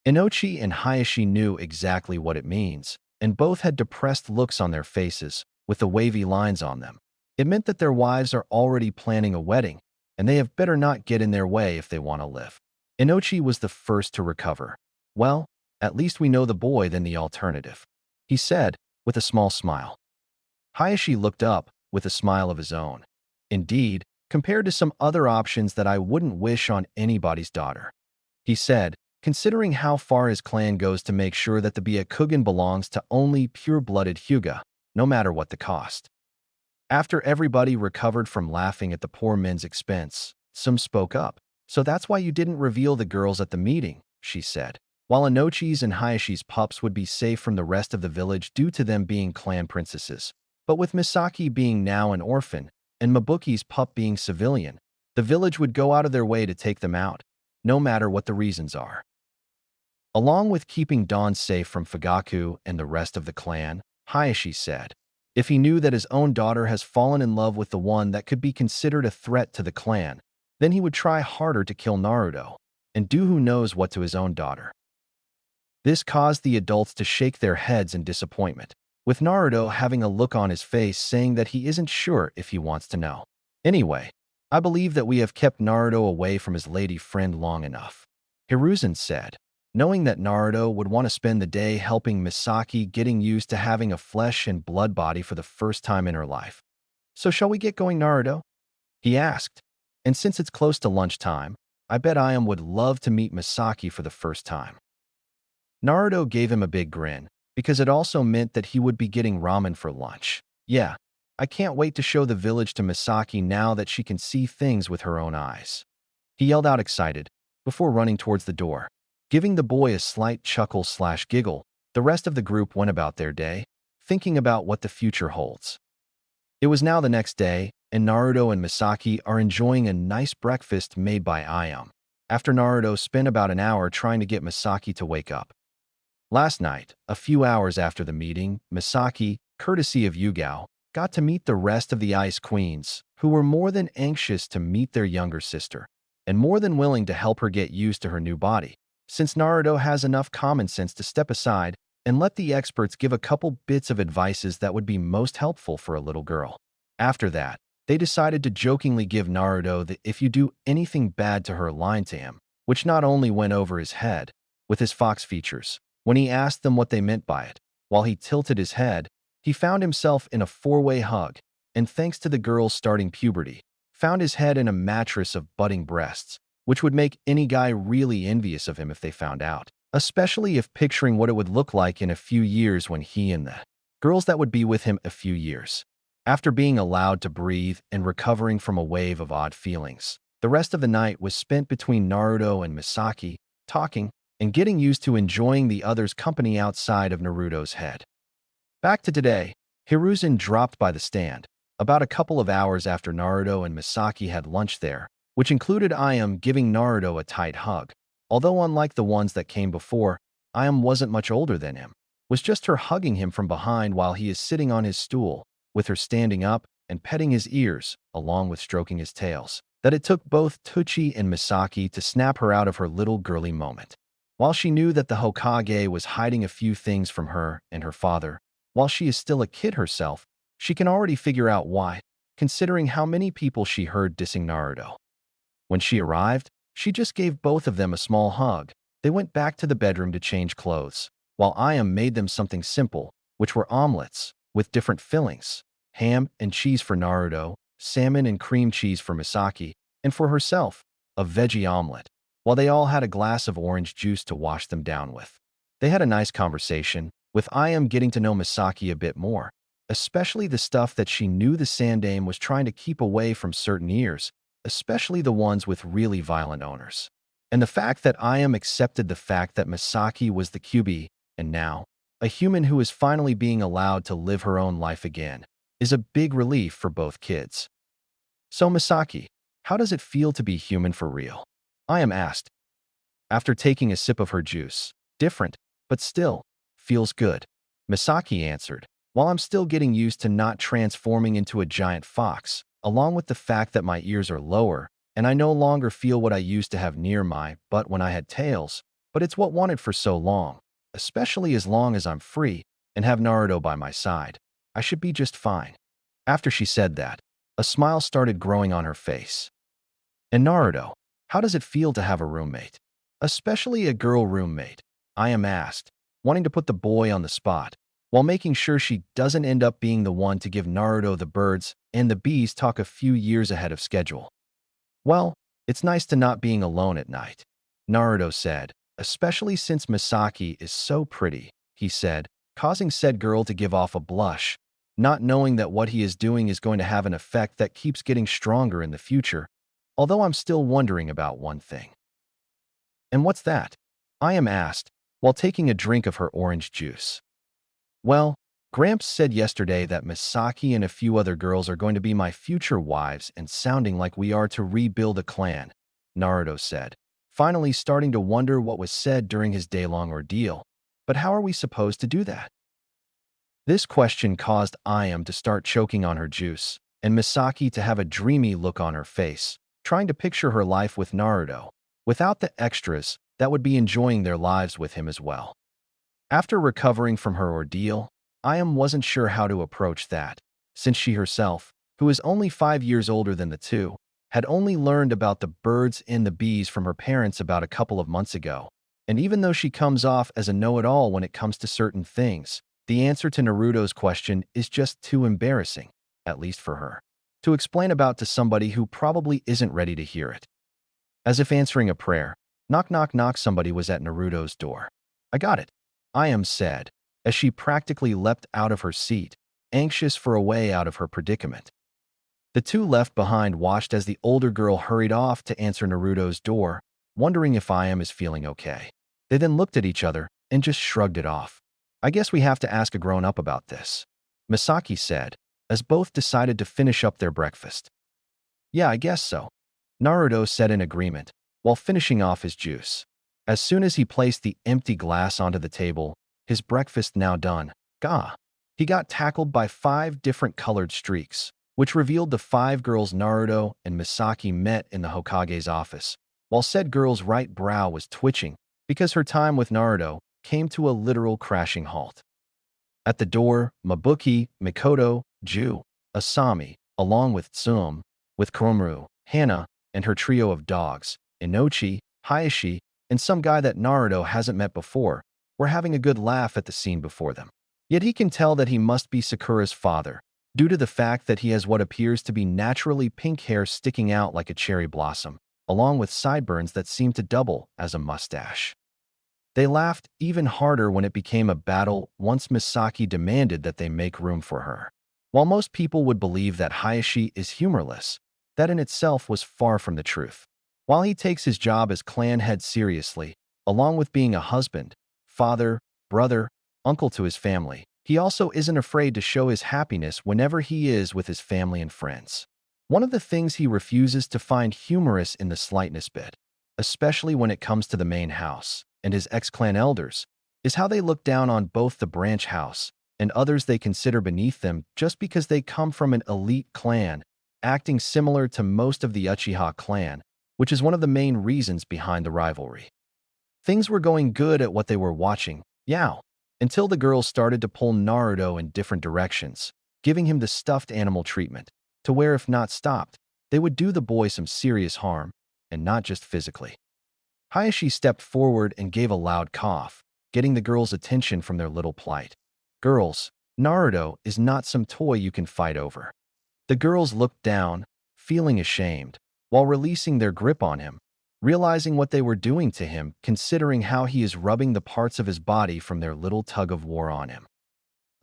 Inochi and Hayashi knew exactly what it means, and both had depressed looks on their faces, with the wavy lines on them. It meant that their wives are already planning a wedding, and they have better not get in their way if they want to live. Inochi was the first to recover. Well, at least we know the boy than the alternative, he said, with a small smile. Hayashi looked up, with a smile of his own. Indeed, compared to some other options that I wouldn't wish on anybody's daughter, he said, considering how far his clan goes to make sure that the Byakugan belongs to only pure-blooded Hyuga, no matter what the cost. After everybody recovered from laughing at the poor men's expense, some spoke up. So that's why you didn't reveal the girls at the meeting, she said. While Inochi's and Hayashi's pups would be safe from the rest of the village due to them being clan princesses. But with Misaki being now an orphan, and Mabuki's pup being civilian, the village would go out of their way to take them out, no matter what the reasons are. Along with keeping Dawn safe from Fugaku and the rest of the clan, Hayashi said, if he knew that his own daughter has fallen in love with the one that could be considered a threat to the clan, then he would try harder to kill Naruto, and do who knows what to his own daughter. This caused the adults to shake their heads in disappointment, with Naruto having a look on his face saying that he isn't sure if he wants to know. Anyway, I believe that we have kept Naruto away from his lady friend long enough, Hiruzen said, knowing that Naruto would want to spend the day helping Misaki getting used to having a flesh and blood body for the first time in her life. So shall we get going, Naruto? He asked. And since it's close to lunchtime, I bet Ayam would love to meet Misaki for the first time. Naruto gave him a big grin, because it also meant that he would be getting ramen for lunch. Yeah, I can't wait to show the village to Misaki now that she can see things with her own eyes. He yelled out excited, before running towards the door. Giving the boy a slight chuckle/giggle, the rest of the group went about their day, thinking about what the future holds. It was now the next day, and Naruto and Misaki are enjoying a nice breakfast made by Ayam, after Naruto spent about an hour trying to get Misaki to wake up. Last night, a few hours after the meeting, Misaki, courtesy of Yugao, got to meet the rest of the Ice Queens, who were more than anxious to meet their younger sister, and more than willing to help her get used to her new body, since Naruto has enough common sense to step aside and let the experts give a couple bits of advices that would be most helpful for a little girl. After that, they decided to jokingly give Naruto the "if you do anything bad to her" line to him, which not only went over his head with his fox features. When he asked them what they meant by it, while he tilted his head, he found himself in a four-way hug, and thanks to the girls starting puberty, found his head in a mattress of budding breasts, which would make any guy really envious of him if they found out, especially if picturing what it would look like in a few years when he and the girls that would be with him a few years. After being allowed to breathe and recovering from a wave of odd feelings, the rest of the night was spent between Naruto and Misaki, talking and getting used to enjoying the other's company outside of Naruto's head. Back to today, Hiruzen dropped by the stand, about a couple of hours after Naruto and Misaki had lunch there, which included Ayam giving Naruto a tight hug. Although unlike the ones that came before, Ayam wasn't much older than him, was just her hugging him from behind while he is sitting on his stool, with her standing up and petting his ears, along with stroking his tails, that it took both Tucci and Misaki to snap her out of her little girly moment. While she knew that the Hokage was hiding a few things from her and her father, while she is still a kid herself, she can already figure out why, considering how many people she heard dissing Naruto. When she arrived, she just gave both of them a small hug. They went back to the bedroom to change clothes, while Ayam made them something simple, which were omelets, with different fillings, ham and cheese for Naruto, salmon and cream cheese for Misaki, and for herself, a veggie omelet, while they all had a glass of orange juice to wash them down with. They had a nice conversation, with Ayam getting to know Misaki a bit more, especially the stuff that she knew the Sandaime was trying to keep away from certain ears, especially the ones with really violent owners. And the fact that Ayam accepted the fact that Misaki was the Kyūbi, and now, a human who is finally being allowed to live her own life again, is a big relief for both kids. So Misaki, how does it feel to be human for real? Ayam asked. After taking a sip of her juice. Different, but still, feels good. Misaki answered. While I'm still getting used to not transforming into a giant fox, along with the fact that my ears are lower, and I no longer feel what I used to have near my butt when I had tails, but it's what wanted for so long, especially as long as I'm free and have Naruto by my side. I should be just fine. After she said that, a smile started growing on her face. And Naruto, how does it feel to have a roommate? Especially a girl roommate, Ayam asked, wanting to put the boy on the spot, while making sure she doesn't end up being the one to give Naruto the birds and the bees talk a few years ahead of schedule. Well, it's nice to not being alone at night, Naruto said, especially since Misaki is so pretty, he said, causing said girl to give off a blush, not knowing that what he is doing is going to have an effect that keeps getting stronger in the future, although I'm still wondering about one thing. And what's that? Ayam asked, while taking a drink of her orange juice. Well, Gramps said yesterday that Misaki and a few other girls are going to be my future wives and sounding like we are to rebuild a clan, Naruto said, finally starting to wonder what was said during his day-long ordeal. But how are we supposed to do that? This question caused Ayam to start choking on her juice, and Misaki to have a dreamy look on her face, trying to picture her life with Naruto, without the extras that would be enjoying their lives with him as well. After recovering from her ordeal, Ayam wasn't sure how to approach that, since she herself, who is only 5 years older than the two, had only learned about the birds and the bees from her parents about a couple of months ago. And even though she comes off as a know-it-all when it comes to certain things, the answer to Naruto's question is just too embarrassing, at least for her, to explain about to somebody who probably isn't ready to hear it. As if answering a prayer, knock knock knock, somebody was at Naruto's door. I got it, Ayam said, as she practically leapt out of her seat, anxious for a way out of her predicament. The two left behind watched as the older girl hurried off to answer Naruto's door, wondering if Ayam is feeling okay. They then looked at each other and just shrugged it off. I guess we have to ask a grown-up about this, Misaki said, as both decided to finish up their breakfast. Yeah, I guess so, Naruto said in agreement, while finishing off his juice. As soon as he placed the empty glass onto the table, his breakfast now done, he got tackled by 5 different colored streaks, which revealed the 5 girls Naruto and Misaki met in the Hokage's office, while said girl's right brow was twitching because her time with Naruto came to a literal crashing halt. At the door, Mabuki, Mikoto, Ju, Asami, along with Tsum, with Komuru, Hana, and her trio of dogs, Inochi, Hayashi, and some guy that Naruto hasn't met before were having a good laugh at the scene before them. Yet he can tell that he must be Sakura's father, due to the fact that he has what appears to be naturally pink hair sticking out like a cherry blossom, along with sideburns that seem to double as a mustache. They laughed even harder when it became a battle once Misaki demanded that they make room for her. While most people would believe that Hayashi is humorless, that in itself was far from the truth. While he takes his job as clan head seriously, along with being a husband, father, brother, uncle to his family, he also isn't afraid to show his happiness whenever he is with his family and friends. One of the things he refuses to find humorous in the slightest bit, especially when it comes to the main house and his ex-clan elders, is how they look down on both the branch house and others they consider beneath them just because they come from an elite clan, acting similar to most of the Uchiha clan, which is one of the main reasons behind the rivalry. Things were going good at what they were watching, until the girls started to pull Naruto in different directions, giving him the stuffed animal treatment, to where if not stopped, they would do the boy some serious harm, and not just physically. Hayashi stepped forward and gave a loud cough, getting the girls' attention from their little plight. Girls, Naruto is not some toy you can fight over. The girls looked down, feeling ashamed, while releasing their grip on him, realizing what they were doing to him considering how he is rubbing the parts of his body from their little tug-of-war on him.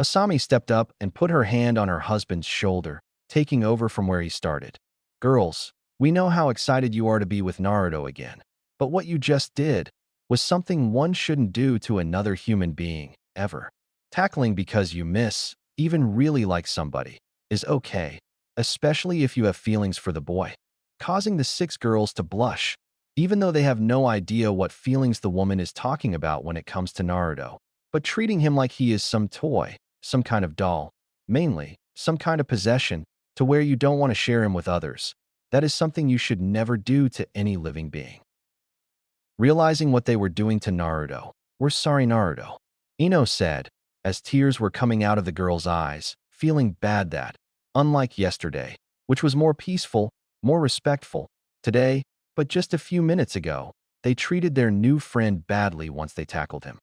Asami stepped up and put her hand on her husband's shoulder, taking over from where he started. Girls, we know how excited you are to be with Naruto again, but what you just did was something one shouldn't do to another human being, ever. Tackling because you even really like somebody, is okay, especially if you have feelings for the boy. Causing the 6 girls to blush, even though they have no idea what feelings the woman is talking about when it comes to Naruto, but treating him like he is some toy, some kind of doll, mainly, some kind of possession, to where you don't want to share him with others. That is something you should never do to any living being. Realizing what they were doing to Naruto, "We're sorry, Naruto," Ino said, as tears were coming out of the girl's eyes, feeling bad that, unlike yesterday, which was more peaceful, more respectful, today, but just a few minutes ago, they treated their new friend badly once they tackled him.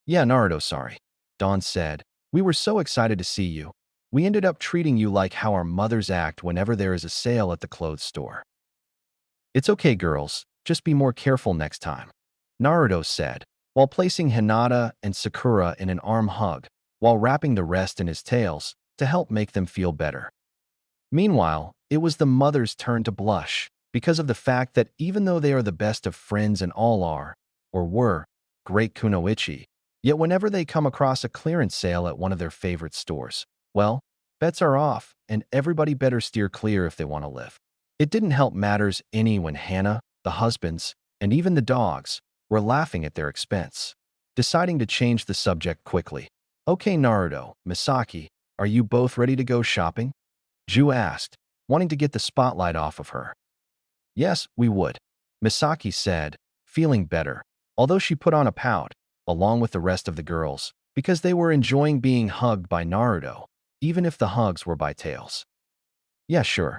"Yeah, Naruto, sorry," Dawn said. "We were so excited to see you. We ended up treating you like how our mothers act whenever there is a sale at the clothes store." "It's okay, girls. Just be more careful next time," Naruto said, while placing Hinata and Sakura in an arm hug, while wrapping the rest in his tails to help make them feel better. Meanwhile, it was the mother's turn to blush, because of the fact that even though they are the best of friends and all are, or were, great kunoichi, yet whenever they come across a clearance sale at one of their favorite stores, well, bets are off, and everybody better steer clear if they want to live. It didn't help matters any when Hannah, the husbands, and even the dogs were laughing at their expense. Deciding to change the subject quickly. "Okay, Naruto, Misaki, are you both ready to go shopping?" Ju asked, wanting to get the spotlight off of her. "Yes, we would," Misaki said, feeling better, although she put on a pout, along with the rest of the girls, because they were enjoying being hugged by Naruto, even if the hugs were by tails. "Yeah, sure,"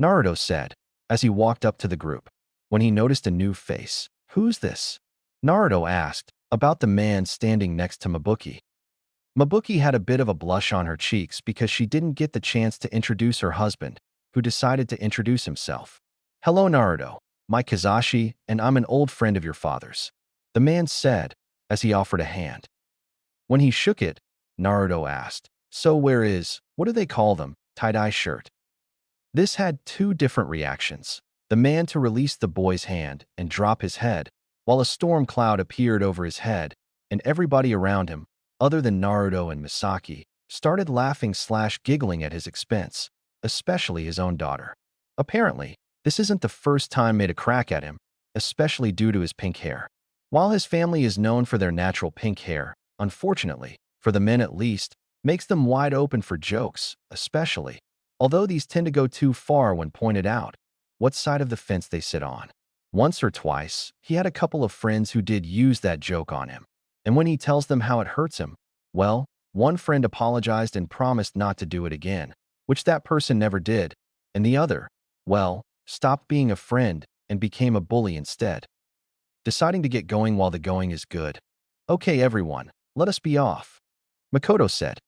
Naruto said, as he walked up to the group, when he noticed a new face. "Who's this?" Naruto asked, about the man standing next to Mabuki. Mabuki had a bit of a blush on her cheeks because she didn't get the chance to introduce her husband, who decided to introduce himself. "Hello, Naruto. My Kizashi, and I'm an old friend of your father's," the man said, as he offered a hand. When he shook it, Naruto asked, "So what do they call them, tie-dye shirt?" This had 2 different reactions. The man to release the boy's hand and drop his head, while a storm cloud appeared over his head, and everybody around him, other than Naruto and Misaki, started laughing/giggling at his expense, especially his own daughter. Apparently, this isn't the first time made a crack at him, especially due to his pink hair. While his family is known for their natural pink hair, unfortunately, for the men at least, makes them wide open for jokes, especially, although these tend to go too far when pointed out, what side of the fence they sit on. Once or twice, he had a couple of friends who did use that joke on him, and when he tells them how it hurts him, well, one friend apologized and promised not to do it again, which that person never did, and the other, well, stopped being a friend and became a bully instead. deciding to get going while the going is good. Okay, everyone, let us be off. Makoto said.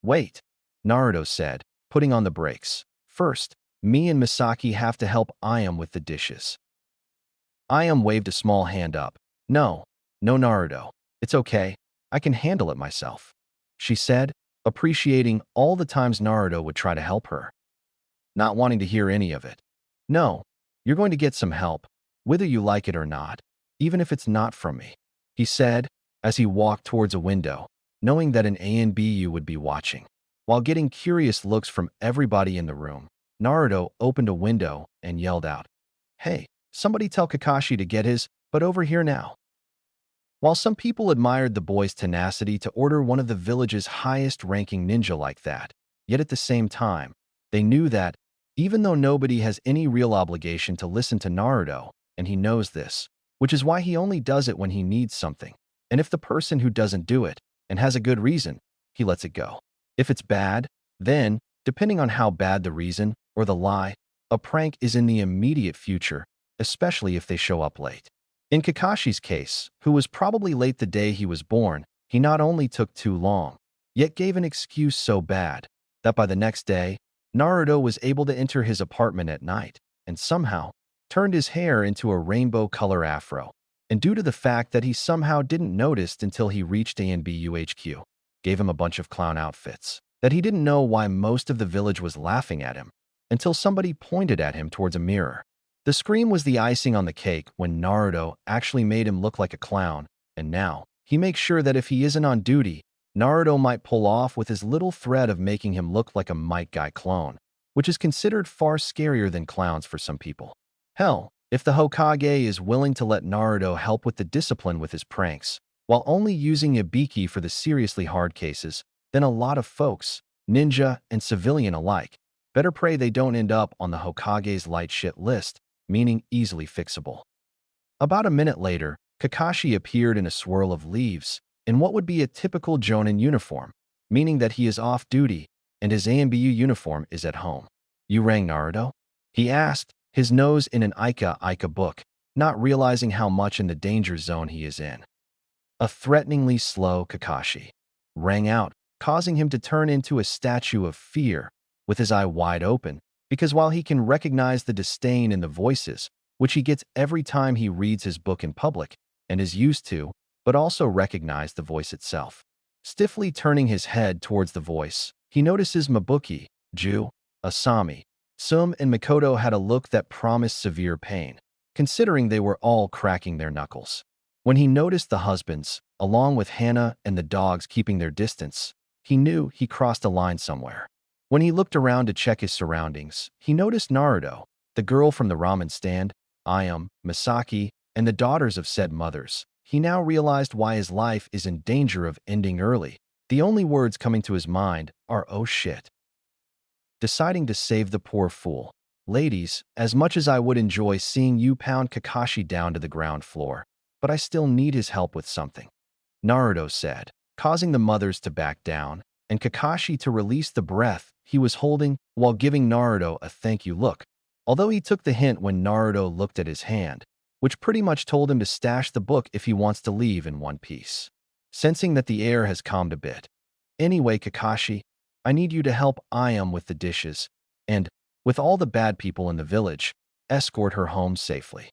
Wait, Naruto said, putting on the brakes. First, me and Misaki have to help Ayam with the dishes. Ayam waved a small hand up. No, no Naruto. It's okay. I can handle it myself, she said, appreciating all the times Naruto would try to help her. Not wanting to hear any of it. No, you're going to get some help, whether you like it or not, even if it's not from me, he said as he walked towards a window, knowing that an ANBU would be watching. While getting curious looks from everybody in the room, Naruto opened a window and yelled out, "Hey, somebody tell Kakashi to get his butt over here now." While some people admired the boy's tenacity to order one of the village's highest-ranking ninja like that, yet at the same time, they knew that, even though nobody has any real obligation to listen to Naruto, and he knows this, which is why he only does it when he needs something, and if the person who doesn't do it, and has a good reason, he lets it go. If it's bad, then, depending on how bad the reason, or the lie, a prank is in the immediate future, especially if they show up late. In Kakashi's case, who was probably late the day he was born, he not only took too long, yet gave an excuse so bad that by the next day, Naruto was able to enter his apartment at night and somehow turned his hair into a rainbow color afro. And due to the fact that he somehow didn't notice until he reached ANBU HQ, gave him a bunch of clown outfits, that he didn't know why most of the village was laughing at him until somebody pointed at him towards a mirror. The scream was the icing on the cake when Naruto actually made him look like a clown, and now, he makes sure that if he isn't on duty, Naruto might pull off with his little thread of making him look like a Might Guy clone, which is considered far scarier than clowns for some people. Hell, if the Hokage is willing to let Naruto help with the discipline with his pranks, while only using Ibiki for the seriously hard cases, then a lot of folks, ninja and civilian alike, better pray they don't end up on the Hokage's light shit list, meaning easily fixable. About a minute later, Kakashi appeared in a swirl of leaves, in what would be a typical Jonin uniform, meaning that he is off duty, and his ANBU uniform is at home. You rang Naruto? He asked, his nose in an Ika book, not realizing how much in the danger zone he is in. A threateningly slow Kakashi rang out, causing him to turn into a statue of fear, with his eye wide open, because while he can recognize the disdain in the voices, which he gets every time he reads his book in public, and is used to, but also recognize the voice itself. Stiffly turning his head towards the voice, he notices Mabuki, Ju, Asami, Sum and Makoto had a look that promised severe pain, considering they were all cracking their knuckles. When he noticed the husbands, along with Hana and the dogs keeping their distance, he knew he crossed a line somewhere. When he looked around to check his surroundings, he noticed Naruto, the girl from the ramen stand, Ayam, Misaki, and the daughters of said mothers. He now realized why his life is in danger of ending early. The only words coming to his mind are, "Oh shit." Deciding to save the poor fool. Ladies, as much as I would enjoy seeing you pound Kakashi down to the ground floor, but I still need his help with something, Naruto said, causing the mothers to back down, and Kakashi to release the breath he was holding while giving Naruto a thank you look, although he took the hint when Naruto looked at his hand, which pretty much told him to stash the book if he wants to leave in one piece. Sensing that the air has calmed a bit. Anyway, Kakashi, I need you to help Ayam with the dishes, and, with all the bad people in the village, escort her home safely.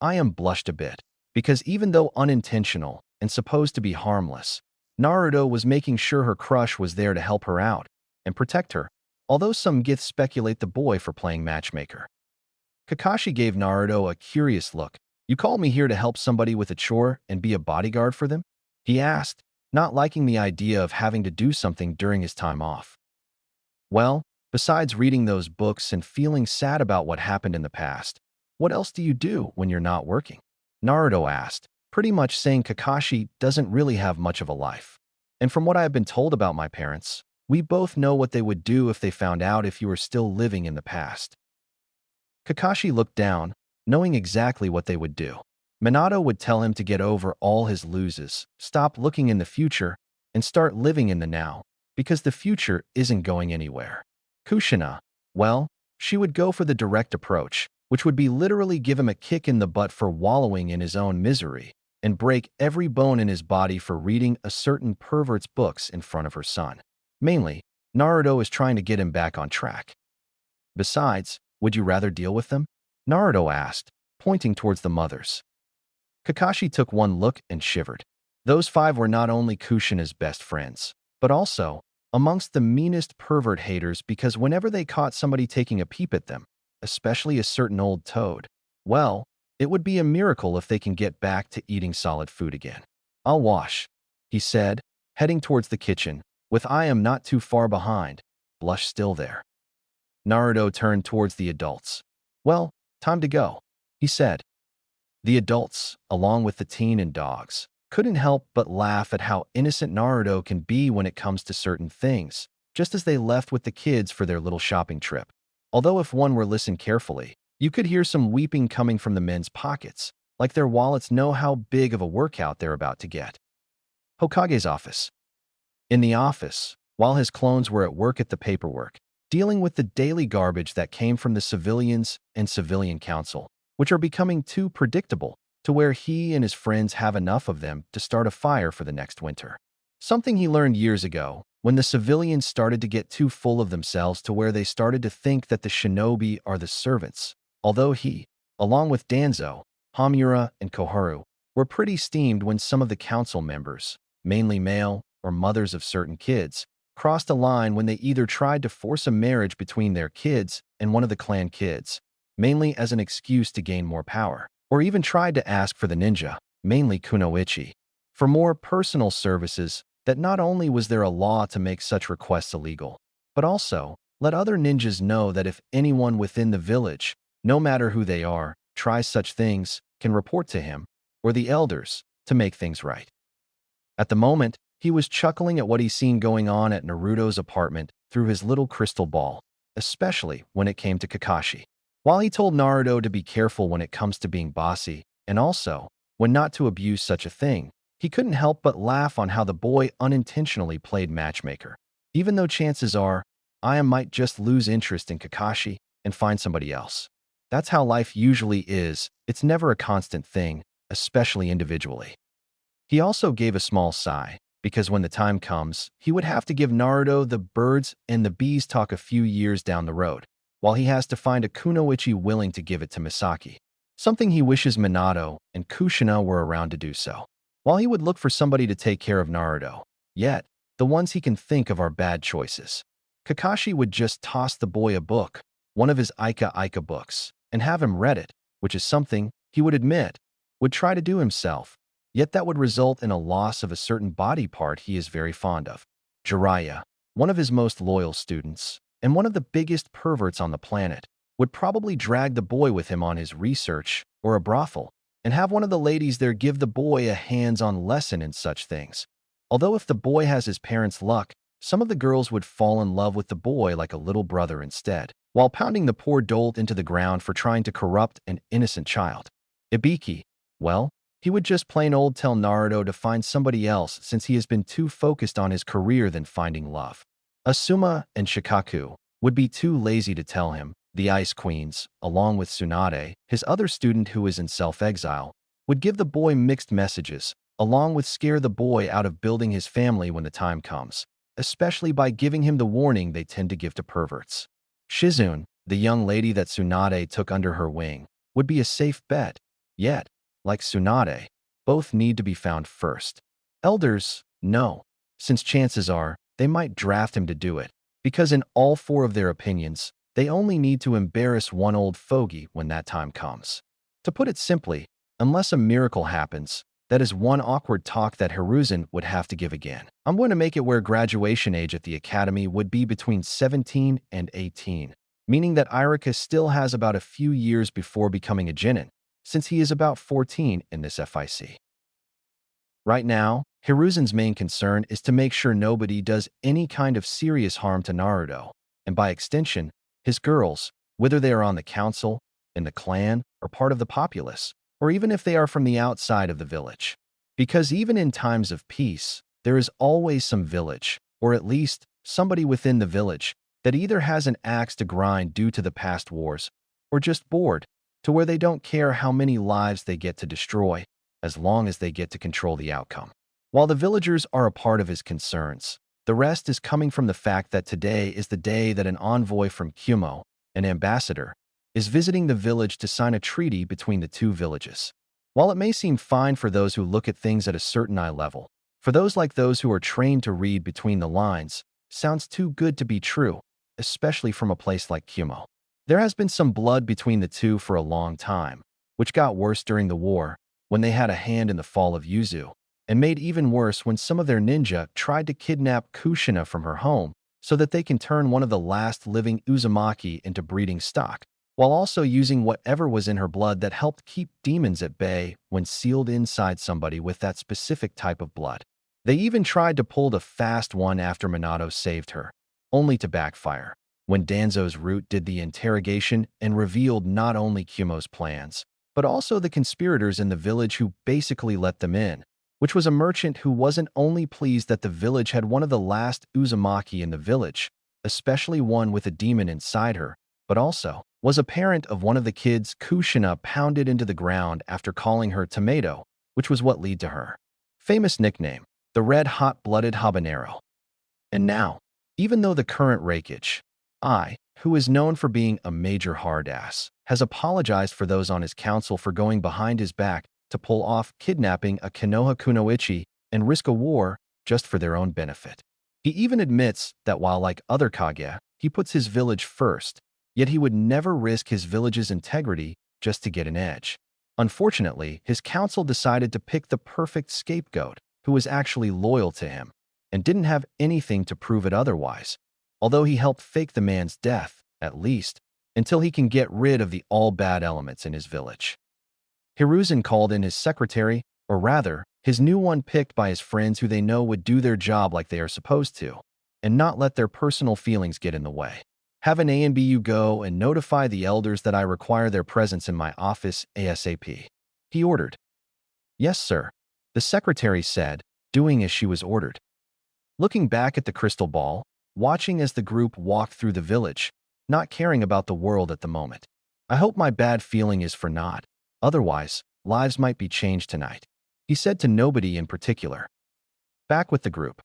Ayam blushed a bit, because even though unintentional and supposed to be harmless, Naruto was making sure her crush was there to help her out and protect her, although some giths speculate the boy for playing matchmaker. Kakashi gave Naruto a curious look. You called me here to help somebody with a chore and be a bodyguard for them? He asked, not liking the idea of having to do something during his time off. Well, besides reading those books and feeling sad about what happened in the past, what else do you do when you're not working? Naruto asked, pretty much saying Kakashi doesn't really have much of a life. And from what I have been told about my parents, we both know what they would do if they found out if you were still living in the past. Kakashi looked down, knowing exactly what they would do. Minato would tell him to get over all his loses, stop looking in the future, and start living in the now, because the future isn't going anywhere. Kushina, well, she would go for the direct approach, which would be literally give him a kick in the butt for wallowing in his own misery, and break every bone in his body for reading a certain pervert's books in front of her son. Mainly, Naruto is trying to get him back on track. Besides, would you rather deal with them? Naruto asked, pointing towards the mothers. Kakashi took one look and shivered. Those five were not only Kushina's best friends, but also amongst the meanest pervert haters, because whenever they caught somebody taking a peep at them, especially a certain old toad, well, it would be a miracle if they can get back to eating solid food again. "I'll wash," he said, heading towards the kitchen, with I am not too far behind, blush still there. Naruto turned towards the adults. "Well, time to go," he said. The adults, along with the teen and dogs, couldn't help but laugh at how innocent Naruto can be when it comes to certain things, just as they left with the kids for their little shopping trip. Although if one were listen carefully, you could hear some weeping coming from the men's pockets, like their wallets know how big of a workout they're about to get. Hokage's office. In the office, while his clones were at work at the paperwork, dealing with the daily garbage that came from the civilians and civilian council, which are becoming too predictable to where he and his friends have enough of them to start a fire for the next winter. Something he learned years ago, when the civilians started to get too full of themselves to where they started to think that the shinobi are the servants, although he, along with Danzo, Hamura, and Koharu, were pretty steamed when some of the council members, mainly male or mothers of certain kids, crossed a line when they either tried to force a marriage between their kids and one of the clan kids, mainly as an excuse to gain more power, or even tried to ask for the ninja, mainly Kunoichi, for more personal services, that not only was there a law to make such requests illegal, but also let other ninjas know that if anyone within the village, no matter who they are, tries such things, can report to him, or the elders, to make things right. At the moment, he was chuckling at what he seen going on at Naruto's apartment through his little crystal ball, especially when it came to Kakashi. While he told Naruto to be careful when it comes to being bossy, and also when not to abuse such a thing, he couldn't help but laugh on how the boy unintentionally played matchmaker. Even though chances are, I might just lose interest in Kakashi and find somebody else. That's how life usually is. It's never a constant thing, especially individually. He also gave a small sigh, because when the time comes, he would have to give Naruto the birds and the bees talk a few years down the road, while he has to find a Kunoichi willing to give it to Misaki. Something he wishes Minato and Kushina were around to do so. While he would look for somebody to take care of Naruto, yet, the ones he can think of are bad choices. Kakashi would just toss the boy a book, one of his Ika books, and have him read it, which is something, he would admit, would try to do himself, yet that would result in a loss of a certain body part he is very fond of. Jiraiya, one of his most loyal students, and one of the biggest perverts on the planet, would probably drag the boy with him on his research or a brothel, and have one of the ladies there give the boy a hands-on lesson in such things. Although if the boy has his parents' luck, some of the girls would fall in love with the boy like a little brother instead, while pounding the poor dolt into the ground for trying to corrupt an innocent child. Ibiki, well, he would just plain old tell Naruto to find somebody else since he has been too focused on his career than finding love. Asuma and Shikaku would be too lazy to tell him. The Ice Queens, along with Tsunade, his other student who is in self-exile, would give the boy mixed messages, along with scare the boy out of building his family when the time comes, especially by giving him the warning they tend to give to perverts. Shizune, the young lady that Tsunade took under her wing, would be a safe bet, yet, like Tsunade, both need to be found first. Elders, no, since chances are, they might draft him to do it, because in all four of their opinions, they only need to embarrass one old fogey when that time comes. To put it simply, unless a miracle happens, that is one awkward talk that Hiruzen would have to give again. I'm going to make it where graduation age at the academy would be between 17 and 18, meaning that Iruka still has about a few years before becoming a Genin, since he is about 14 in this FIC. Right now, Hiruzen's main concern is to make sure nobody does any kind of serious harm to Naruto, and by extension, his girls, whether they are on the council, in the clan, or part of the populace, or even if they are from the outside of the village. Because even in times of peace, there is always some village, or at least somebody within the village, that either has an axe to grind due to the past wars, or just bored, to where they don't care how many lives they get to destroy, as long as they get to control the outcome. While the villagers are a part of his concerns, the rest is coming from the fact that today is the day that an envoy from Kyūbi, an ambassador, is visiting the village to sign a treaty between the two villages. While it may seem fine for those who look at things at a certain eye level, for those like those who are trained to read between the lines, sounds too good to be true, especially from a place like Kyūbi. There has been some blood between the two for a long time, which got worse during the war, when they had a hand in the fall of Yuzu, and made even worse when some of their ninja tried to kidnap Kushina from her home so that they can turn one of the last living Uzumaki into breeding stock, while also using whatever was in her blood that helped keep demons at bay when sealed inside somebody with that specific type of blood. They even tried to pull the fast one after Minato saved her, only to backfire, when Danzo's root did the interrogation and revealed not only Kyumo's plans, but also the conspirators in the village who basically let them in, which was a merchant who wasn't only pleased that the village had one of the last Uzumaki in the village, especially one with a demon inside her, but also was a parent of one of the kids Kushina pounded into the ground after calling her Tomato, which was what led to her famous nickname, the Red Hot-Blooded Habanero. And now, even though the current Raikage, who is known for being a major hard-ass, has apologized for those on his council for going behind his back to pull off kidnapping a Konoha Kunoichi and risk a war just for their own benefit. He even admits that while like other Kage, he puts his village first, yet he would never risk his village's integrity just to get an edge. Unfortunately, his council decided to pick the perfect scapegoat who was actually loyal to him and didn't have anything to prove it otherwise, although he helped fake the man's death, at least, until he can get rid of the all bad elements in his village. Hiruzen called in his secretary, or rather, his new one picked by his friends who they know would do their job like they are supposed to, and not let their personal feelings get in the way. Have an A and B you go and notify the elders that I require their presence in my office ASAP. He ordered. Yes, sir, the secretary said, doing as she was ordered. Looking back at the crystal ball, watching as the group walked through the village, not caring about the world at the moment. I hope my bad feeling is for naught. Otherwise, lives might be changed tonight, he said to nobody in particular. Back with the group.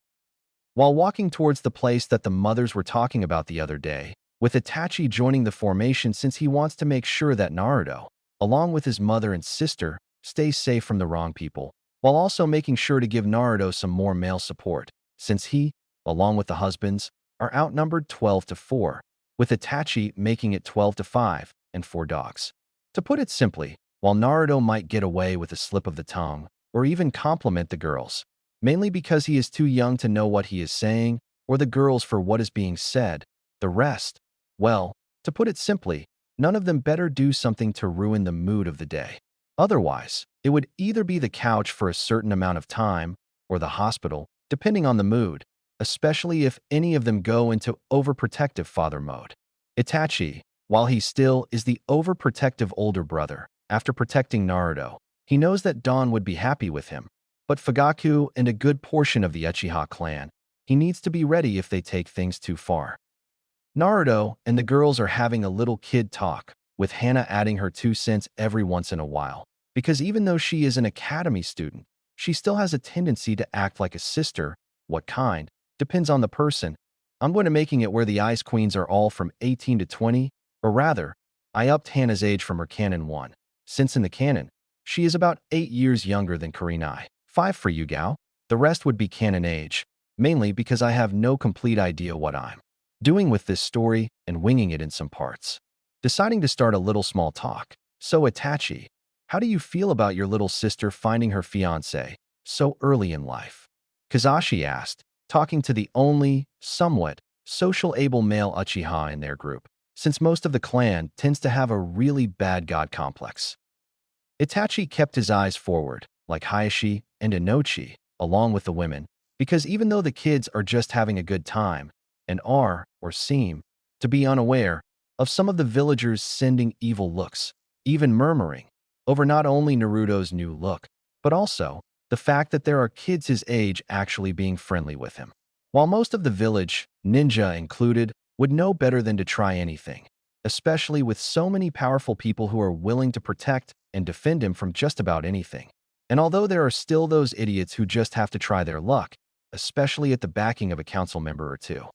While walking towards the place that the mothers were talking about the other day, with Itachi joining the formation since he wants to make sure that Naruto, along with his mother and sister, stays safe from the wrong people, while also making sure to give Naruto some more male support, since he, along with the husbands, are outnumbered 12-4, with Itachi making it 12-5 and 4 dogs. To put it simply, while Naruto might get away with a slip of the tongue, or even compliment the girls, mainly because he is too young to know what he is saying, or the girls for what is being said, the rest, well, to put it simply, none of them better do something to ruin the mood of the day. Otherwise, it would either be the couch for a certain amount of time, or the hospital, depending on the mood, especially if any of them go into overprotective father mode. Itachi, while he still is the overprotective older brother, after protecting Naruto, he knows that Dawn would be happy with him, but Fugaku and a good portion of the Uchiha clan, he needs to be ready if they take things too far. Naruto and the girls are having a little kid talk, with Hana adding her 2 cents every once in a while, because even though she is an academy student, she still has a tendency to act like a sister. What kind? Depends on the person. I'm going to making it where the Ice Queens are all from 18 to 20, or rather, I upped Hana's age from her canon 1, since in the canon, she is about 8 years younger than Kurenai. 5 for Yugao. The rest would be canon age, mainly because I have no complete idea what I'm doing with this story and winging it in some parts. Deciding to start a little small talk. So Itachi, how do you feel about your little sister finding her fiancé so early in life? Kazashi asked, talking to the only, somewhat, social able male Uchiha in their group, since most of the clan tends to have a really bad god complex. Itachi kept his eyes forward, like Hayashi and Inochi, along with the women, because even though the kids are just having a good time, and are, or seem, to be unaware of some of the villagers sending evil looks, even murmuring, over not only Naruto's new look, but also the fact that there are kids his age actually being friendly with him. While most of the village, ninja included, would know better than to try anything, especially with so many powerful people who are willing to protect and defend him from just about anything. And although there are still those idiots who just have to try their luck, especially at the backing of a council member or two.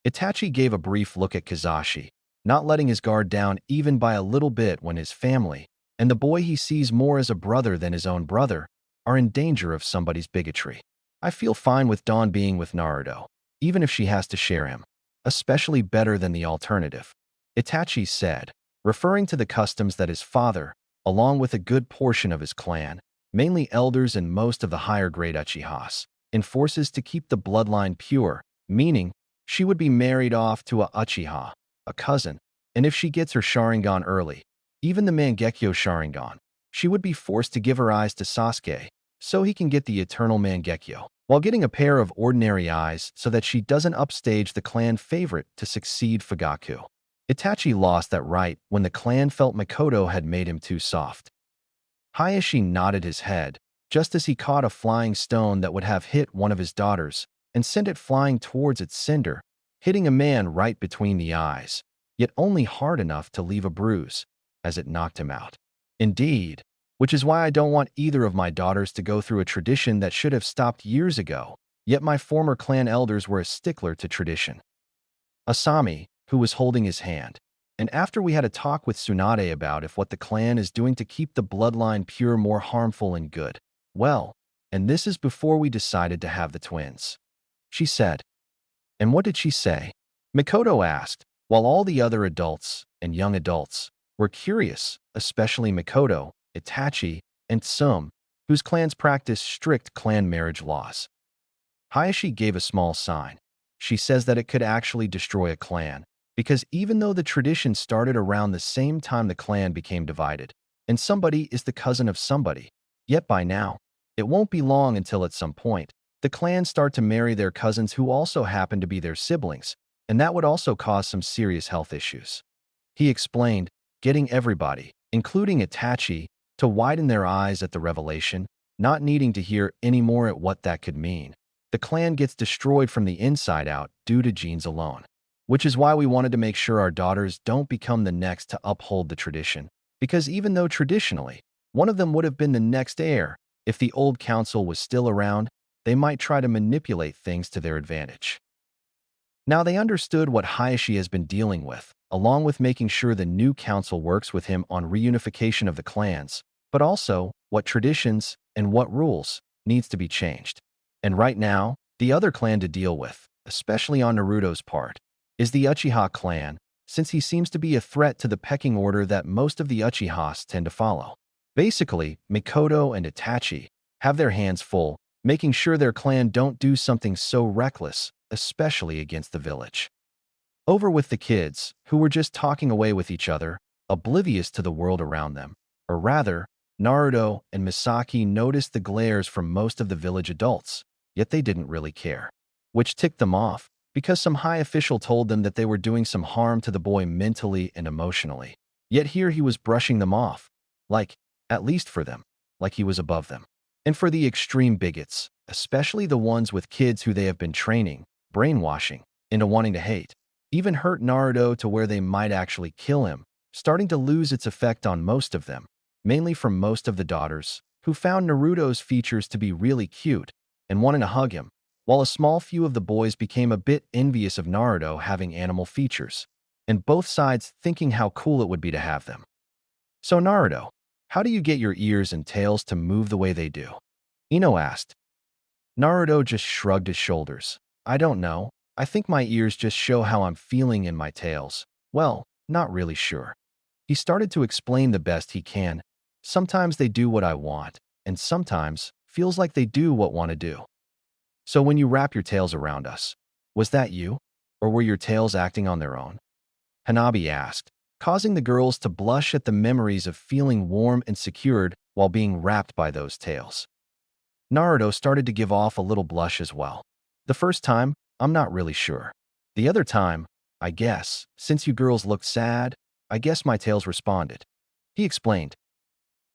Itachi gave a brief look at Kizashi, not letting his guard down even by a little bit when his family, and the boy he sees more as a brother than his own brother, are in danger of somebody's bigotry. I feel fine with Dawn being with Naruto, even if she has to share him, especially better than the alternative. Itachi said, referring to the customs that his father, along with a good portion of his clan, mainly elders and most of the higher-grade Uchihas, enforces to keep the bloodline pure, meaning she would be married off to a Uchiha, a cousin, and if she gets her Sharingan early, even the Mangekyo Sharingan, she would be forced to give her eyes to Sasuke so he can get the eternal Mangekyo, while getting a pair of ordinary eyes so that she doesn't upstage the clan favorite to succeed Fugaku. Itachi lost that right when the clan felt Mikoto had made him too soft. Hayashi nodded his head, just as he caught a flying stone that would have hit one of his daughters and sent it flying towards its sender, hitting a man right between the eyes, yet only hard enough to leave a bruise, as it knocked him out. Indeed, which is why I don't want either of my daughters to go through a tradition that should have stopped years ago, yet my former clan elders were a stickler to tradition. Asami, who was holding his hand, and after we had a talk with Tsunade about if what the clan is doing to keep the bloodline pure more harmful and good, well, and this is before we decided to have the twins. She said. And what did she say? Mikoto asked, while all the other adults and young adults were curious, especially Mikoto, Itachi, and Tsum, whose clans practice strict clan marriage laws. Hayashi gave a small sign. She says that it could actually destroy a clan, because even though the tradition started around the same time the clan became divided, and somebody is the cousin of somebody, yet by now, it won't be long until at some point, the clans start to marry their cousins who also happen to be their siblings, and that would also cause some serious health issues. He explained, getting everybody, including Itachi, to widen their eyes at the revelation, not needing to hear any more at what that could mean. The clan gets destroyed from the inside out due to genes alone, which is why we wanted to make sure our daughters don't become the next to uphold the tradition, because even though traditionally, one of them would have been the next heir, if the old council was still around, they might try to manipulate things to their advantage. Now they understood what Hayashi has been dealing with, along with making sure the new council works with him on reunification of the clans, but also what traditions and what rules needs to be changed. And right now, the other clan to deal with, especially on Naruto's part, is the Uchiha clan, since he seems to be a threat to the pecking order that most of the Uchihas tend to follow. Basically, Mikoto and Itachi have their hands full, making sure their clan don't do something so reckless, especially against the village. Over with the kids, who were just talking away with each other, oblivious to the world around them. Or rather, Naruto and Misaki noticed the glares from most of the village adults, yet they didn't really care. Which ticked them off, because some high official told them that they were doing some harm to the boy mentally and emotionally. Yet here he was brushing them off, like, at least for them, like he was above them. And for the extreme bigots, especially the ones with kids who they have been training, brainwashing, into wanting to hate, even hurt Naruto to where they might actually kill him, starting to lose its effect on most of them, mainly from most of the daughters, who found Naruto's features to be really cute and wanted to hug him, while a small few of the boys became a bit envious of Naruto having animal features, and both sides thinking how cool it would be to have them. So Naruto, how do you get your ears and tails to move the way they do? Ino asked. Naruto just shrugged his shoulders. I don't know. I think my ears just show how I'm feeling in my tails. Well, not really sure. He started to explain the best he can. Sometimes they do what I want, and sometimes feels like they do what want to do. So when you wrap your tails around us, was that you? Or were your tails acting on their own? Hanabi asked, causing the girls to blush at the memories of feeling warm and secured while being wrapped by those tails. Naruto started to give off a little blush as well. The first time, I'm not really sure. The other time, I guess, since you girls looked sad, I guess my tails responded. He explained.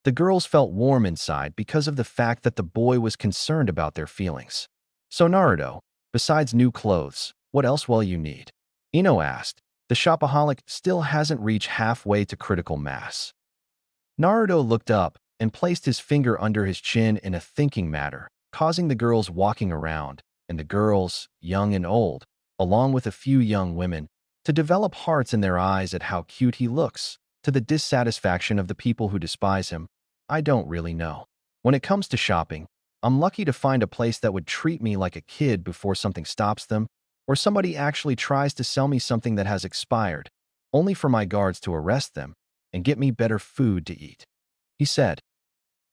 The girls felt warm inside because of the fact that the boy was concerned about their feelings. So Naruto, besides new clothes, what else will you need? Ino asked, The shopaholic still hasn't reached halfway to critical mass. Naruto looked up and placed his finger under his chin in a thinking manner, causing the girls walking around, and the girls, young and old, along with a few young women, to develop hearts in their eyes at how cute he looks, to the dissatisfaction of the people who despise him. I don't really know. When it comes to shopping, I'm lucky to find a place that would treat me like a kid before something stops them, or somebody actually tries to sell me something that has expired, only for my guards to arrest them and get me better food to eat, he said.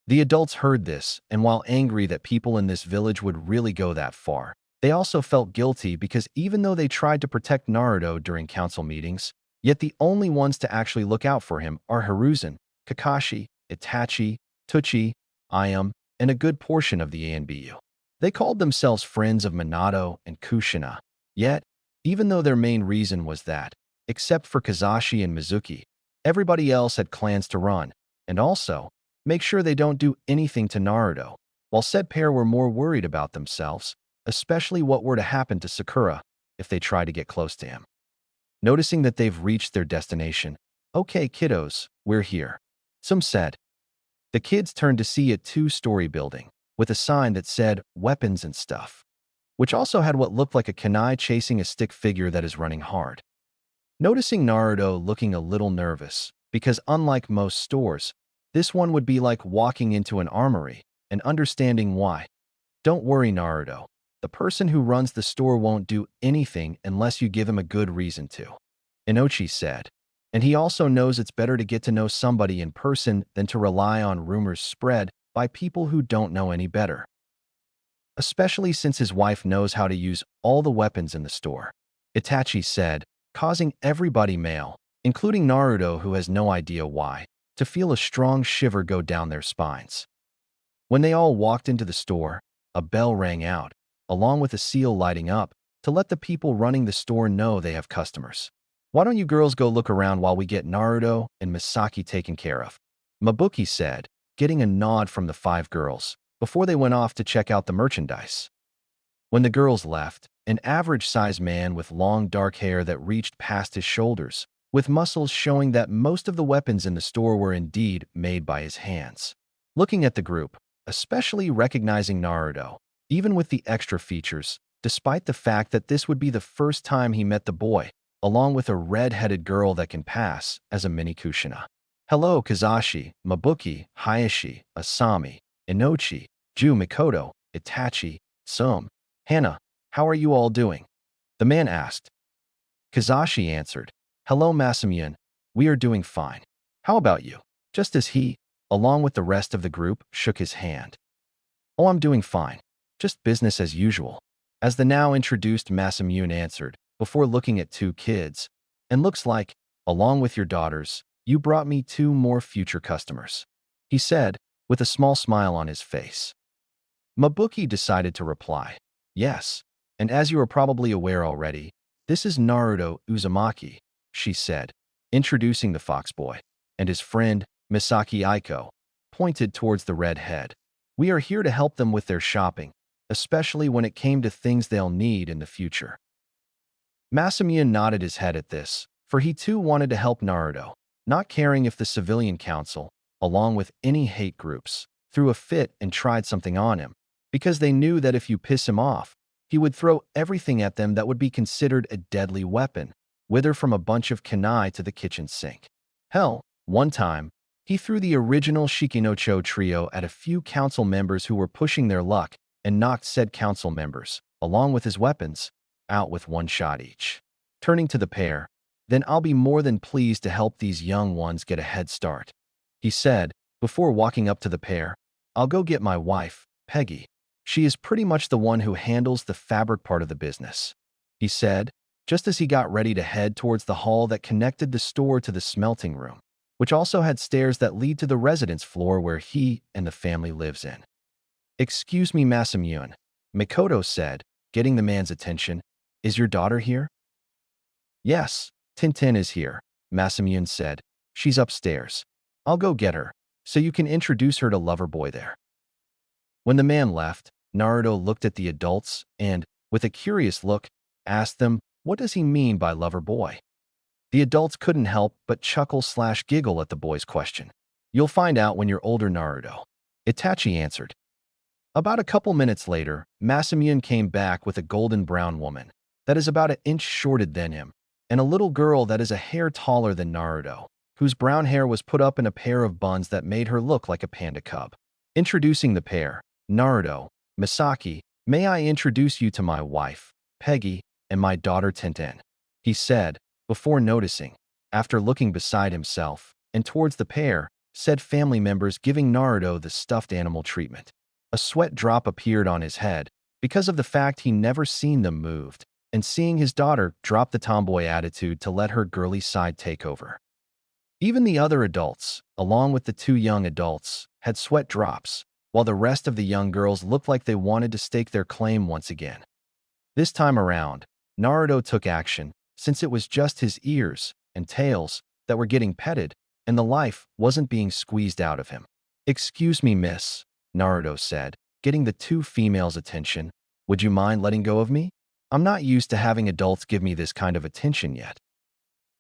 The adults heard this, and while angry that people in this village would really go that far, they also felt guilty because even though they tried to protect Naruto during council meetings, yet the only ones to actually look out for him are Hiruzen, Kakashi, Itachi, Tsuchi, Ayame, and a good portion of the ANBU. They called themselves friends of Minato and Kushina. Yet, even though their main reason was that, except for Kazashi and Mizuki, everybody else had clans to run, and also, make sure they don't do anything to Naruto, while said pair were more worried about themselves, especially what were to happen to Sakura if they try to get close to him. Noticing that they've reached their destination, "Okay, kiddos, we're here," some said. The kids turned to see a two-story building with a sign that said weapons and stuff, which also had what looked like a kunai chasing a stick figure that is running hard. Noticing Naruto looking a little nervous, because unlike most stores, this one would be like walking into an armory, and understanding why. Don't worry, Naruto. The person who runs the store won't do anything unless you give him a good reason to, Inochi said. And he also knows it's better to get to know somebody in person than to rely on rumors spread by people who don't know any better. Especially since his wife knows how to use all the weapons in the store, Itachi said, causing everybody male, including Naruto who has no idea why, to feel a strong shiver go down their spines. When they all walked into the store, a bell rang out, along with a seal lighting up, to let the people running the store know they have customers. "Why don't you girls go look around while we get Naruto and Misaki taken care of?" Mabuki said, getting a nod from the 5 girls, before they went off to check out the merchandise. When the girls left, an average-sized man with long dark hair that reached past his shoulders, with muscles showing that most of the weapons in the store were indeed made by his hands. Looking at the group, especially recognizing Naruto, even with the extra features, despite the fact that this would be the first time he met the boy, along with a red-headed girl that can pass as a mini Kushina. "Hello, Kazashi, Mabuki, Hayashi, Asami, Inochi, Ju, Mikoto, Itachi, Sum, Hana, how are you all doing?" the man asked. Kazashi answered, "Hello, Masamune, we are doing fine. How about you?" Just as he, along with the rest of the group, shook his hand. "Oh, I'm doing fine. Just business as usual," as the now introduced Masamune answered, before looking at 2 kids. "And looks like, along with your daughters, you brought me 2 more future customers," he said, with a small smile on his face. Mabuki decided to reply, "Yes, and as you are probably aware already, this is Naruto Uzumaki," she said, introducing the fox boy, and his friend, Misaki Aiko, pointed towards the red head. "We are here to help them with their shopping, especially when it came to things they'll need in the future." Masamune nodded his head at this, for he too wanted to help Naruto, not caring if the civilian council, along with any hate groups, threw a fit and tried something on him, because they knew that if you piss him off, he would throw everything at them that would be considered a deadly weapon, whether from a bunch of kunai to the kitchen sink. Hell, one time, he threw the original Shikinocho trio at a few council members who were pushing their luck and knocked said council members, along with his weapons, out with 1 shot each. Turning to the pair, "Then I'll be more than pleased to help these young ones get a head start," he said, before walking up to the pair. "I'll go get my wife, Peggy. She is pretty much the one who handles the fabric part of the business," he said, just as he got ready to head towards the hall that connected the store to the smelting room, which also had stairs that lead to the residence floor where he and the family lives in. "Excuse me, Masamune," Mikoto said, getting the man's attention. "Is your daughter here?" "Yes, Tintin is here," Masamune said. "She's upstairs. I'll go get her, so you can introduce her to Loverboy there." When the man left, Naruto looked at the adults and, with a curious look, asked them, "What does he mean by Loverboy?" The adults couldn't help but chuckle/giggle at the boy's question. You'll find out when you're older, Naruto. Itachi answered. About a couple minutes later, Masamune came back with a golden brown woman that is about an inch shorter than him, and a little girl that is a hair taller than Naruto, whose brown hair was put up in a pair of buns that made her look like a panda cub. Introducing the pair, Naruto, Misaki, may I introduce you to my wife, Peggy, and my daughter Tenten, he said, before noticing, after looking beside himself, and towards the pair, said family members giving Naruto the stuffed animal treatment. A sweat drop appeared on his head because of the fact he never seen them moved, and seeing his daughter drop the tomboy attitude to let her girly side take over. Even the other adults, along with the two young adults, had sweat drops, while the rest of the young girls looked like they wanted to stake their claim once again. This time around, Naruto took action, since it was just his ears and tails that were getting petted, and the life wasn't being squeezed out of him. "Excuse me, miss," Naruto said, getting the two females' attention. "Would you mind letting go of me? I'm not used to having adults give me this kind of attention yet."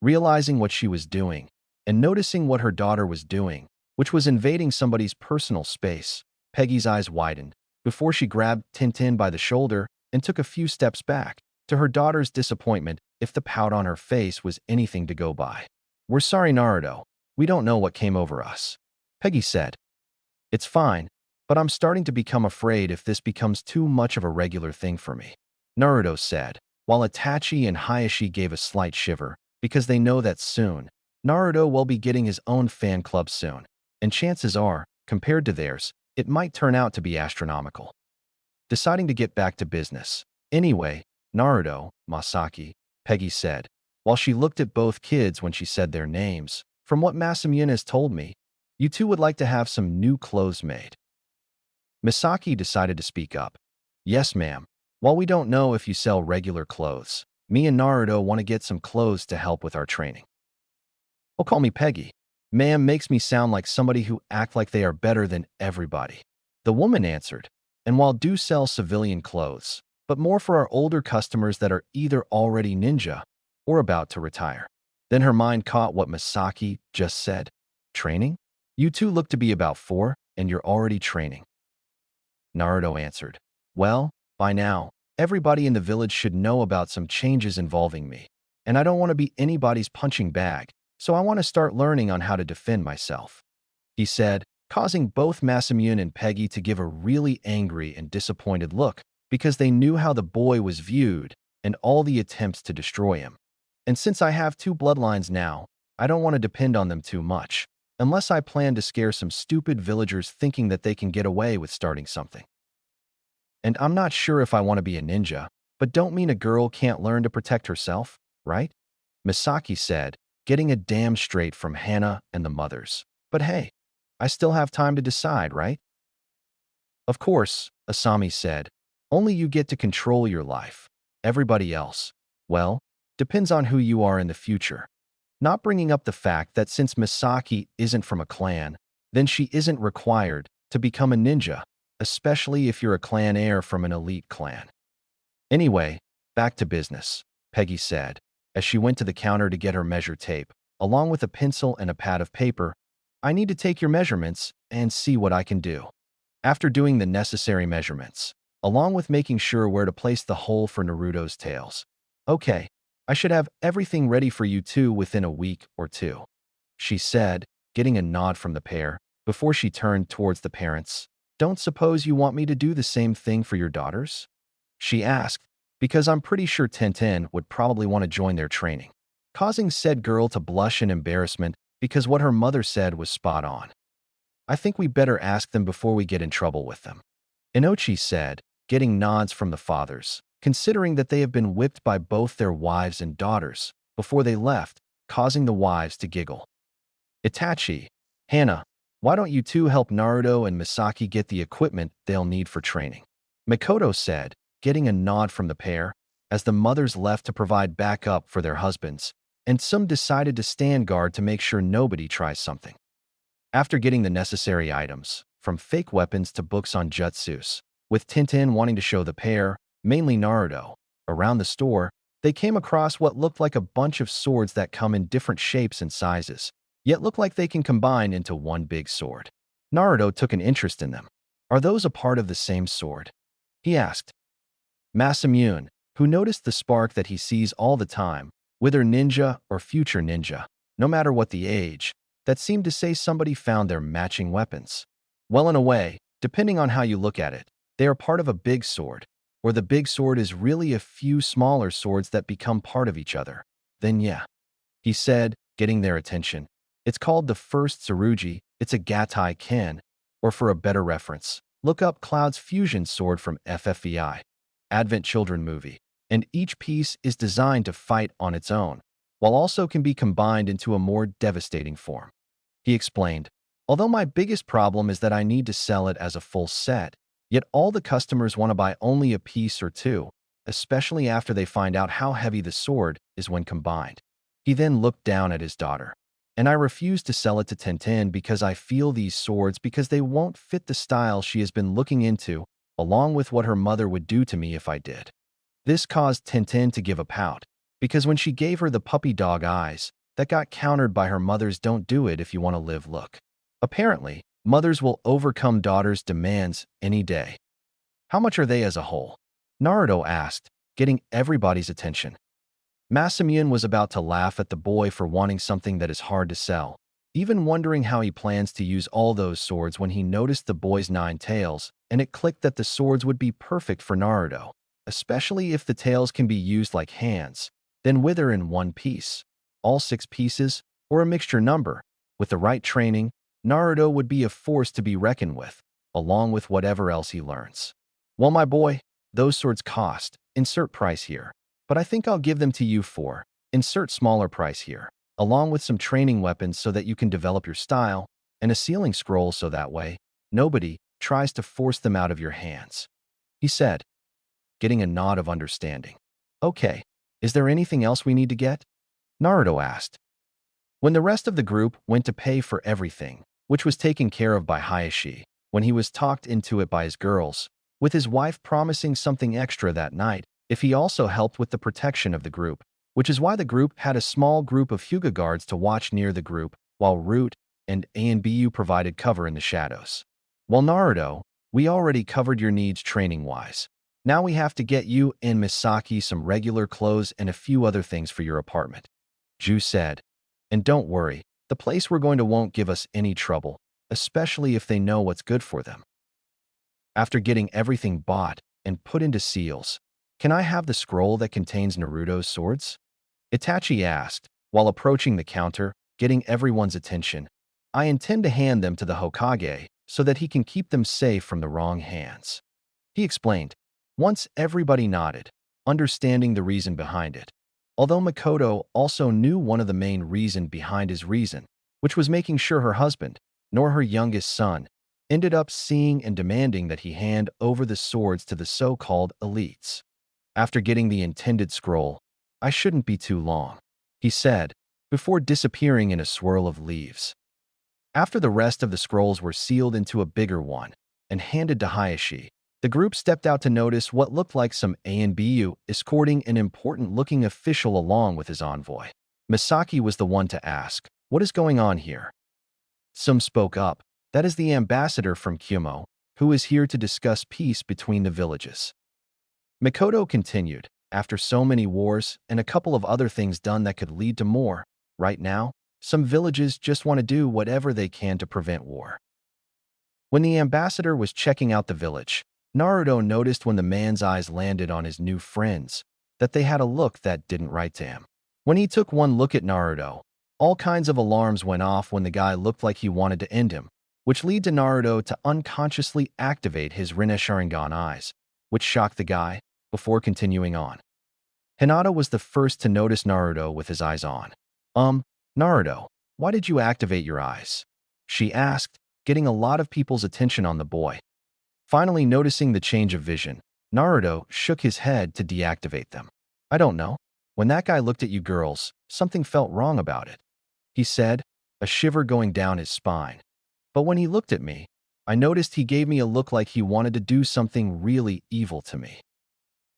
Realizing what she was doing, and noticing what her daughter was doing, which was invading somebody's personal space, Peggy's eyes widened before she grabbed Tintin by the shoulder and took a few steps back, to her daughter's disappointment if the pout on her face was anything to go by. "We're sorry, Naruto. We don't know what came over us," Peggy said. "It's fine, but I'm starting to become afraid if this becomes too much of a regular thing for me," Naruto said, while Itachi and Hayashi gave a slight shiver, because they know that soon, Naruto will be getting his own fan club soon, and chances are, compared to theirs, it might turn out to be astronomical. Deciding to get back to business. "Anyway, Naruto, Masaki," Peggy said, while she looked at both kids when she said their names. "From what Masamune has told me, you two would like to have some new clothes made." Misaki decided to speak up. "Yes, ma'am. While we don't know if you sell regular clothes, me and Naruto want to get some clothes to help with our training." "Oh, call me Peggy. Ma'am makes me sound like somebody who act like they are better than everybody," the woman answered. "And while do sell civilian clothes, but more for our older customers that are either already ninja or about to retire." Then her mind caught what Misaki just said. "Training? You two look to be about 4, and you're already training." Naruto answered, "Well, by now, everybody in the village should know about some changes involving me, and I don't want to be anybody's punching bag, so I want to start learning on how to defend myself," he said, causing both Masamune and Peggy to give a really angry and disappointed look because they knew how the boy was viewed and all the attempts to destroy him. "And since I have 2 bloodlines now, I don't want to depend on them too much, unless I plan to scare some stupid villagers thinking that they can get away with starting something. And I'm not sure if I want to be a ninja, but don't mean a girl can't learn to protect herself, right?" Misaki said, getting a damn straight from Hana and the mothers. "But hey, I still have time to decide, right?" "Of course," Asami said. "Only you get to control your life. Everybody else, well, depends on who you are in the future." Not bringing up the fact that since Misaki isn't from a clan, then she isn't required to become a ninja, especially if you're a clan heir from an elite clan. "Anyway, back to business," Peggy said, as she went to the counter to get her measure tape, along with a pencil and a pad of paper. "I need to take your measurements and see what I can do." After doing the necessary measurements, along with making sure where to place the hole for Naruto's tails, "Okay, I should have everything ready for you two within a week or 2, she said, getting a nod from the pair, before she turned towards the parents. "Don't suppose you want me to do the same thing for your daughters?" she asked, because I'm pretty sure Tenten would probably want to join their training, causing said girl to blush in embarrassment because what her mother said was spot on. "I think we better ask them before we get in trouble with them," Inochi said, getting nods from the fathers, considering that they have been whipped by both their wives and daughters before they left, causing the wives to giggle. "Itachi, Hana, why don't you two help Naruto and Misaki get the equipment they'll need for training?" Mikoto said, getting a nod from the pair, as the mothers left to provide backup for their husbands, and some decided to stand guard to make sure nobody tries something. After getting the necessary items, from fake weapons to books on jutsus, with Tintin wanting to show the pair, mainly Naruto, around the store, They came across what looked like a bunch of swords that come in different shapes and sizes, yet look like they can combine into one big sword. Naruto took an interest in them. Are those a part of the same sword? He asked. Masamune, who noticed the spark that he sees all the time, whether ninja or future ninja, no matter what the age, that seemed to say somebody found their matching weapons. Well, in a way, depending on how you look at it, they are part of a big sword, or the big sword is really a few smaller swords that become part of each other. Then yeah, he said, getting their attention. It's called the first Tsurugi, it's a Gatai Ken, or for a better reference, look up Cloud's fusion sword from FFVI, Advent Children movie, and each piece is designed to fight on its own, while also can be combined into a more devastating form. He explained, although my biggest problem is that I need to sell it as a full set, yet all the customers want to buy only a piece or two, especially after they find out how heavy the sword is when combined. He then looked down at his daughter. And I refuse to sell it to Tenten because I feel these swords because they won't fit the style she has been looking into, along with what her mother would do to me if I did. This caused Tenten to give a pout, because when she gave her the puppy dog eyes, that got countered by her mother's "don't do it if you want to live" look. Apparently, mothers will overcome daughters' demands any day. How much are they as a whole? Naruto asked, getting everybody's attention. Masamune was about to laugh at the boy for wanting something that is hard to sell, even wondering how he plans to use all those swords when he noticed the boy's 9 tails, and it clicked that the swords would be perfect for Naruto, especially if the tails can be used like hands, then wither in one piece, all 6 pieces, or a mixture number. With the right training, Naruto would be a force to be reckoned with, along with whatever else he learns. Well, my boy, those swords cost, insert price here. But I think I'll give them to you for, insert smaller price here, along with some training weapons so that you can develop your style, and a sealing scroll so that way, nobody tries to force them out of your hands. He said, getting a nod of understanding. Okay, is there anything else we need to get? Naruto asked. When the rest of the group went to pay for everything, which was taken care of by Hayashi, when he was talked into it by his girls, with his wife promising something extra that night, if he also helped with the protection of the group, which is why the group had a small group of Hyuga guards to watch near the group, while Root and ANBU provided cover in the shadows. Well, Naruto, we already covered your needs training-wise. Now we have to get you and Misaki some regular clothes and a few other things for your apartment. Ju said, and don't worry, the place we're going to won't give us any trouble, especially if they know what's good for them. After getting everything bought and put into seals, can I have the scroll that contains Naruto's swords? Itachi asked, while approaching the counter, getting everyone's attention. I intend to hand them to the Hokage so that he can keep them safe from the wrong hands. He explained. Once everybody nodded, understanding the reason behind it. Although Makoto also knew one of the main reason behind his reason, which was making sure her husband, nor her youngest son, ended up seeing and demanding that he hand over the swords to the so-called elites. After getting the intended scroll, I shouldn't be too long, he said, before disappearing in a swirl of leaves. After the rest of the scrolls were sealed into a bigger one and handed to Hayashi, the group stepped out to notice what looked like some ANBU escorting an important-looking official along with his envoy. Misaki was the one to ask, what is going on here? Some spoke up, that is the ambassador from Kyūmo, who is here to discuss peace between the villages. Makoto continued, after so many wars and a couple of other things done that could lead to more, right now, some villages just want to do whatever they can to prevent war. When the ambassador was checking out the village, Naruto noticed when the man's eyes landed on his new friends that they had a look that didn't right to him. When he took one look at Naruto, all kinds of alarms went off when the guy looked like he wanted to end him, which led to Naruto to unconsciously activate his Rinnegan eyes, which shocked the guy, before continuing on. Hinata was the first to notice Naruto with his eyes on. Naruto, why did you activate your eyes? She asked, getting a lot of people's attention on the boy. Finally noticing the change of vision, Naruto shook his head to deactivate them. I don't know. When that guy looked at you girls, something felt wrong about it, he said, a shiver going down his spine. But when he looked at me, I noticed he gave me a look like he wanted to do something really evil to me.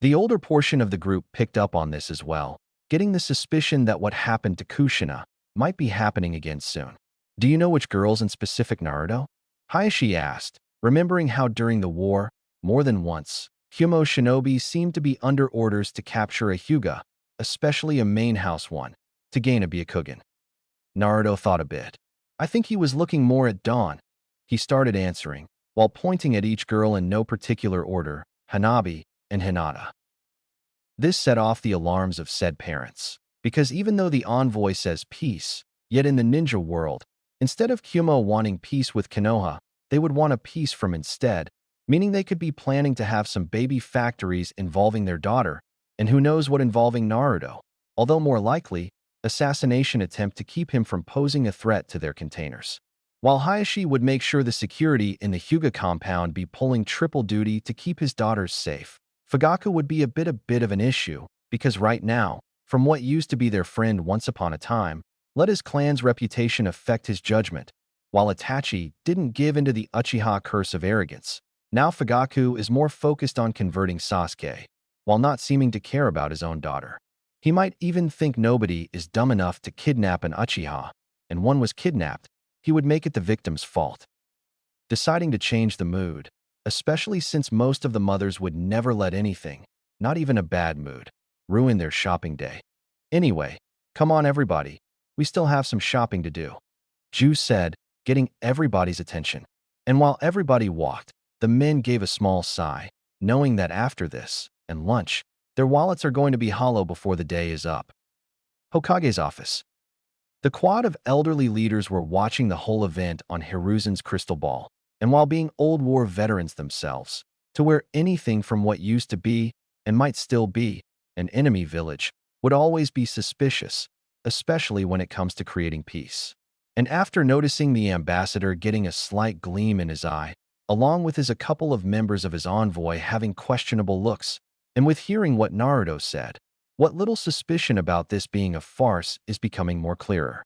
The older portion of the group picked up on this as well, getting the suspicion that what happened to Kushina might be happening again soon. Do you know which girls in specific, Naruto? Hayashi asked, remembering how during the war, more than once, Kyūmo shinobi seemed to be under orders to capture a Hyuga, especially a main house one, to gain a Byakugan. Naruto thought a bit. I think he was looking more at Dawn. He started answering, while pointing at each girl in no particular order, Hanabi and Hinata. This set off the alarms of said parents, because even though the envoy says peace, yet in the ninja world, instead of Kyūmo wanting peace with Konoha, they would want a peace from instead, meaning they could be planning to have some baby factories involving their daughter, and who knows what involving Naruto, although more likely, assassination attempt to keep him from posing a threat to their containers. While Hayashi would make sure the security in the Hyuga compound be pulling triple duty to keep his daughters safe, Fugaku would be a bit of an issue, because right now, from what used to be their friend once upon a time, let his clan's reputation affect his judgment. While Itachi didn't give into the Uchiha curse of arrogance, now Fugaku is more focused on converting Sasuke, while not seeming to care about his own daughter. He might even think nobody is dumb enough to kidnap an Uchiha, and one was kidnapped, he would make it the victim's fault. Deciding to change the mood, especially since most of the mothers would never let anything, not even a bad mood, ruin their shopping day. Anyway, come on everybody, we still have some shopping to do, Ju said, getting everybody's attention. And while everybody walked, the men gave a small sigh, knowing that after this, and lunch, their wallets are going to be hollow before the day is up. Hokage's office. The quad of elderly leaders were watching the whole event on Hiruzen's crystal ball, and while being old war veterans themselves, to where anything from what used to be, and might still be, an enemy village, would always be suspicious, especially when it comes to creating peace. And after noticing the ambassador getting a slight gleam in his eye, along with a couple of members of his envoy having questionable looks, and with hearing what Naruto said, what little suspicion about this being a farce is becoming more clearer.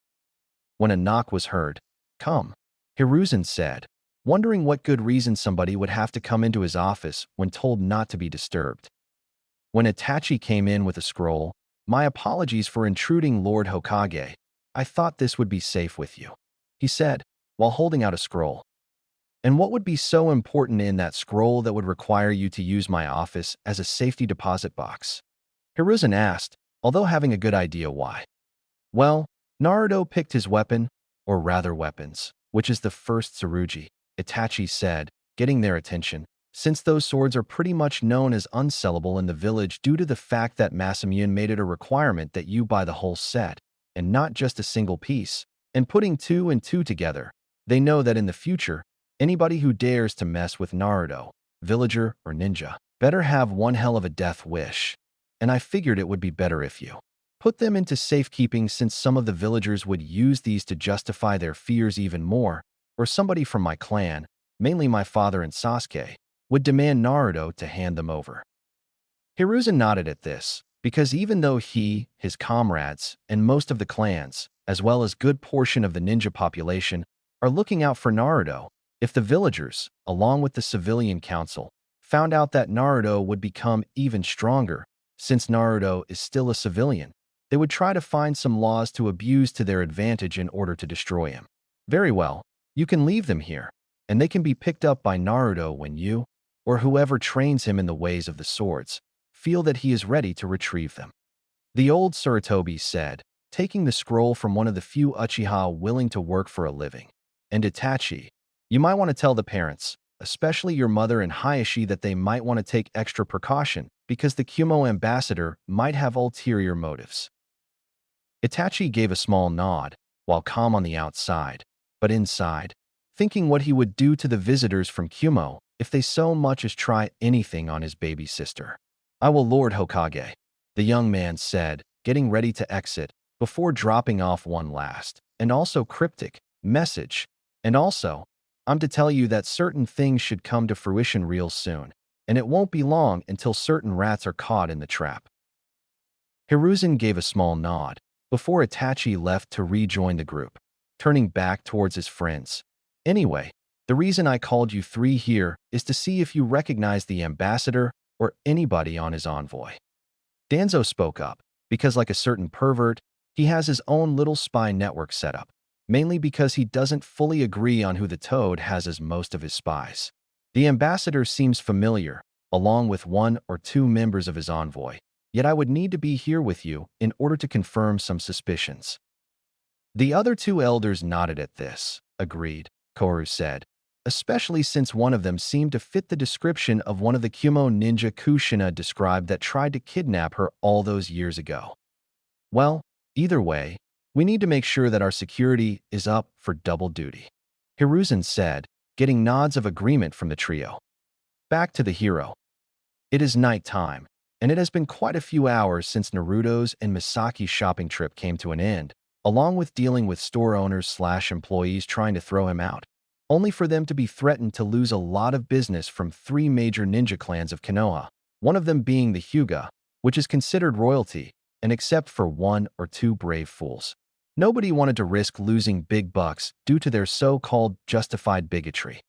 When a knock was heard, "Come," Hiruzen said, wondering what good reason somebody would have to come into his office when told not to be disturbed. When Itachi came in with a scroll, "My apologies for intruding, Lord Hokage. I thought this would be safe with you," he said, while holding out a scroll. "And what would be so important in that scroll that would require you to use my office as a safety deposit box?" Hiruzen asked, although having a good idea why. Well, Naruto picked his weapon, or rather weapons, which is the first Tsurugi, Itachi said, getting their attention, since those swords are pretty much known as unsellable in the village due to the fact that Masamune made it a requirement that you buy the whole set, and not just a single piece, and putting two and two together. They know that in the future, anybody who dares to mess with Naruto, villager or ninja, better have one hell of a death wish. And I figured it would be better if you put them into safekeeping, since some of the villagers would use these to justify their fears even more, or somebody from my clan, mainly my father and Sasuke, would demand Naruto to hand them over. Hiruzen nodded at this, because even though he, his comrades, and most of the clans, as well as good portion of the ninja population, are looking out for Naruto, if the villagers, along with the civilian council, found out that Naruto would become even stronger, since Naruto is still a civilian, they would try to find some laws to abuse to their advantage in order to destroy him. Very well, you can leave them here, and they can be picked up by Naruto when you, or whoever trains him in the ways of the swords, feel that he is ready to retrieve them. The old Tsurutobi said, taking the scroll from one of the few Uchiha willing to work for a living. And Itachi, you might want to tell the parents, especially your mother and Hayashi, that they might want to take extra precaution, because the Kyūmo ambassador might have ulterior motives. Itachi gave a small nod, while calm on the outside, but inside, thinking what he would do to the visitors from Kyūmo if they so much as try anything on his baby sister. "I will, Lord Hokage," the young man said, getting ready to exit, before dropping off one last, and also cryptic, message. "And also, I'm to tell you that certain things should come to fruition real soon, and it won't be long until certain rats are caught in the trap." Hiruzen gave a small nod, before Itachi left to rejoin the group, turning back towards his friends. "Anyway, the reason I called you three here is to see if you recognize the ambassador, or anybody on his envoy. Danzo spoke up, because like a certain pervert, he has his own little spy network set up, mainly because he doesn't fully agree on who the Toad has as most of his spies. The ambassador seems familiar, along with one or two members of his envoy, yet I would need to be here with you in order to confirm some suspicions. The other two elders nodded at this. Agreed, Koru said, especially since one of them seemed to fit the description of one of the Kumo ninja Kushina described that tried to kidnap her all those years ago. Well, either way, we need to make sure that our security is up for double duty, Hiruzen said, getting nods of agreement from the trio. Back to the hero. It is night time, and it has been quite a few hours since Naruto's and Misaki's shopping trip came to an end, along with dealing with store owners/employees trying to throw him out, only for them to be threatened to lose a lot of business from three major ninja clans of Konoha, one of them being the Hyuga, which is considered royalty, and except for one or two brave fools, nobody wanted to risk losing big bucks due to their so-called justified bigotry.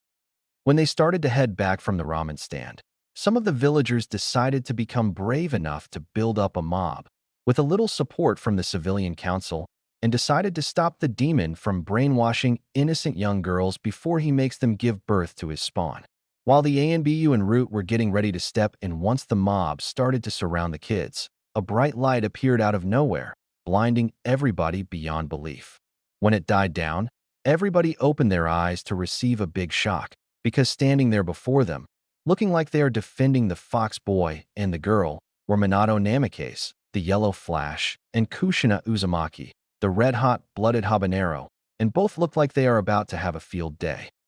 When they started to head back from the ramen stand, some of the villagers decided to become brave enough to build up a mob, with a little support from the civilian council, and decided to stop the demon from brainwashing innocent young girls before he makes them give birth to his spawn. While the ANBU and Root were getting ready to step in once the mob started to surround the kids, a bright light appeared out of nowhere, blinding everybody beyond belief. When it died down, everybody opened their eyes to receive a big shock, because standing there before them, looking like they are defending the fox boy and the girl, were Minato Namikaze, the Yellow Flash, and Kushina Uzumaki, the red-hot, blooded habanero, and both look like they are about to have a field day.